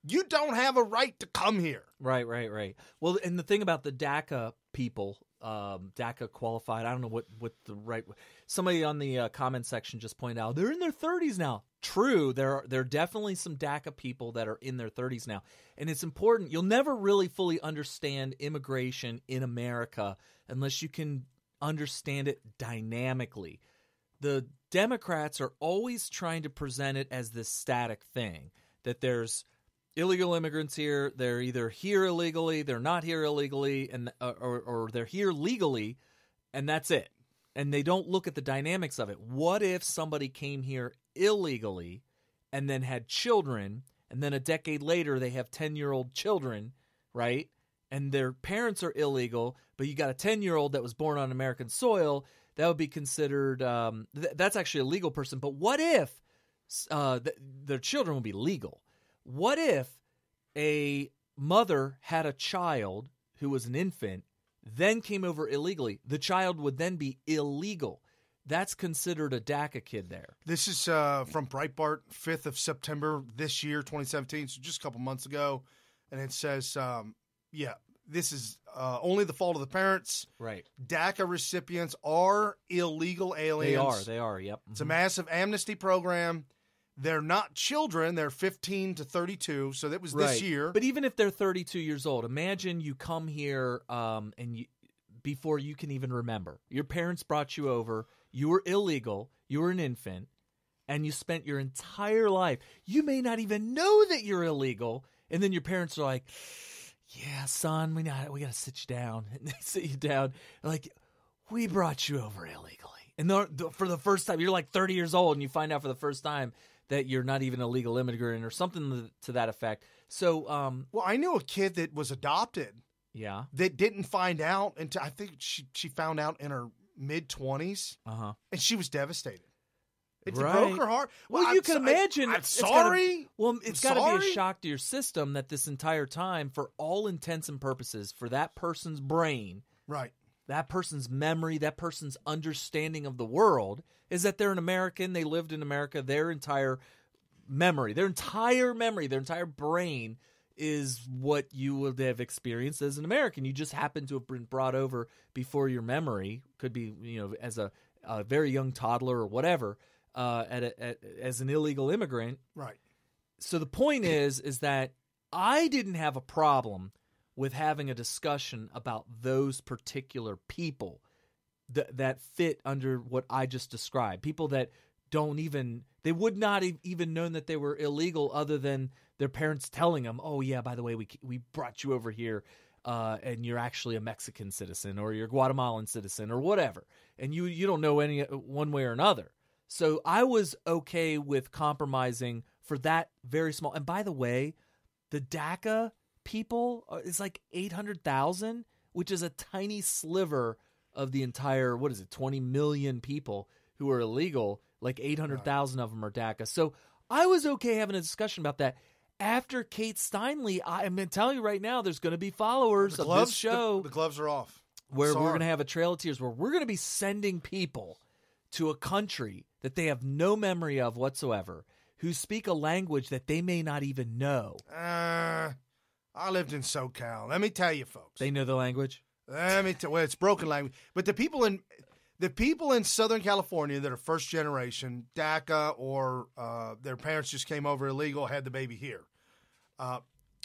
You don't have a right to come here. Right. Well, and the thing about the DACA people, DACA qualified, I don't know what the right. Somebody on the comment section just pointed out they're in their 30s now. True, there are definitely some DACA people that are in their 30s now, and it's important. You'll never really fully understand immigration in America unless you can understand it dynamically. The Democrats are always trying to present it as this static thing, that there's illegal immigrants here. They're either here illegally, they're not here illegally, and or they're here legally, and that's it. And they don't look at the dynamics of it. What if somebody came here illegally and then had children, and then a decade later they have 10-year-old children, right? and their parents are illegal, but you got a 10-year-old that was born on American soil, that would be considered that's actually a legal person. But what if their children would be legal? What if a mother had a child who was an infant, then came over illegally? The child would then be illegal. That's considered a DACA kid there. This is from Breitbart, 5th of September this year, 2017, so just a couple months ago. And it says, this is only the fault of the parents. Right. DACA recipients are illegal aliens. They are, yep. It's a massive amnesty program. They're not children. They're 15 to 32, so that was this year. But even if they're 32 years old, imagine you come here before you can even remember. Your parents brought you over. You were illegal. You were an infant. And you spent your entire life. You may not even know that you're illegal. And then your parents are like, yeah, son, we got to sit you down. And they sit you down. Like, we brought you over illegally. And for the first time, you're like 30 years old, and you find out for the first time that you're not even a legal immigrant or something to that effect. So, well, I knew a kid that was adopted. Yeah. That didn't find out until I think she found out in her mid-20s. Uh-huh. And she was devastated. It Right. broke her heart. Well, you can imagine. I'm sorry. It's got to be a shock to your system that this entire time, for all intents and purposes, for that person's brain, right, that person's memory, that person's understanding of the world, is that they're an American, they lived in America, their entire memory, their entire brain is what you would have experienced as an American. You just happen to have been brought over before your memory, could be, as a very young toddler or whatever, as an illegal immigrant. Right. So the point is that I didn't have a problem with having a discussion about those particular people that fit under what I just described. People that they would not even known that they were illegal other than their parents telling them, oh yeah, by the way, we brought you over here and you're actually a Mexican citizen or you're a Guatemalan citizen or whatever. And you don't know any one way or another. So I was okay with compromising for that very small. And by the way, the DACA people is like 800,000, which is a tiny sliver of the entire, 20 million people who are illegal. Like 800,000 of them are DACA. So I was okay having a discussion about that. After Kate Steinle, I'm going to tell you right now, there's going to be followers of this show. The gloves are off. Where we're going to have a Trail of Tears, where we're going to be sending people to a country that they have no memory of whatsoever, who speak a language that they may not even know. I lived in SoCal. Let me tell you, folks. They know the language? Well, it's broken language. But the people in Southern California that are first generation, DACA, or their parents just came over illegal, had the baby here. By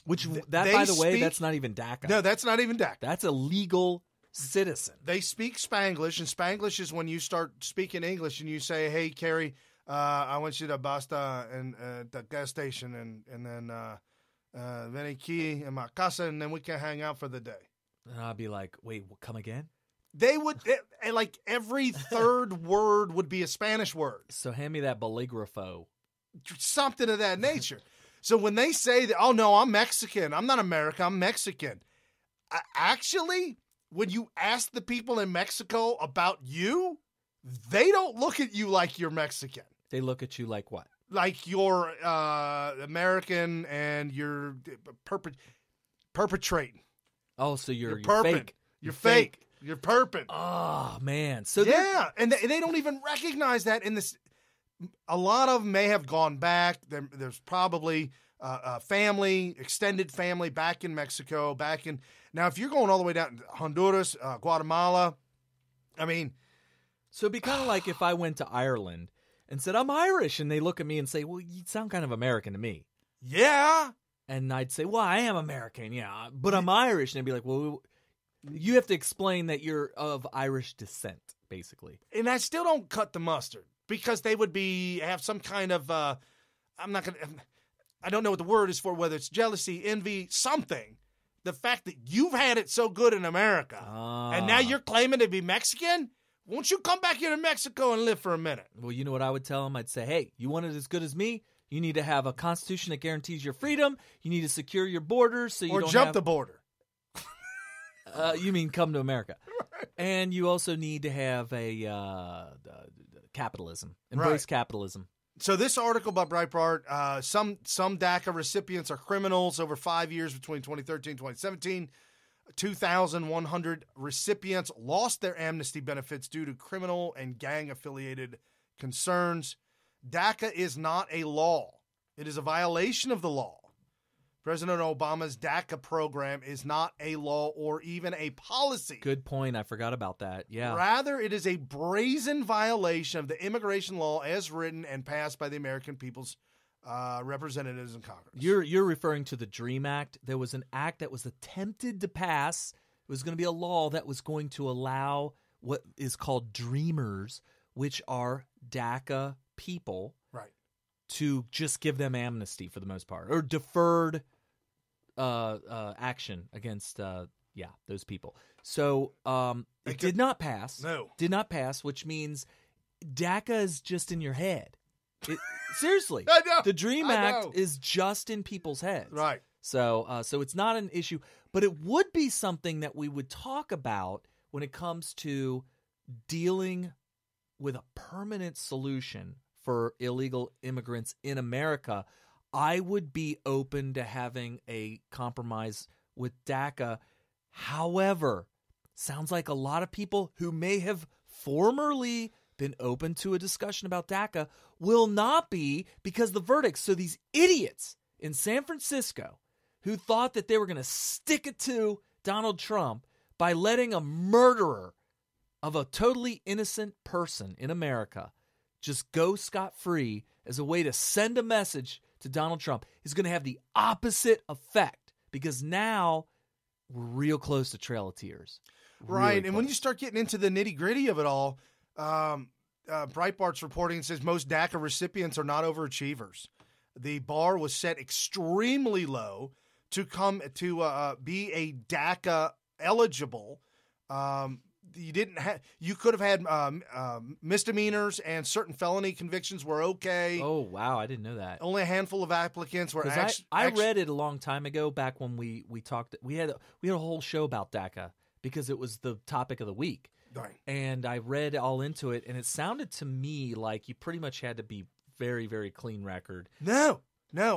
the way, that's not even DACA. No, that's not even DACA. That's a legal citizen. They speak Spanglish, and Spanglish is when you start speaking English and you say, hey, Carrie, I want you to basta and the gas station and then ven aquí en my casa, and then we can hang out for the day. And I'd be like, wait, come again? They would, like every third word would be a Spanish word. So hand me that boligrafo. Something of that nature. So when they say that, oh no, I'm Mexican. I'm not American, I'm Mexican. Actually, when you ask the people in Mexico about you, they don't look at you like you're Mexican. They look at you like what? Like you're American and you're perpetrating. Oh, so you're fake. You're fake. You're perping. Oh, man. So yeah, and they don't even recognize that in this. A lot of them may have gone back. There's probably family, extended family back in Mexico, now if you're going all the way down to Honduras, Guatemala, I mean. So it'd be kind of like if I went to Ireland and said, I'm Irish, and they look at me and say, well, you sound kind of American to me. Yeah. And I'd say, well, I am American, yeah, but I'm Irish. And they'd be like, well, you have to explain that you're of Irish descent, basically. And I still don't cut the mustard because they would have some kind of, I don't know what the word is for, whether it's jealousy, envy, something. The fact that you've had it so good in America and now you're claiming to be Mexican, won't you come back here to Mexico and live for a minute? Well, you know what I would tell them? I'd say, hey, you want it as good as me? You need to have a constitution that guarantees your freedom. You need to secure your borders so you don't jump the border. You mean come to America. And you also need to have a capitalism. Embrace capitalism. So this article by Breitbart, some DACA recipients are criminals. Over 5 years between 2013 and 2017, 2,100 recipients lost their amnesty benefits due to criminal and gang-affiliated concerns. DACA is not a law. It is a violation of the law. President Obama's DACA program is not a law or even a policy. Good point. I forgot about that. Yeah. Rather, it is a brazen violation of the immigration law as written and passed by the American people's representatives in Congress. You're referring to the DREAM Act. There was an act that was attempted to pass. It was going to be a law that was going to allow what is called dreamers, which are DACA people, right, to just give them amnesty for the most part, or deferred action against those people. So it did not pass. No. Did not pass, which means DACA is just in your head. Seriously. I know. The DREAM Act is just in people's heads. Right. So it's not an issue, but it would be something that we would talk about when it comes to dealing with a permanent solution for illegal immigrants in America. I would be open to having a compromise with DACA. However, sounds like a lot of people who may have formerly been open to a discussion about DACA will not be, because the verdicts. So these idiots in San Francisco who thought that they were going to stick it to Donald Trump by letting a murderer of a totally innocent person in America just go scot-free as a way to send a message to Donald Trump is going to have the opposite effect, because now we're real close to Trail of Tears. Right, and when you start getting into the nitty-gritty of it all, Breitbart's reporting says most DACA recipients are not overachievers. The bar was set extremely low to come to be a DACA eligible. You could have had misdemeanors, and certain felony convictions were okay. Oh, wow. I didn't know that. Only a handful of applicants were I read it a long time ago, back when we talked. We had a whole show about DACA because it was the topic of the week. Right. And I read all into it, and it sounded to me like you pretty much had to be very, very clean record. No.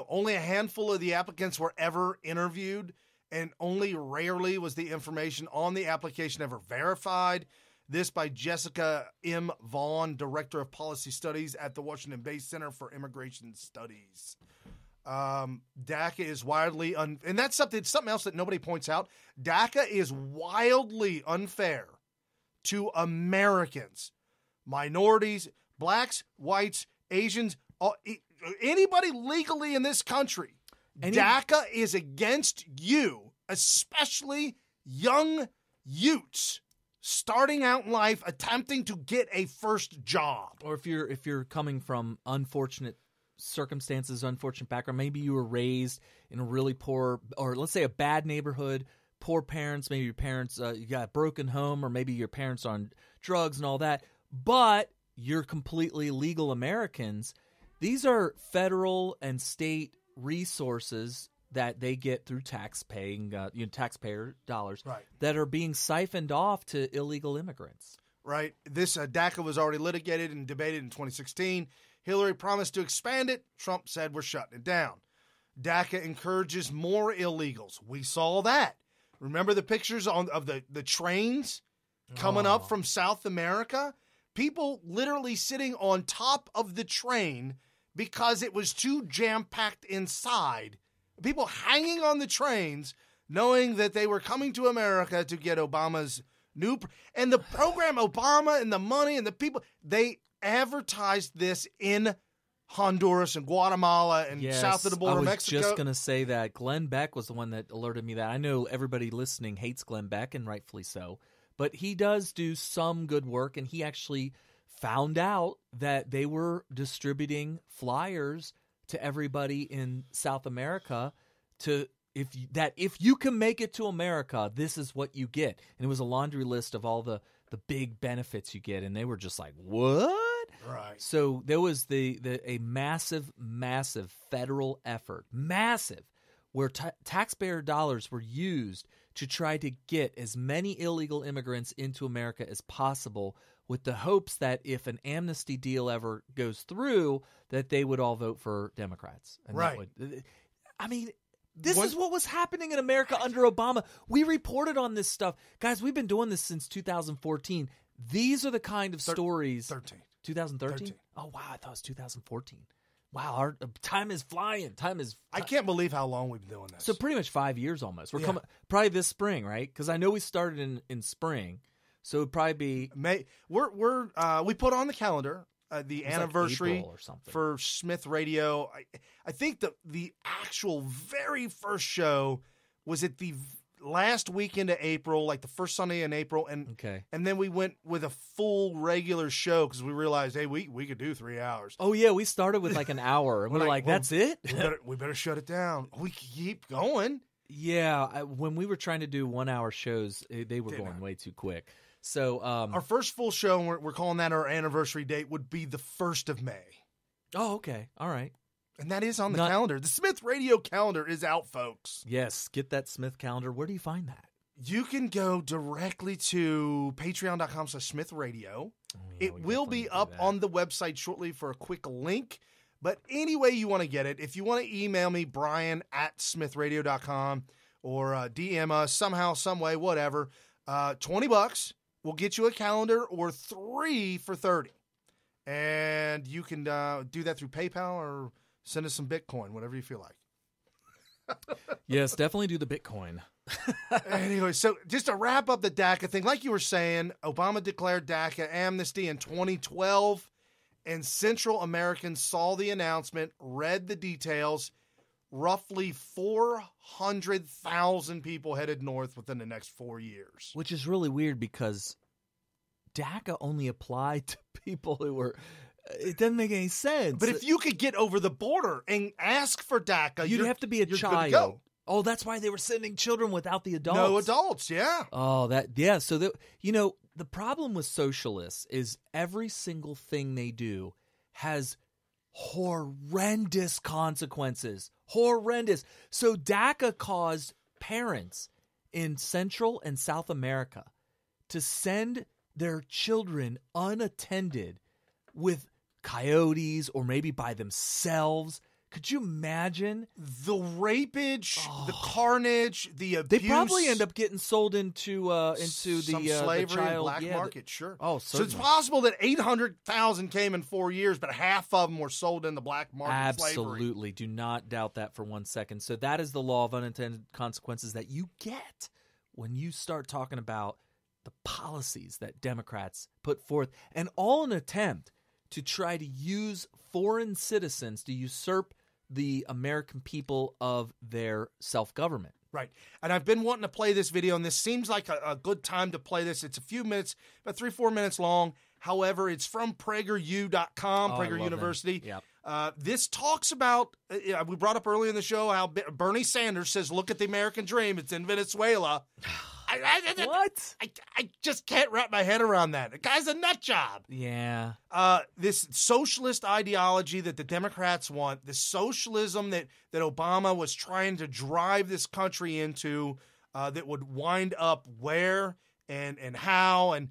Only a handful of the applicants were ever interviewed, and only rarely was the information on the application ever verified. This by Jessica M. Vaughn, Director of Policy Studies at the Washington-based Center for Immigration Studies. DACA is wildly and that's something else that nobody points out. DACA is wildly unfair to Americans, minorities, blacks, whites, Asians, anybody legally in this country. DACA is against you, especially young youths starting out in life attempting to get a first job. Or if you're coming from unfortunate circumstances, unfortunate background, maybe you were raised in a really poor, or let's say a bad neighborhood, poor parents, maybe your parents, you got a broken home, or maybe your parents are on drugs and all that, but you're completely legal Americans. These are federal and state resources that they get through taxpayer dollars, right, that are being siphoned off to illegal immigrants. Right. This DACA was already litigated and debated in 2016. Hillary promised to expand it. Trump said we're shutting it down. DACA encourages more illegals. We saw that. Remember the pictures of the trains coming up from South America? People literally sitting on top of the train because it was too jam-packed inside. People hanging on the trains knowing that they were coming to America to get Obama's and the program, Obama and the money and the people, they advertised this in Honduras and Guatemala and south of the border of Mexico. I was just going to say that. Glenn Beck was the one that alerted me that. I know everybody listening hates Glenn Beck, and rightfully so, but he does do some good work, and he actually found out that they were distributing flyers to everybody in South America if you can make it to America, this is what you get. And it was a laundry list of all the big benefits you get, and they were just like, what? Right. So there was a massive federal effort, where taxpayer dollars were used to try to get as many illegal immigrants into America as possible, with the hopes that if an amnesty deal ever goes through, that they would all vote for Democrats. And right. This is what was happening in America under Obama. We reported on this stuff. Guys, we've been doing this since 2014. These are the kind of stories. 2013? Oh, wow. I thought it was 2014. Wow. Our time is flying. I can't believe how long we've been doing this. So pretty much 5 years almost. We're coming probably this spring, right? Because I know we started in spring. So it'd probably be May. We put on the calendar the anniversary like or something. for Smith Radio. I think the actual very first show was at the last weekend of April, like the first Sunday in April, and then we went with a full regular show because we realized, hey, we could do 3 hours. Oh yeah, we started with like an hour, and we're like, that's it. We better shut it down. We keep going. Yeah, when we were trying to do 1 hour shows, they were going way too quick. So our first full show, and we're calling that our anniversary date, would be the 1st of May. Oh, okay. All right. And that is on the calendar. The Smith Radio calendar is out, folks. Yes, get that Smith calendar. Where do you find that? You can go directly to patreon.com/Smith Radio. It will be up on the website shortly for a quick link. But any way you want to get it, if you want to email me, brian@smithradio.com, or DM us somehow, some way, whatever, $20. We'll get you a calendar, or 3 for $30. And you can do that through PayPal or send us some Bitcoin, whatever you feel like. Yes, definitely do the Bitcoin. Anyway, so just to wrap up the DACA thing, like you were saying, Obama declared DACA amnesty in 2012, and Central Americans saw the announcement, read the details. Roughly 400,000 people headed north within the next 4 years. Which is really weird because DACA only applied to people who were... It doesn't make any sense. But if you could get over the border and ask for DACA, you'd have to be a child. Oh, that's why they were sending children without the adults. No adults, yeah. Oh, So, the problem with socialists is every single thing they do has horrendous consequences. Horrendous. So DACA caused parents in Central and South America to send their children unattended with coyotes or maybe by themselves. Could you imagine? The rapage, the carnage, the abuse. They probably end up getting sold into some the slavery, child, black market, sure. Oh, so it's possible that 800,000 came in 4 years, but half of them were sold in the black market. Absolutely. Slavery. Do not doubt that for 1 second. So that is the law of unintended consequences that you get when you start talking about the policies that Democrats put forth, and all an attempt to try to use foreign citizens to usurp the American people of their self-government. Right. And I've been wanting to play this video, and this seems like a good time to play this. It's a few minutes, about 3-4 minutes long. However, it's from PragerU.com, Prager University. Yep. This talks about, we brought up earlier in the show how Bernie Sanders says, look at the American dream. It's in Venezuela. What? I just can't wrap my head around that. The guy's a nut job. Yeah. This socialist ideology that the Democrats want, the socialism that Obama was trying to drive this country into, that would wind up where and how. And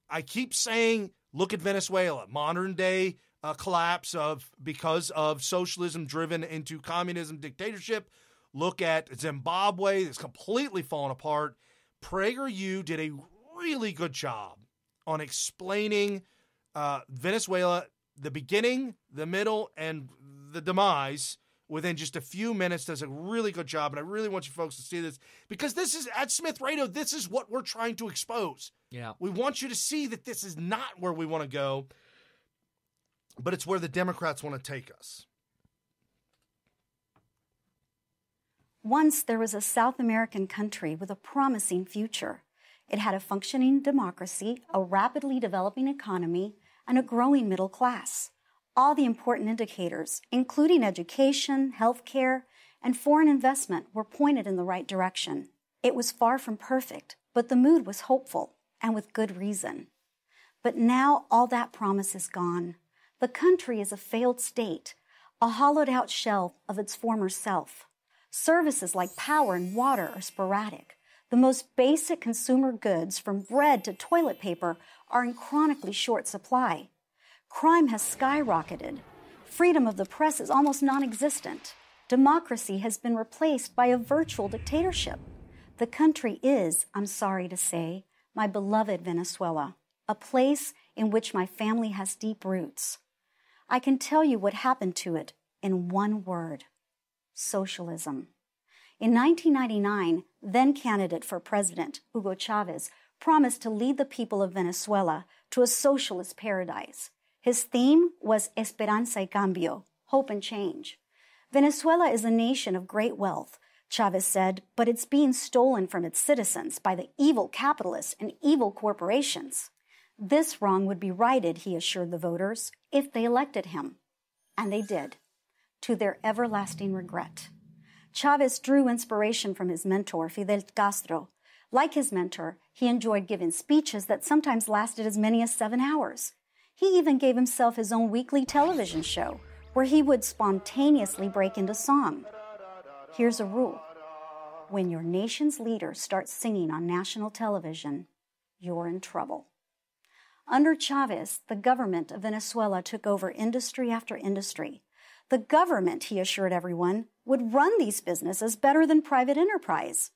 I keep saying, look at Venezuela, modern day collapse because of socialism driven into communism dictatorship. Look at Zimbabwe, it's completely fallen apart. PragerU did a really good job on explaining Venezuela, the beginning, the middle, and the demise within just a few minutes. Does a really good job, and I really want you folks to see this, because this is, at Smith Radio, this is what we're trying to expose. Yeah. We want you to see that this is not where we want to go, but it's where the Democrats want to take us. Once there was a South American country with a promising future. It had a functioning democracy, a rapidly developing economy, and a growing middle class. All the important indicators, including education, healthcare, and foreign investment, were pointed in the right direction. It was far from perfect, but the mood was hopeful, and with good reason. But now all that promise is gone. The country is a failed state, a hollowed-out shell of its former self. Services like power and water are sporadic. The most basic consumer goods, from bread to toilet paper, are in chronically short supply. Crime has skyrocketed. Freedom of the press is almost non-existent. Democracy has been replaced by a virtual dictatorship. The country is, I'm sorry to say, my beloved Venezuela, a place in which my family has deep roots. I can tell you what happened to it in one word: socialism. In 1999, then candidate for president Hugo Chavez promised to lead the people of Venezuela to a socialist paradise. His theme was Esperanza y Cambio, hope and change. Venezuela is a nation of great wealth, Chavez said, but it's being stolen from its citizens by the evil capitalists and evil corporations. This wrong would be righted, he assured the voters, if they elected him. And they did, to their everlasting regret. Chavez drew inspiration from his mentor, Fidel Castro. Like his mentor, he enjoyed giving speeches that sometimes lasted as many as 7 hours. He even gave himself his own weekly television show, where he would spontaneously break into song. Here's a rule: when your nation's leader starts singing on national television, you're in trouble. Under Chavez, the government of Venezuela took over industry after industry. The government, he assured everyone, would run these businesses better than private enterprise,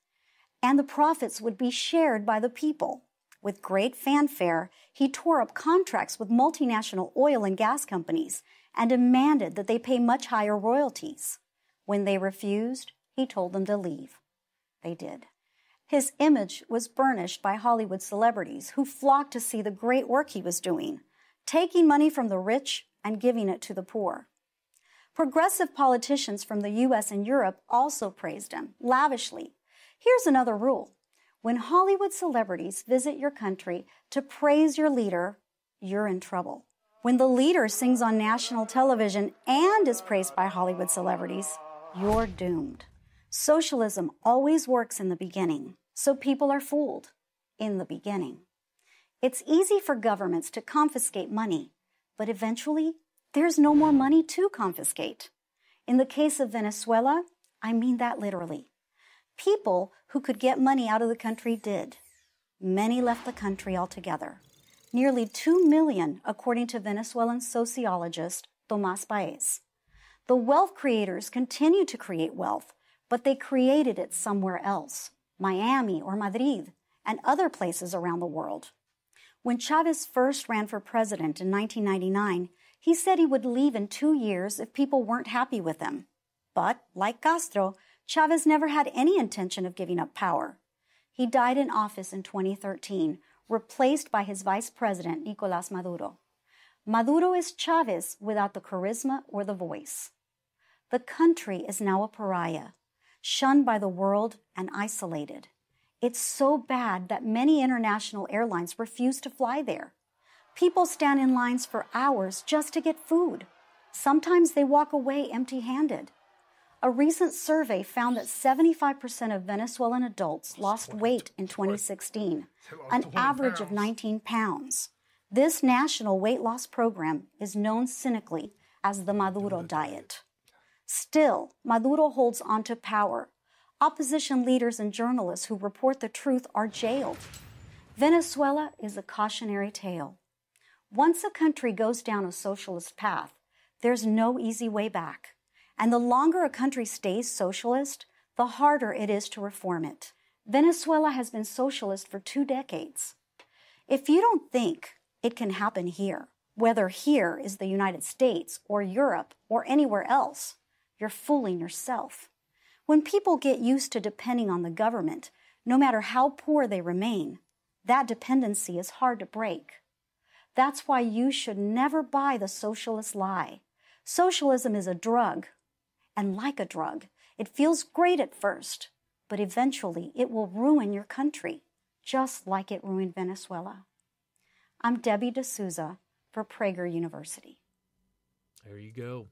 and the profits would be shared by the people. With great fanfare, he tore up contracts with multinational oil and gas companies and demanded that they pay much higher royalties. When they refused, he told them to leave. They did. His image was burnished by Hollywood celebrities who flocked to see the great work he was doing, taking money from the rich and giving it to the poor. Progressive politicians from the U.S. and Europe also praised him lavishly. Here's another rule: when Hollywood celebrities visit your country to praise your leader, you're in trouble. When the leader sings on national television and is praised by Hollywood celebrities, you're doomed. Socialism always works in the beginning, so people are fooled in the beginning. It's easy for governments to confiscate money, but eventually there's no more money to confiscate. In the case of Venezuela, I mean that literally. People who could get money out of the country did. Many left the country altogether. Nearly 2 million, according to Venezuelan sociologist Tomás Baez. The wealth creators continue to create wealth, but they created it somewhere else, Miami or Madrid, and other places around the world. When Chavez first ran for president in 1999, he said he would leave in 2 years if people weren't happy with him. But, like Castro, Chavez never had any intention of giving up power. He died in office in 2013, replaced by his vice president, Nicolás Maduro. Maduro is Chavez without the charisma or the voice. The country is now a pariah, shunned by the world and isolated. It's so bad that many international airlines refuse to fly there. People stand in lines for hours just to get food. Sometimes they walk away empty-handed. A recent survey found that 75% of Venezuelan adults lost weight in 2016, an average of 19 pounds. This national weight loss program is known cynically as the Maduro diet. Still, Maduro holds on to power. Opposition leaders and journalists who report the truth are jailed. Venezuela is a cautionary tale. Once a country goes down a socialist path, there's no easy way back. And the longer a country stays socialist, the harder it is to reform it. Venezuela has been socialist for 2 decades. If you don't think it can happen here, whether here is the United States or Europe or anywhere else, you're fooling yourself. When people get used to depending on the government, no matter how poor they remain, that dependency is hard to break. That's why you should never buy the socialist lie. Socialism is a drug, and like a drug, it feels great at first, but eventually it will ruin your country, just like it ruined Venezuela. I'm Debbie D'Souza for Prager University. There you go.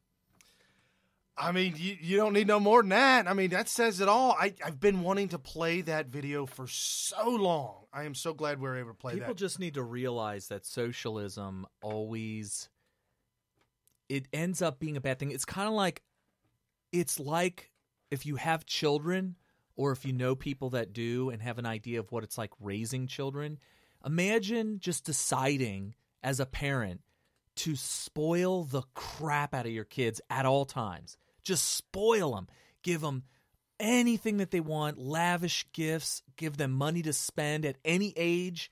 I mean, you don't need no more than that. I mean, that says it all. I've been wanting to play that video for so long. I am so glad we were able to play that. People just need to realize that socialism always, it ends up being a bad thing. It's like if you have children or if you know people that do and have an idea of what it's like raising children, imagine just deciding as a parent to spoil the crap out of your kids at all times. Just spoil them. Give them anything that they want, lavish gifts, give them money to spend at any age.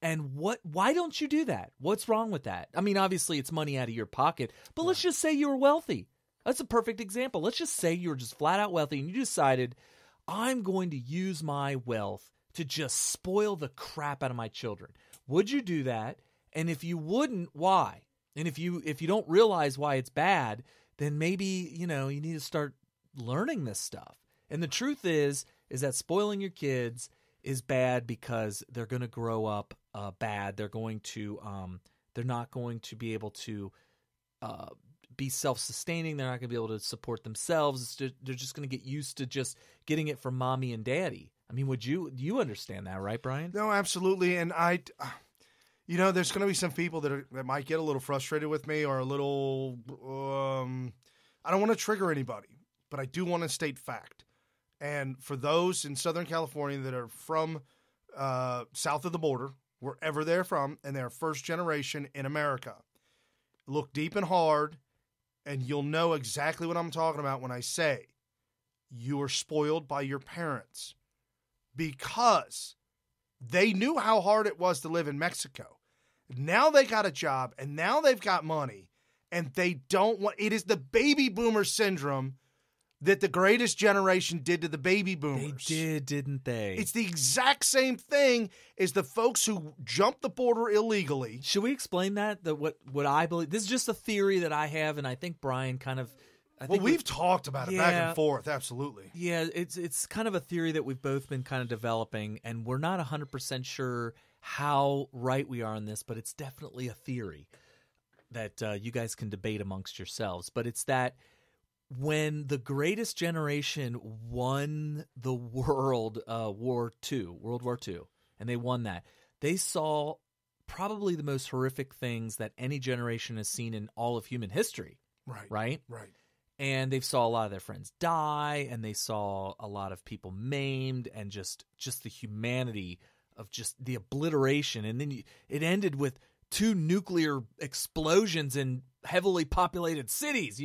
And why don't you do that? What's wrong with that? I mean, obviously it's money out of your pocket, but let's just say you were wealthy. That's a perfect example. Let's just say you were just flat out wealthy and you decided, I'm going to use my wealth to just spoil the crap out of my children. Would you do that? And if you wouldn't, why? And if you don't realize why it's bad, then maybe, you need to start learning this stuff. And the truth is that spoiling your kids is bad because they're going to grow up bad. They're going to they're not going to be able to be self-sustaining. They're not going to be able to support themselves. They're just going to get used to just getting it from mommy and daddy. I mean, you understand that, right, Brian? No, absolutely. And there's going to be some people that might get a little frustrated with me or a little, I don't want to trigger anybody, but I do want to state fact. And for those in Southern California that are from south of the border, wherever they're from, and they're first generation in America, look deep and hard, and you'll know exactly what I'm talking about when I say you are spoiled by your parents because they knew how hard it was to live in Mexico. Now they got a job, and now they've got money, and they don't want – it is the baby boomer syndrome that the greatest generation did to the baby boomers. They did, didn't they? It's the exact same thing as the folks who jumped the border illegally. Should we explain that? What I believe? This is just a theory that I have, and I think Brian kind of. We've talked about it back and forth, absolutely. Yeah, it's kind of a theory that we've both been kind of developing, and we're not 100% sure how right we are on this, but it's definitely a theory that you guys can debate amongst yourselves. But it's that when the greatest generation won the World War II, and they won that, they saw probably the most horrific things that any generation has seen in all of human history. Right? And they saw a lot of their friends die, and they saw a lot of people maimed, and just the humanity of just the obliteration. And then it ended with 2 nuclear explosions in heavily populated cities,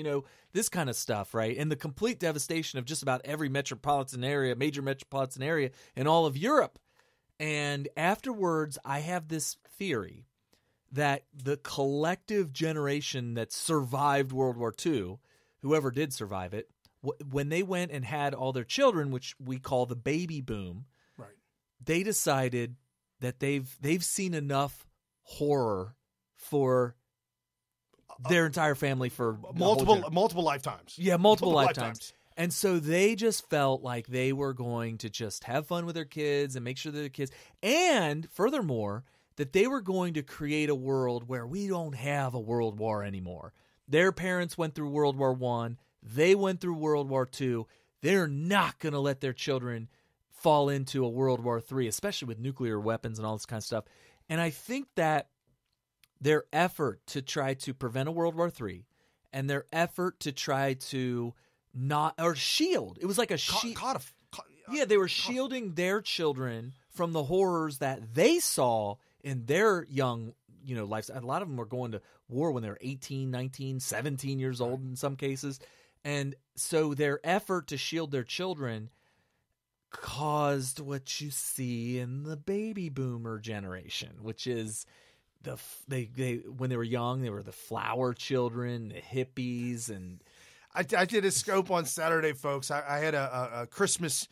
this kind of stuff, right? And the complete devastation of just about every major metropolitan area in all of Europe. And afterwards, I have this theory that the collective generation that survived World War II, whoever did survive it, when they went and had all their children, which we call the baby boom, right? They decided that they've seen enough horror for their entire family for multiple lifetimes. Yeah, multiple lifetimes. And so they just felt like they were going to just have fun with their kids and make sure that their kids, and furthermore, that they were going to create a world where we don't have a world war anymore. Their parents went through World War I. They went through World War II. They're not going to let their children fall into a World War III, especially with nuclear weapons and all this kind of stuff. And I think that their effort to try to prevent a World War III and their effort to try to shield. It was like a shield. They were shielding their children from the horrors that they saw in their young, lives. A lot of them were going to war when they were 18, 19, 17 years old in some cases. And so their effort to shield their children caused what you see in the baby boomer generation, which is they when they were young, they were the flower children, the hippies. And I did a scope on Saturday, folks. I had a Christmas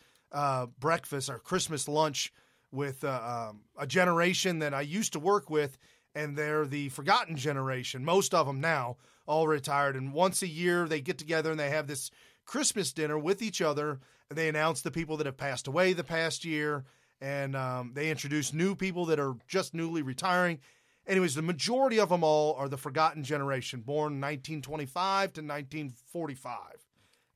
breakfast or Christmas lunch with a generation that I used to work with, and they're the forgotten generation. Most of them now all retired, and once a year they get together and they have this Christmas dinner with each other, and they announce the people that have passed away the past year, and they introduce new people that are just newly retiring. Anyways, the majority of them all are the forgotten generation, born 1925 to 1945.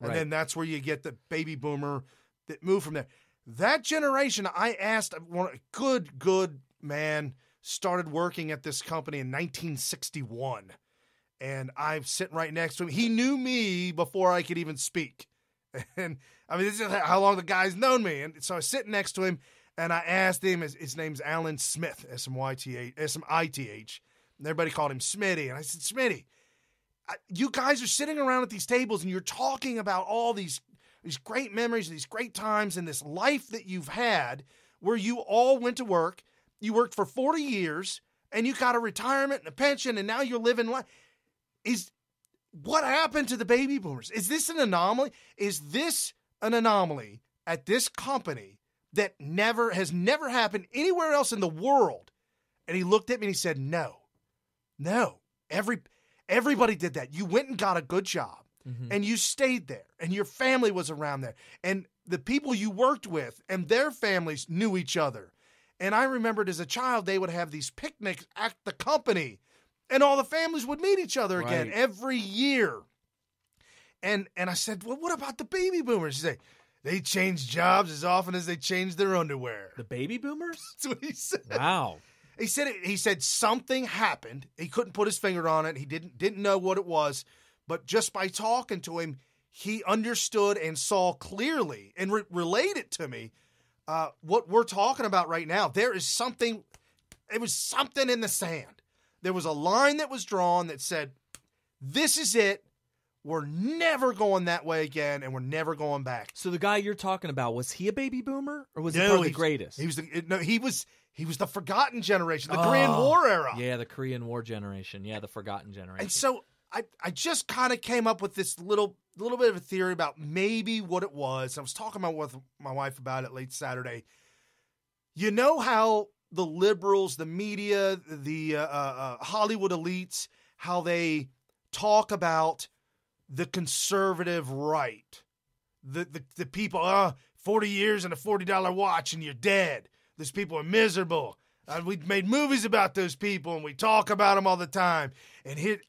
And then that's where you get the baby boomer that moved from there. That generation, I asked, a good man started working at this company in 1961. And I'm sitting right next to him. He knew me before I could even speak. And I mean, this is how long the guy's known me. And so I was sitting next to him, and I asked him, his name's Alan Smith, S-M-I-T-H. And everybody called him Smitty. And I said, Smitty, you guys are sitting around at these tables, and you're talking about all these great memories, these great times, and this life that you've had where you all went to work. You worked for 40 years, and you got a retirement and a pension, and now you're living life. What happened to the baby boomers? Is this an anomaly? Is this an anomaly at this company that has never happened anywhere else in the world? And he looked at me and he said, no. Everybody did that. You went and got a good job, and you stayed there, and your family was around there, and the people you worked with and their families knew each other. And I remembered as a child, they would have these picnics at the company, and all the families would meet each other again every year. And I said, well, what about the baby boomers? He said, they change jobs as often as they change their underwear. The baby boomers? That's what he said. Wow. He said something happened. He couldn't put his finger on it. He didn't know what it was. But just by talking to him, he understood and saw clearly and related to me what we're talking about right now. There is something. It was something in the sand. There was a line that was drawn that said, this is it. We're never going that way again, and we're never going back. So the guy you're talking about, was he a baby boomer, or was he part of the greatest? He was the forgotten generation, the Korean War era. Yeah, the Korean War generation. Yeah, the forgotten generation. And so I just kind of came up with this little bit of a theory about maybe what it was. I was talking with my wife about it late Saturday. You know how the liberals, the media, the Hollywood elites, how they talk about the conservative right, the people, 40 years and a $40 watch and you're dead. Those people are miserable. We made movies about those people and we talk about them all the time. And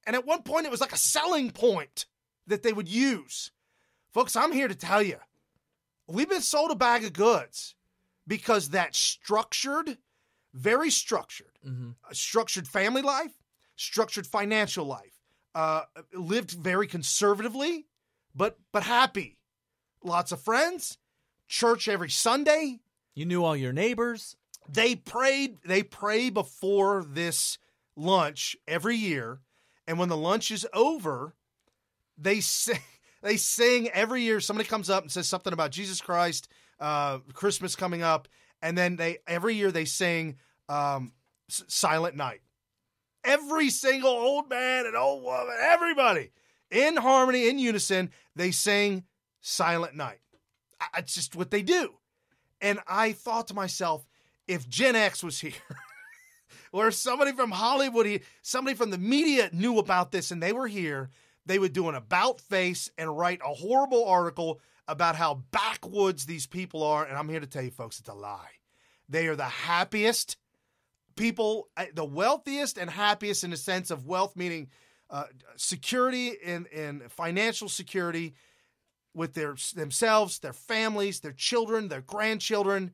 at one point it was like a selling point that they would use. Folks, I'm here to tell you, we've been sold a bag of goods because that very structured, structured family life, structured financial life, lived very conservatively, but happy. Lots of friends, church every Sunday. You knew all your neighbors. They pray before this lunch every year, and when the lunch is over, they sing every year. Somebody comes up and says something about Jesus Christ, Christmas coming up, and then every year they sing Silent Night. Every single old man and old woman, everybody, in harmony, in unison, they sing Silent Night. It's just what they do. And I thought to myself, if Gen X was here, or somebody from Hollywood, somebody from the media knew about this and they were here, they would do an about face and write a horrible article about how backwoods these people are. And I'm here to tell you, folks, it's a lie. They are the happiest people, the wealthiest and happiest in the sense of wealth, meaning security and financial security with themselves, their families, their children, their grandchildren.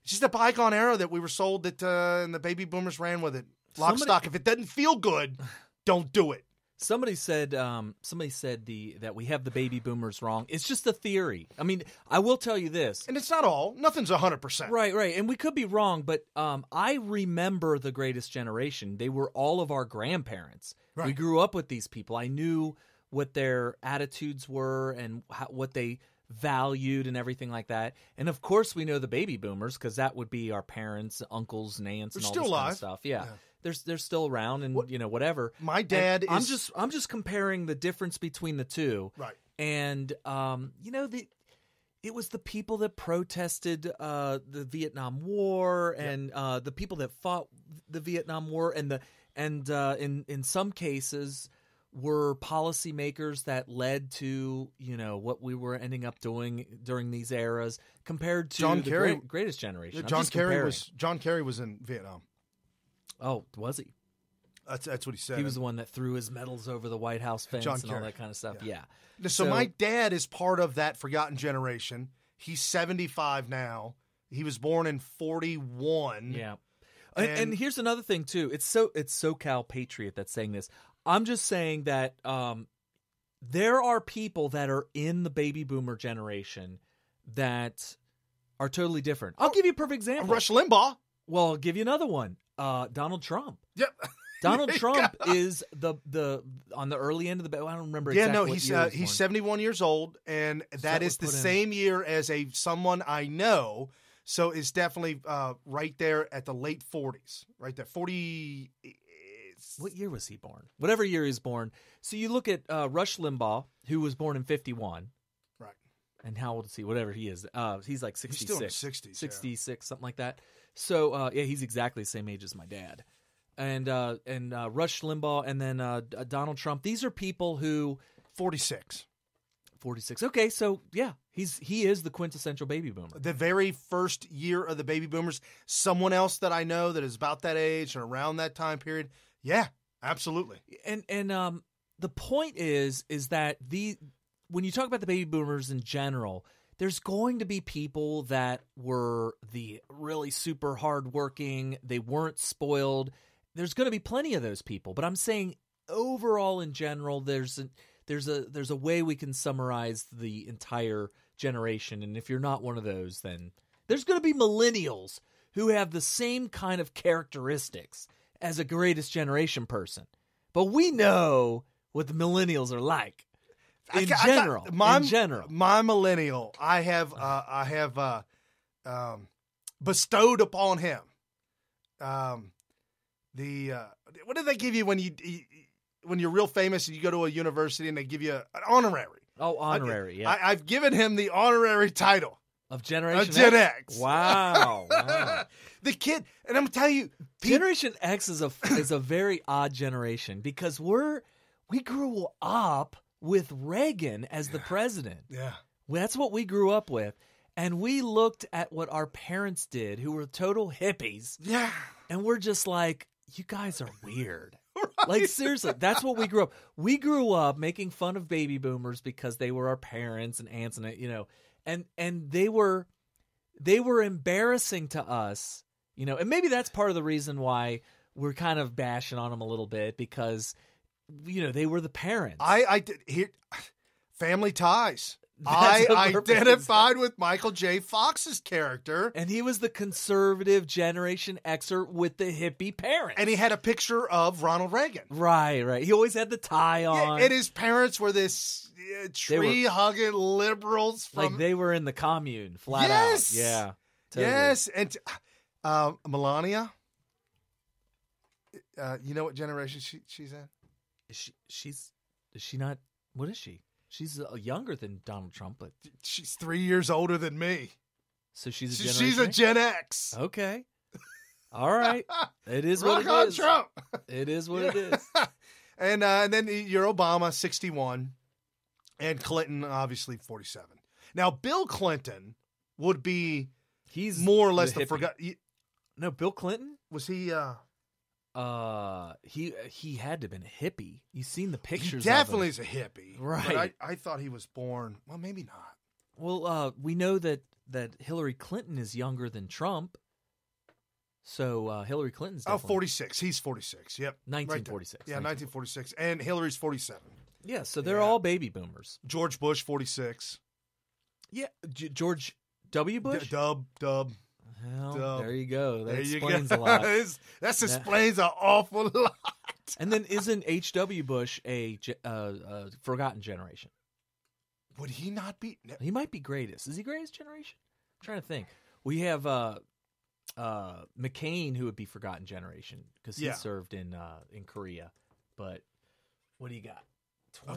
It's just a bygone era that we were sold that, and the baby boomers ran with it. Lock, stock. If it doesn't feel good, don't do it. Somebody said that we have the baby boomers wrong. It's just a theory. I mean, I will tell you this. And it's not all. Nothing's 100%. Right. And we could be wrong, but I remember the greatest generation. They were all of our grandparents. Right. We grew up with these people. I knew what their attitudes were and what they valued and everything like that. And of course, we know the baby boomers because that would be our parents, uncles, and aunts, and all this kind of stuff. Yeah. They're still around, and whatever. My dad I'm just comparing the difference between the two. Right. And it was the people that protested the Vietnam War and the people that fought the Vietnam War and in some cases were policymakers that led to what we were ending up doing during these eras compared to the greatest generation. John Kerry was in Vietnam. Oh, was he? That's what he said. He was the one that threw his medals over the White House fence all that kind of stuff. Yeah. So my dad is part of that forgotten generation. He's 75 now. He was born in 41. Yeah. And here's another thing too. It's SoCal Patriot that's saying this. I'm just saying that there are people that are in the baby boomer generation that are totally different. I'll give you a perfect example. Rush Limbaugh. Well, I'll give you another one. Donald Trump. Yep. Donald Trump is the on the early end of the. I don't remember. Yeah, exactly no, what year he's 71 years old, and that is the same year as someone I know. So it's definitely right there at the late 40s, right there. 40. What year was he born? Whatever year he was born. So you look at Rush Limbaugh, who was born in 51. Right. And how old is he? Whatever he is. He's like 66. He's still in his 60s. 66, something like that. So, yeah, he's exactly the same age as my dad. And Rush Limbaugh and then Donald Trump. These are people who... 46. 46. Okay, so, yeah, he is the quintessential baby boomer. The very first year of the baby boomers. Someone else that I know that is about that age and around that time period. Yeah, absolutely. And the point is that when you talk about the baby boomers in general, there's going to be people that were the really super hardworking. They weren't spoiled. There's going to be plenty of those people. But I'm saying overall, in general, there's a way we can summarize the entire generation. And if you're not one of those, then there's going to be millennials who have the same kind of characteristics as a greatest generation person. But we know what the millennials are like. In general, my millennial, I have bestowed upon him. What do they give you when you're real famous and you go to a university and they give you an honorary? Oh, honorary, yeah. I've given him the honorary title of Generation Gen X. X. Wow. The kid, and I'm telling you, Generation X is a very odd generation because we grew up with Reagan as the president. Yeah. That's what we grew up with. And we looked at what our parents did, who were total hippies. Yeah. And we're just like, you guys are weird. Right. Like, seriously, that's what we grew up. We grew up making fun of baby boomers because they were our parents and aunts and, and they were embarrassing to us, and maybe that's part of the reason why we're kind of bashing on them a little bit because, they were the parents. Family Ties. I identified with Michael J. Fox's character. And he was the conservative Generation Xer with the hippie parents. And he had a picture of Ronald Reagan. Right. He always had the tie on. Yeah, and his parents were this tree-hugging liberals. Like they were in the commune, flat out. Yeah. Totally. Yes. And Melania, you know what generation she's in? Is she not? What is she? She's younger than Donald Trump, but she's 3 years older than me. So she's a Gen X. Okay. All right. It is Rock what it on is. Trump. It is what it is. And then you're Obama, 61, and Clinton, obviously 47. Now, Bill Clinton would be more or less the forgotten. No, Bill Clinton? Was he? He had to have been a hippie. You've seen the pictures. He definitely of him. is a hippie, right? But I thought he was born. Well, maybe not. Well, we know that Hillary Clinton is younger than Trump. So Hillary Clinton's 46. He's 46. Yep, 1946. Right, 1946, and Hillary's 47. Yeah, so they're all baby boomers. George Bush 46. Yeah, George W. Bush. Dub. Well, there you go. That explains a lot. That explains an awful lot. And then isn't H.W. Bush a forgotten generation? Would he not be? He might be greatest. Is he greatest generation? I'm trying to think. We have McCain, who would be forgotten generation because he served in Korea. But what do you got?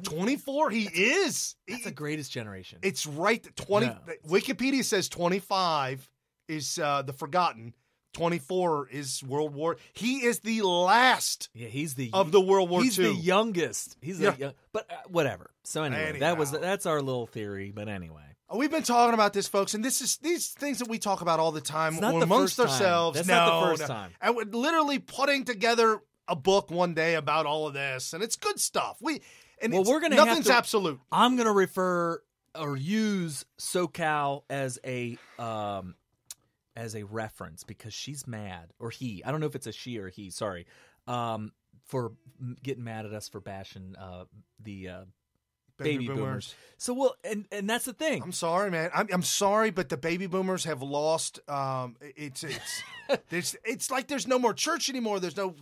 24? He is. That's the greatest generation. It's right. 20. No. Wikipedia says 25 is the forgotten. 24 is World War. He is the last. Yeah, he's the of the World War II. He's the youngest. He's but whatever. So anyway, that's our little theory. But anyway, we've been talking about this, folks, and these things that we talk about all the time amongst ourselves. That's not the first time. And we're literally putting together a book one day about all of this, and it's good stuff. We're gonna nothing's absolute. I'm gonna refer or use SoCal as a reference because she's mad, or he. I don't know if it's a she or he. Sorry, for getting mad at us for bashing the baby boomers. So well, and that's the thing. I'm sorry, man. I'm sorry, but the baby boomers have lost. It's like there's no more church anymore. There's no.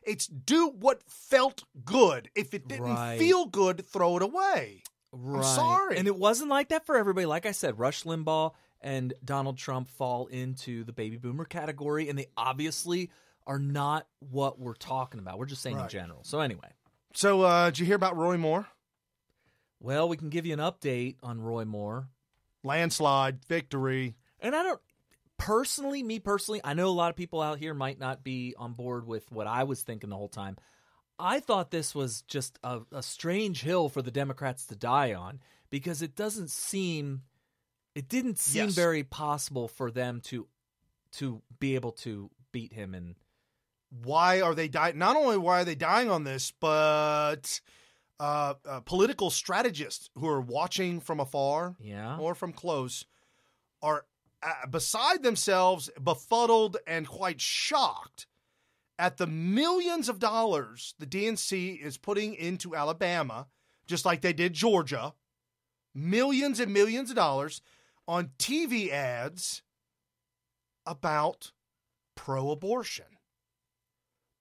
It's do what felt good. If it didn't feel good, throw it away. Right. I'm sorry. And it wasn't like that for everybody. Like I said, Rush Limbaugh and Donald Trump fall into the baby boomer category, and they obviously are not what we're talking about. We're just saying in general. So anyway. So did you hear about Roy Moore? Well, we can give you an update on Roy Moore. Landslide, victory. And I don't, me personally, I know a lot of people out here might not be on board with what I was thinking the whole time. I thought this was just a strange hill for the Democrats to die on because it didn't seem very possible for them to be able to beat him. And why are they dying? Not only why are they dying on this, but political strategists who are watching from afar or from close are beside themselves, befuddled, and quite shocked at the millions of dollars the DNC is putting into Alabama, just like they did Georgia, millions and millions of dollars on TV ads about pro-abortion,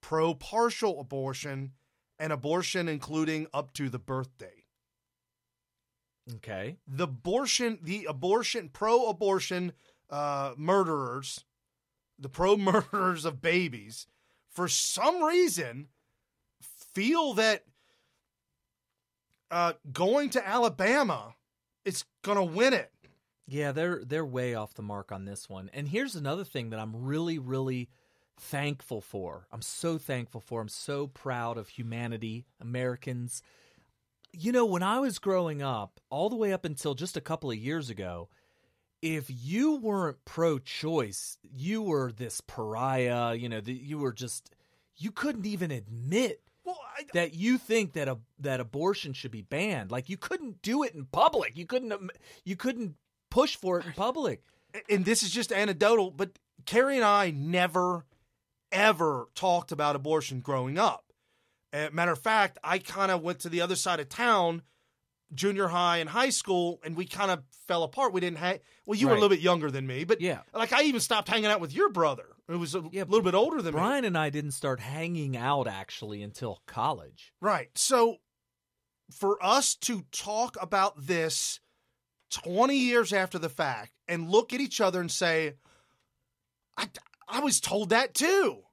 pro-partial abortion, and abortion including up to the birth date. Okay. The pro-abortion murderers, the pro-murderers of babies, for some reason, feel that going to Alabama is going to win it. Yeah, they're way off the mark on this one. And here's another thing that I'm really, really thankful for. I'm so thankful for. I'm so proud of humanity, Americans. You know, when I was growing up, all the way up until just a couple of years ago, if you weren't pro-choice, you were this pariah. You know, you couldn't even admit that you think that abortion should be banned. Like you couldn't do it in public. You couldn't push for it in public. And this is just anecdotal, but Carrie and I never, ever talked about abortion growing up. Matter of fact, I kind of went to the other side of town, junior high and high school, and we kind of fell apart. We didn't hang. Well, you were a little bit younger than me, but like I even stopped hanging out with your brother, who was a little bit older than me. Brian and I didn't start hanging out actually until college. Right. So for us to talk about this 20 years after the fact and look at each other and say, I was told that too.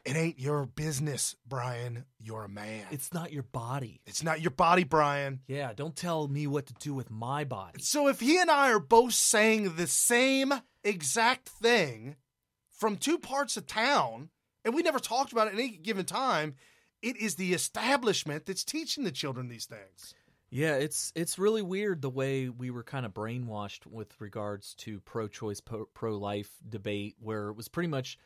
It ain't your business, Brian. You're a man. It's not your body. It's not your body, Brian. Yeah, don't tell me what to do with my body. So if he and I are both saying the same exact thing from two parts of town, and we never talked about it at any given time, it is the establishment that's teaching the children these things. Yeah, it's really weird the way we were kind of brainwashed with regards to pro-choice, pro-life debate, where it was pretty much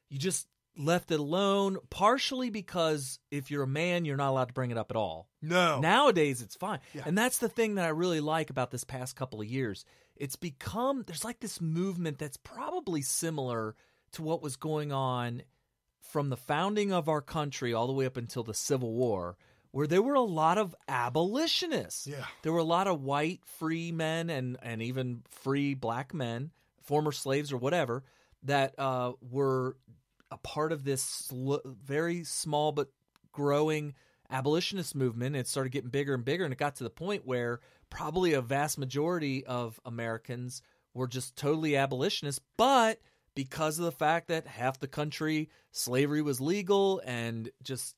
you just left it alone, partially because if you're a man, you're not allowed to bring it up at all. No. Nowadays, it's fine. Yeah. And that's the thing that I really like about this past couple of years. It's become, there's like this movement that's probably similar to what was going on from the founding of our country all the way up until the Civil War, where there were a lot of abolitionists. Yeah. There were a lot of white free men and even free black men, former slaves or whatever, that were a part of this very small but growing abolitionist movement. It started getting bigger and bigger, and it got to the point where probably a vast majority of Americans were just totally abolitionists, but because of the fact that half the country slavery was legal and just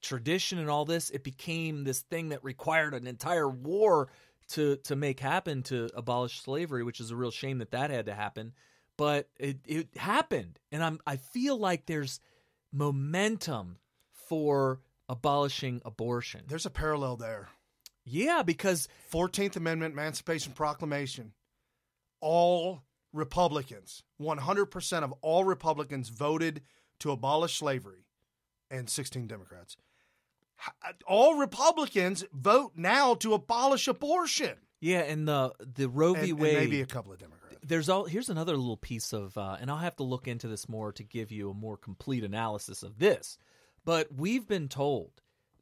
tradition and all this, it became this thing that required an entire war to make happen to abolish slavery, which is a real shame that had to happen. But it happened, and I feel like there's momentum for abolishing abortion. There's a parallel there. Yeah, because 14th Amendment Emancipation Proclamation, all Republicans, 100% of all Republicans voted to abolish slavery, and 16 Democrats. All Republicans vote now to abolish abortion. Yeah, and the Roe v. Wade, and maybe a couple of Democrats. Here's another little piece of, and I'll have to look into this more to give you a more complete analysis of this. But we've been told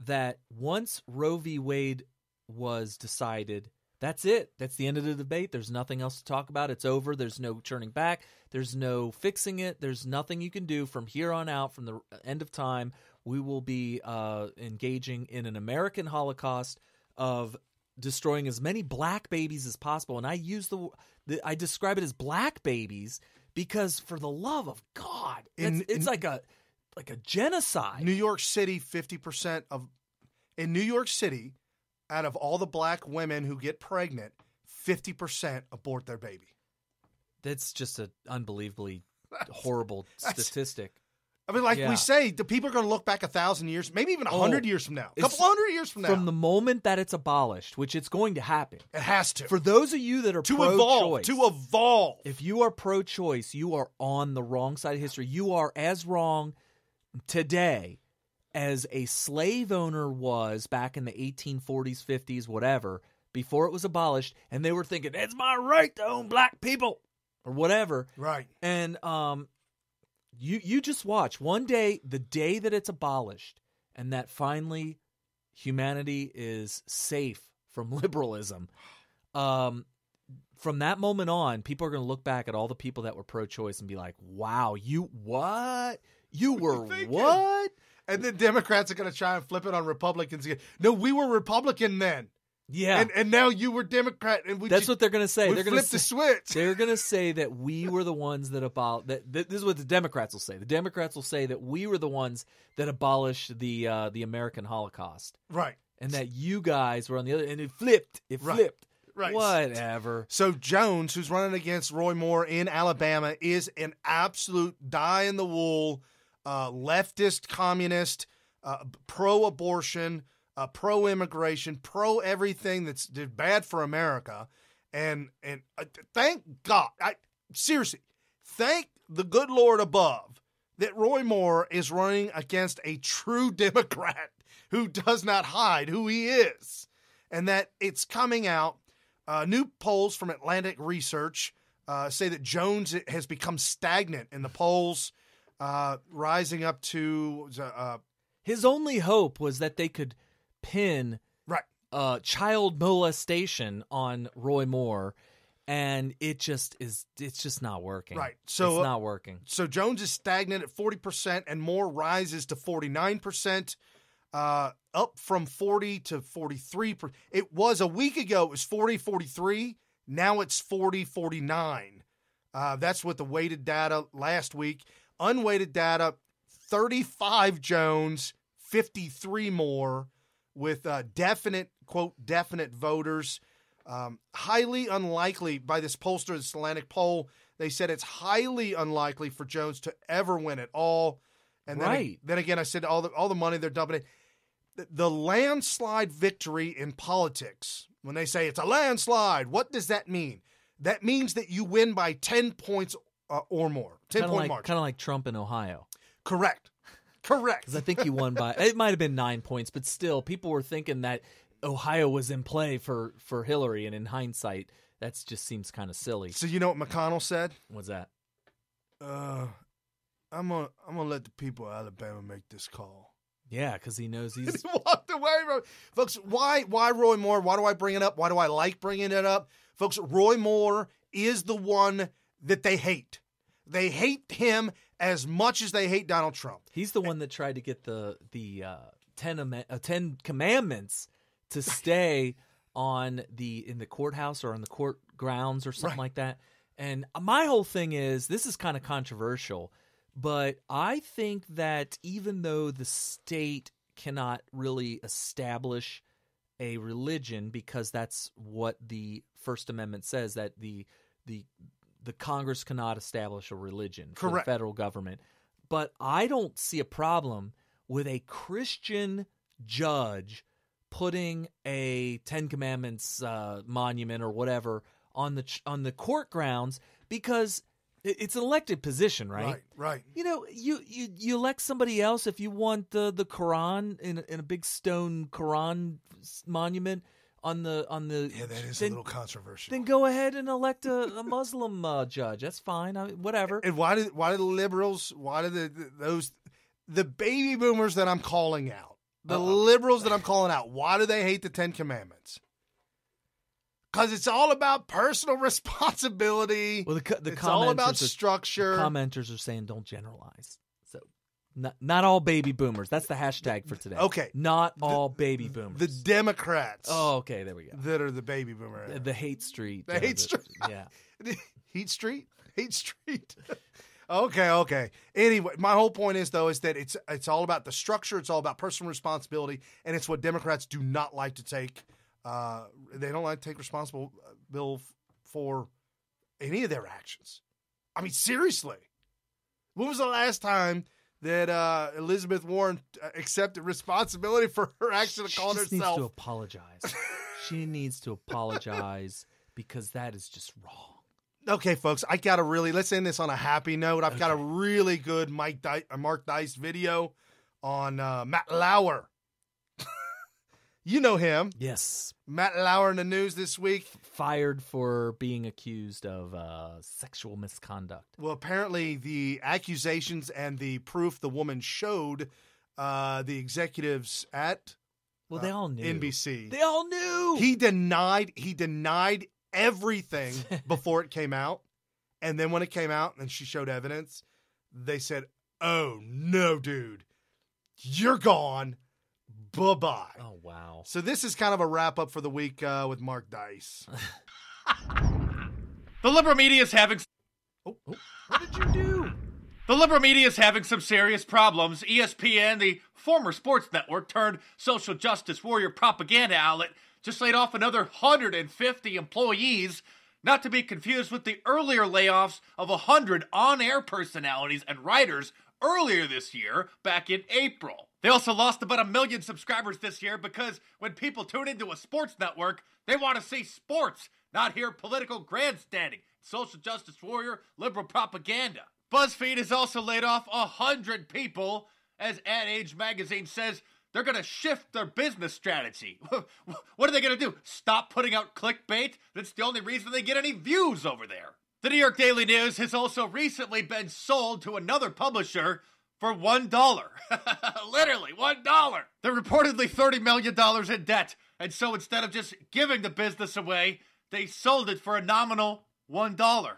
that once Roe v. Wade was decided. That's it. That's the end of the debate. There's nothing else to talk about. It's over. There's no turning back. There's no fixing it. There's nothing you can do from here on out, from the end of time. We will be engaging in an American Holocaust of destroying as many black babies as possible. And I use I describe it as black babies because, for the love of God, it's like a genocide. New York City, 50% in New York City, out of all the black women who get pregnant, 50% abort their baby. That's just an unbelievably horrible statistic. I mean, we say, the people are going to look back 1,000 years, maybe even 100 years from now, a couple hundred years from now. From the moment that it's abolished, which it's going to happen. It has to. For those of you that are pro-choice. To evolve. If you are pro-choice, you are on the wrong side of history. You are as wrong today as a slave owner was back in the 1840s, 50s, whatever, before it was abolished, and they were thinking, it's my right to own black people, or whatever. Right. And you just watch. One day, the day that it's abolished, and that finally humanity is safe from liberalism, from that moment on, people are going to look back at all the people that were pro-choice and be like, wow, you what? You were what? And then Democrats are going to try and flip it on Republicans again. No, we were Republican then. Yeah. And now you were Democrat. And that's what they're going to say. They're going to flip the switch. They're going to say that we were the ones that this is what the Democrats will say. The Democrats will say that we were the ones that abolished the American Holocaust. Right. And that you guys were on the other, and it flipped. It flipped. Right. Whatever. So Jones, who's running against Roy Moore in Alabama, is an absolute die-in-the-wool leftist, communist, pro-abortion, pro-immigration, pro-everything that's bad for America. And thank God, seriously, thank the good Lord above that Roy Moore is running against a true Democrat who does not hide who he is. And that it's coming out. New polls from Atlantic Research say that Jones has become stagnant in the polls, rising up to... his only hope was that they could pin child molestation on Roy Moore, and it's just not working. Right. So it's not working. So Jones is stagnant at 40%, and Moore rises to 49%. Up from 40 to 43. It was a week ago, it was 40-43. Now it's 40-49. That's what the weighted data last week. Unweighted data, 35 Jones, 53 Moore, with definite, quote, definite voters. Highly unlikely by this pollster, this Atlantic poll, they said it's highly unlikely for Jones to ever win at all. And then again, I said all the money they're dumping in. The landslide victory in politics, when they say it's a landslide, what does that mean? That means that you win by 10 points or more. 10-point margin. Kind of like Trump in Ohio. Correct. Because I think he won by, it might have been 9 points, but still, people were thinking that Ohio was in play for Hillary, and in hindsight, that just seems kind of silly. So you know what McConnell said? What's that? I'm gonna let the people of Alabama make this call. Yeah, because he knows he's... He walked away from it. Folks, why Roy Moore? Why do I bring it up? Why do I like bringing it up? Folks, Roy Moore is the one that they hate. They hate him as much as they hate Donald Trump. He's the one that tried to get the 10 Commandments to stay in the courthouse or on the court grounds or something like that. And my whole thing is, this is kind of controversial, but I think that even though the state cannot really establish a religion, because that's what the First Amendment says, that the Congress cannot establish a religion for the federal government. But I don't see a problem with a Christian judge putting a Ten Commandments monument or whatever on the court grounds, because it's an elected position, right? Right. You know, you elect somebody else if you want the Quran in a big stone Quran monument on the. Yeah, that is a little controversial. Then go ahead and elect a Muslim judge. That's fine. Whatever. And why do the liberals? Why do the baby boomers that I'm calling out? The liberals that I'm calling out, why do they hate the Ten Commandments? Because it's all about personal responsibility. Well, it's all about structure. The commenters are saying don't generalize. So, not all baby boomers. That's the hashtag for today. Okay. Not all baby boomers. The Democrats. Oh, okay. There we go. That are the baby boomer. The hate street. The hate street. Yeah. Heat Street? Hate Street. Okay. Anyway, my whole point is, though, is that it's all about the structure. It's all about personal responsibility. And it's what Democrats do not like to take. They don't like to take responsibility for any of their actions. I mean, seriously. When was the last time that Elizabeth Warren accepted responsibility for her action of calling herself? She needs to apologize. She needs to apologize because that is just wrong. Okay, folks, let's end this on a happy note. I've got a really good Mark Dice video on Matt Lauer. You know him. Yes. Matt Lauer in the news this week. Fired for being accused of sexual misconduct. Well, apparently the accusations and the proof the woman showed the executives at they all knew. NBC. They all knew. He denied everything before it came out. And then when it came out and she showed evidence, they said, "Oh, no, dude. You're gone. Bye-bye." Oh, wow. So this is kind of a wrap-up for the week with Mark Dice. The liberal media is having... Oh, what did you do? The liberal media is having some serious problems. ESPN, the former sports network turned social justice warrior propaganda outlet, just laid off another 150 employees, not to be confused with the earlier layoffs of 100 on-air personalities and writers earlier this year, back in April. They also lost about 1 million subscribers this year because when people tune into a sports network, they want to see sports, not hear political grandstanding, social justice warrior, liberal propaganda. BuzzFeed has also laid off 100 people, as Ad Age magazine says they're going to shift their business strategy. What are they going to do? Stop putting out clickbait? That's the only reason they get any views over there. The New York Daily News has also recently been sold to another publisher for $1. Literally, $1. They're reportedly $30 million in debt, and so instead of just giving the business away, they sold it for a nominal $1.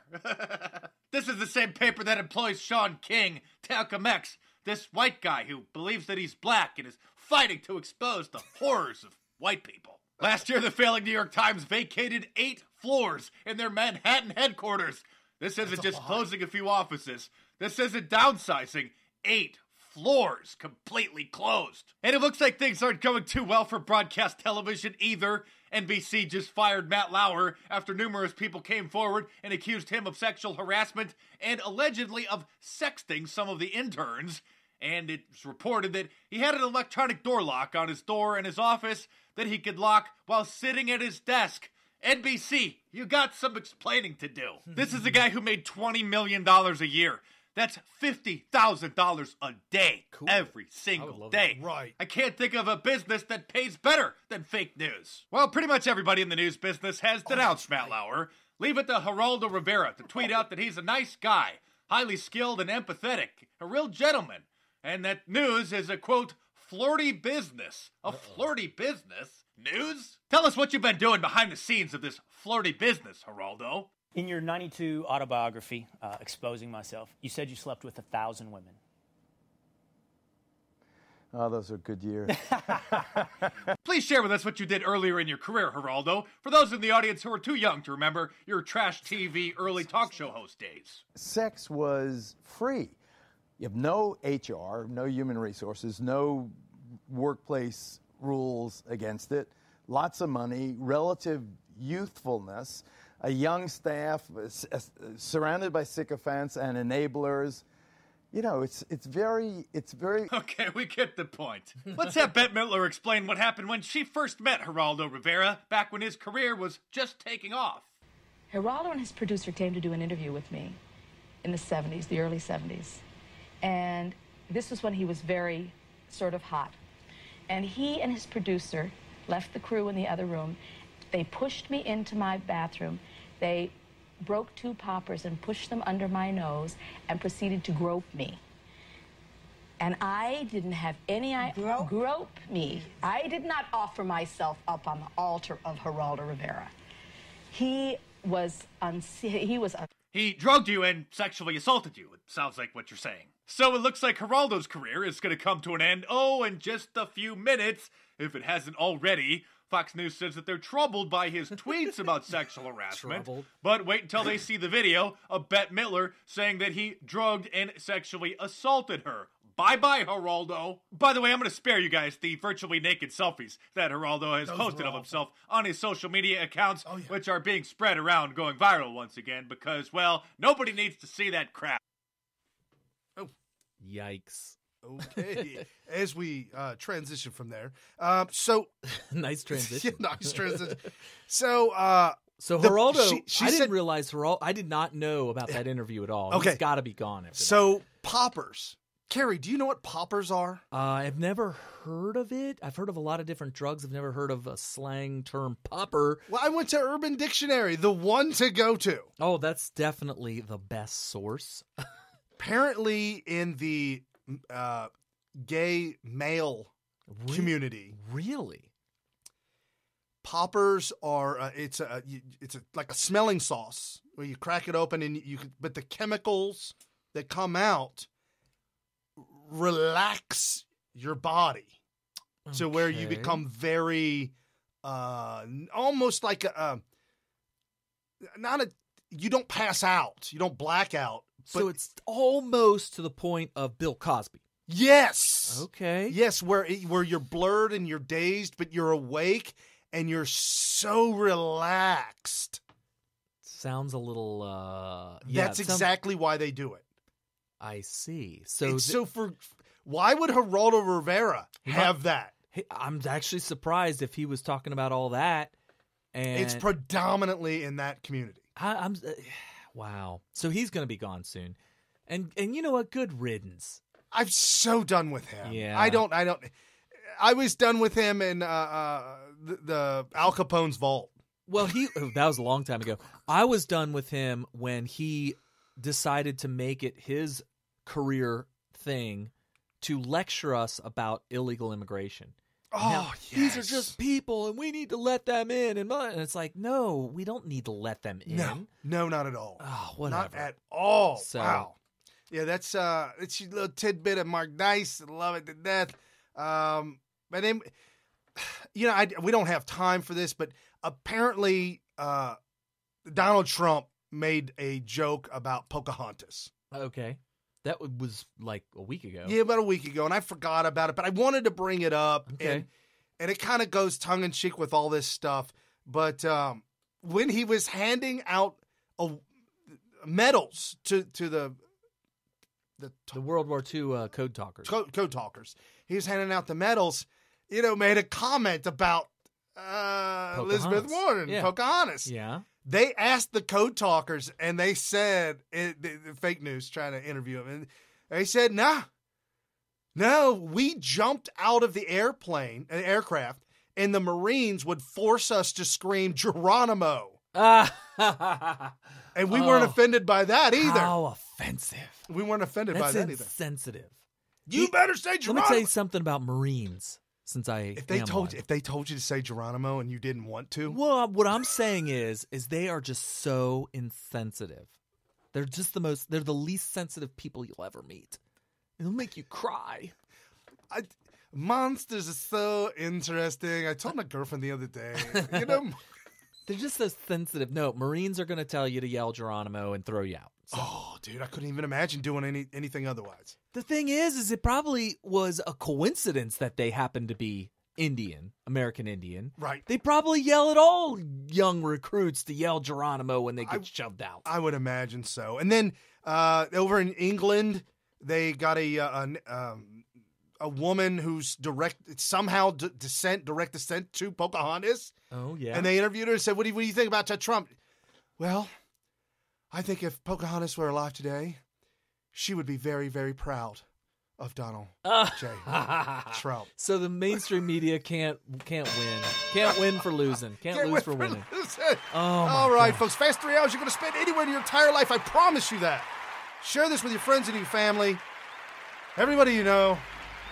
This is the same paper that employs Sean King, Malcolm X, this white guy who believes that he's black and is fighting to expose the horrors of white people. Last year, the failing New York Times vacated 8 floors in their Manhattan headquarters. This isn't just closing a few offices. This isn't downsizing. 8 floors completely closed. And it looks like things aren't going too well for broadcast television either. NBC just fired Matt Lauer after numerous people came forward and accused him of sexual harassment and allegedly of sexting some of the interns. And it's reported that he had an electronic door lock on his door in his office that he could lock while sitting at his desk. NBC, you got some explaining to do. This is a guy who made $20 million a year. That's $50,000 a day, every single day. Right. I can't think of a business that pays better than fake news. Well, pretty much everybody in the news business has denounced Matt Lauer. Leave it to Geraldo Rivera to tweet out that he's a nice guy, highly skilled and empathetic, a real gentleman, and that news is a, quote, flirty business. A flirty business? News? Tell us what you've been doing behind the scenes of this flirty business, Geraldo. In your 92 autobiography, Exposing Myself, you said you slept with 1,000 women. Oh, those are good years. Please share with us what you did earlier in your career, Geraldo, for those in the audience who are too young to remember your trash TV early talk show host days. Sex was free. You have no HR, no human resources, no workplace rules against it, lots of money, relative youthfulness, a young staff surrounded by sycophants and enablers. You know, it's very... Okay, we get the point. Let's have Bette Midler explain what happened when she first met Geraldo Rivera, back when his career was just taking off. Geraldo and his producer came to do an interview with me in the 70s, the early 70s. And this was when he was very sort of hot. And he and his producer left the crew in the other room. They pushed me into my bathroom. They broke 2 poppers and pushed them under my nose and proceeded to grope me. And I didn't have any grope me. I did not offer myself up on the altar of Geraldo Rivera. He drugged you and sexually assaulted you. It sounds like what you're saying. So it looks like Geraldo's career is going to come to an end, in just a few minutes, if it hasn't already. Fox News says that they're troubled by his tweets about sexual harassment. But wait until they see the video of Bette Midler saying that he drugged and sexually assaulted her. Bye-bye, Geraldo. By the way, I'm going to spare you guys the virtually naked selfies that Geraldo has posted of himself on his social media accounts, which are being spread around, going viral once again, because, well, nobody needs to see that crap. Oh. Yikes. Okay. As we transition from there. Nice transition. Nice transition. So Geraldo, she didn't realize Geraldo, I did not know about that interview at all. Okay. He's got to be gone after that. Poppers. Carrie, do you know what poppers are? I've never heard of it. I've heard of a lot of different drugs. I've never heard of a slang term popper. Well, I went to Urban Dictionary, the one to go to. Oh, that's definitely the best source. Apparently in the gay male community. Really? Poppers are it's like a smelling sauce where you crack it open and but the chemicals that come out relax your body to where you become very almost like you don't pass out, you don't black out. So it's almost to the point of Bill Cosby. Yes. Okay. Yes, where you're blurred and you're dazed, but you're awake and you're so relaxed. Sounds a little. That's exactly why they do it. I see. So why would Geraldo Rivera have that? I'm actually surprised if he was talking about all that. And it's predominantly in that community. Wow. So he's going to be gone soon. And you know what? Good riddance. I'm so done with him. Yeah. I was done with him in the Al Capone's vault. Well, that was a long time ago. I was done with him when he decided to make it his career thing to lecture us about illegal immigration. Oh, yes. These are just people, and we need to let them in. And it's like, no, we don't need to let them in. No, not at all. Oh, whatever. Not at all. So, wow. Yeah, it's a little tidbit of Mark Dice. I love it to death. But then, we don't have time for this, but apparently Donald Trump made a joke about Pocahontas. Okay. That was like a week ago. Yeah, about a week ago, and I forgot about it, but I wanted to bring it up. Okay. And it kind of goes tongue-in-cheek with all this stuff. But when he was handing out medals to the World War II code talkers. Code talkers. He was handing out the medals, made a comment about Elizabeth Warren, Pocahontas. Yeah. They asked the code talkers, and they said, the fake news trying to interview him, and they said, no, we jumped out of the aircraft, and the Marines would force us to scream Geronimo. And we weren't offended by that either. How offensive. We weren't offended by that either. That's insensitive. You better say Geronimo. Let me tell you something about Marines. Since if they told you to say Geronimo and you didn't want to, well, what I'm saying is they are just so insensitive. They're just they're the least sensitive people you'll ever meet. It'll make you cry. Monsters are so interesting. I told my girlfriend the other day, they're just so sensitive. No, Marines are going to tell you to yell Geronimo and throw you out. So. Oh, dude, I couldn't even imagine doing anything otherwise. The thing is it probably was a coincidence that they happened to be American Indian. Right. They probably yell at all young recruits to yell Geronimo when they get shoved out. I would imagine so. And then over in England, they got a woman who's direct descent to Pocahontas. Oh, yeah. And they interviewed her and said, what do you think about Trump? Well, I think if Pocahontas were alive today, she would be very, very proud of Donald J. Trump. So the mainstream media can't win. Can't win for losing. Can't lose for winning. All right, folks. Fast 3 hours you're going to spend anywhere in your entire life. I promise you that. Share this with your friends and your family. Everybody you know,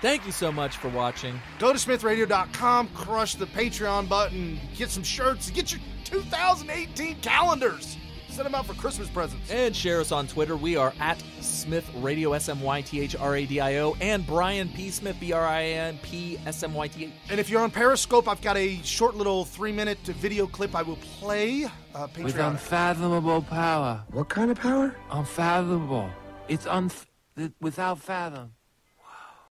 thank you so much for watching. Go to smithradio.com, crush the Patreon button, get some shirts, get your 2018 calendars. Send them out for Christmas presents. And share us on Twitter. We are at Smith Radio, SMYTHRADIO, and Brian P. Smith, BRIAN-P SMYTH. And if you're on Periscope, I've got a short little 3-minute video clip I will play. With unfathomable power. What kind of power? Unfathomable. It's without fathom.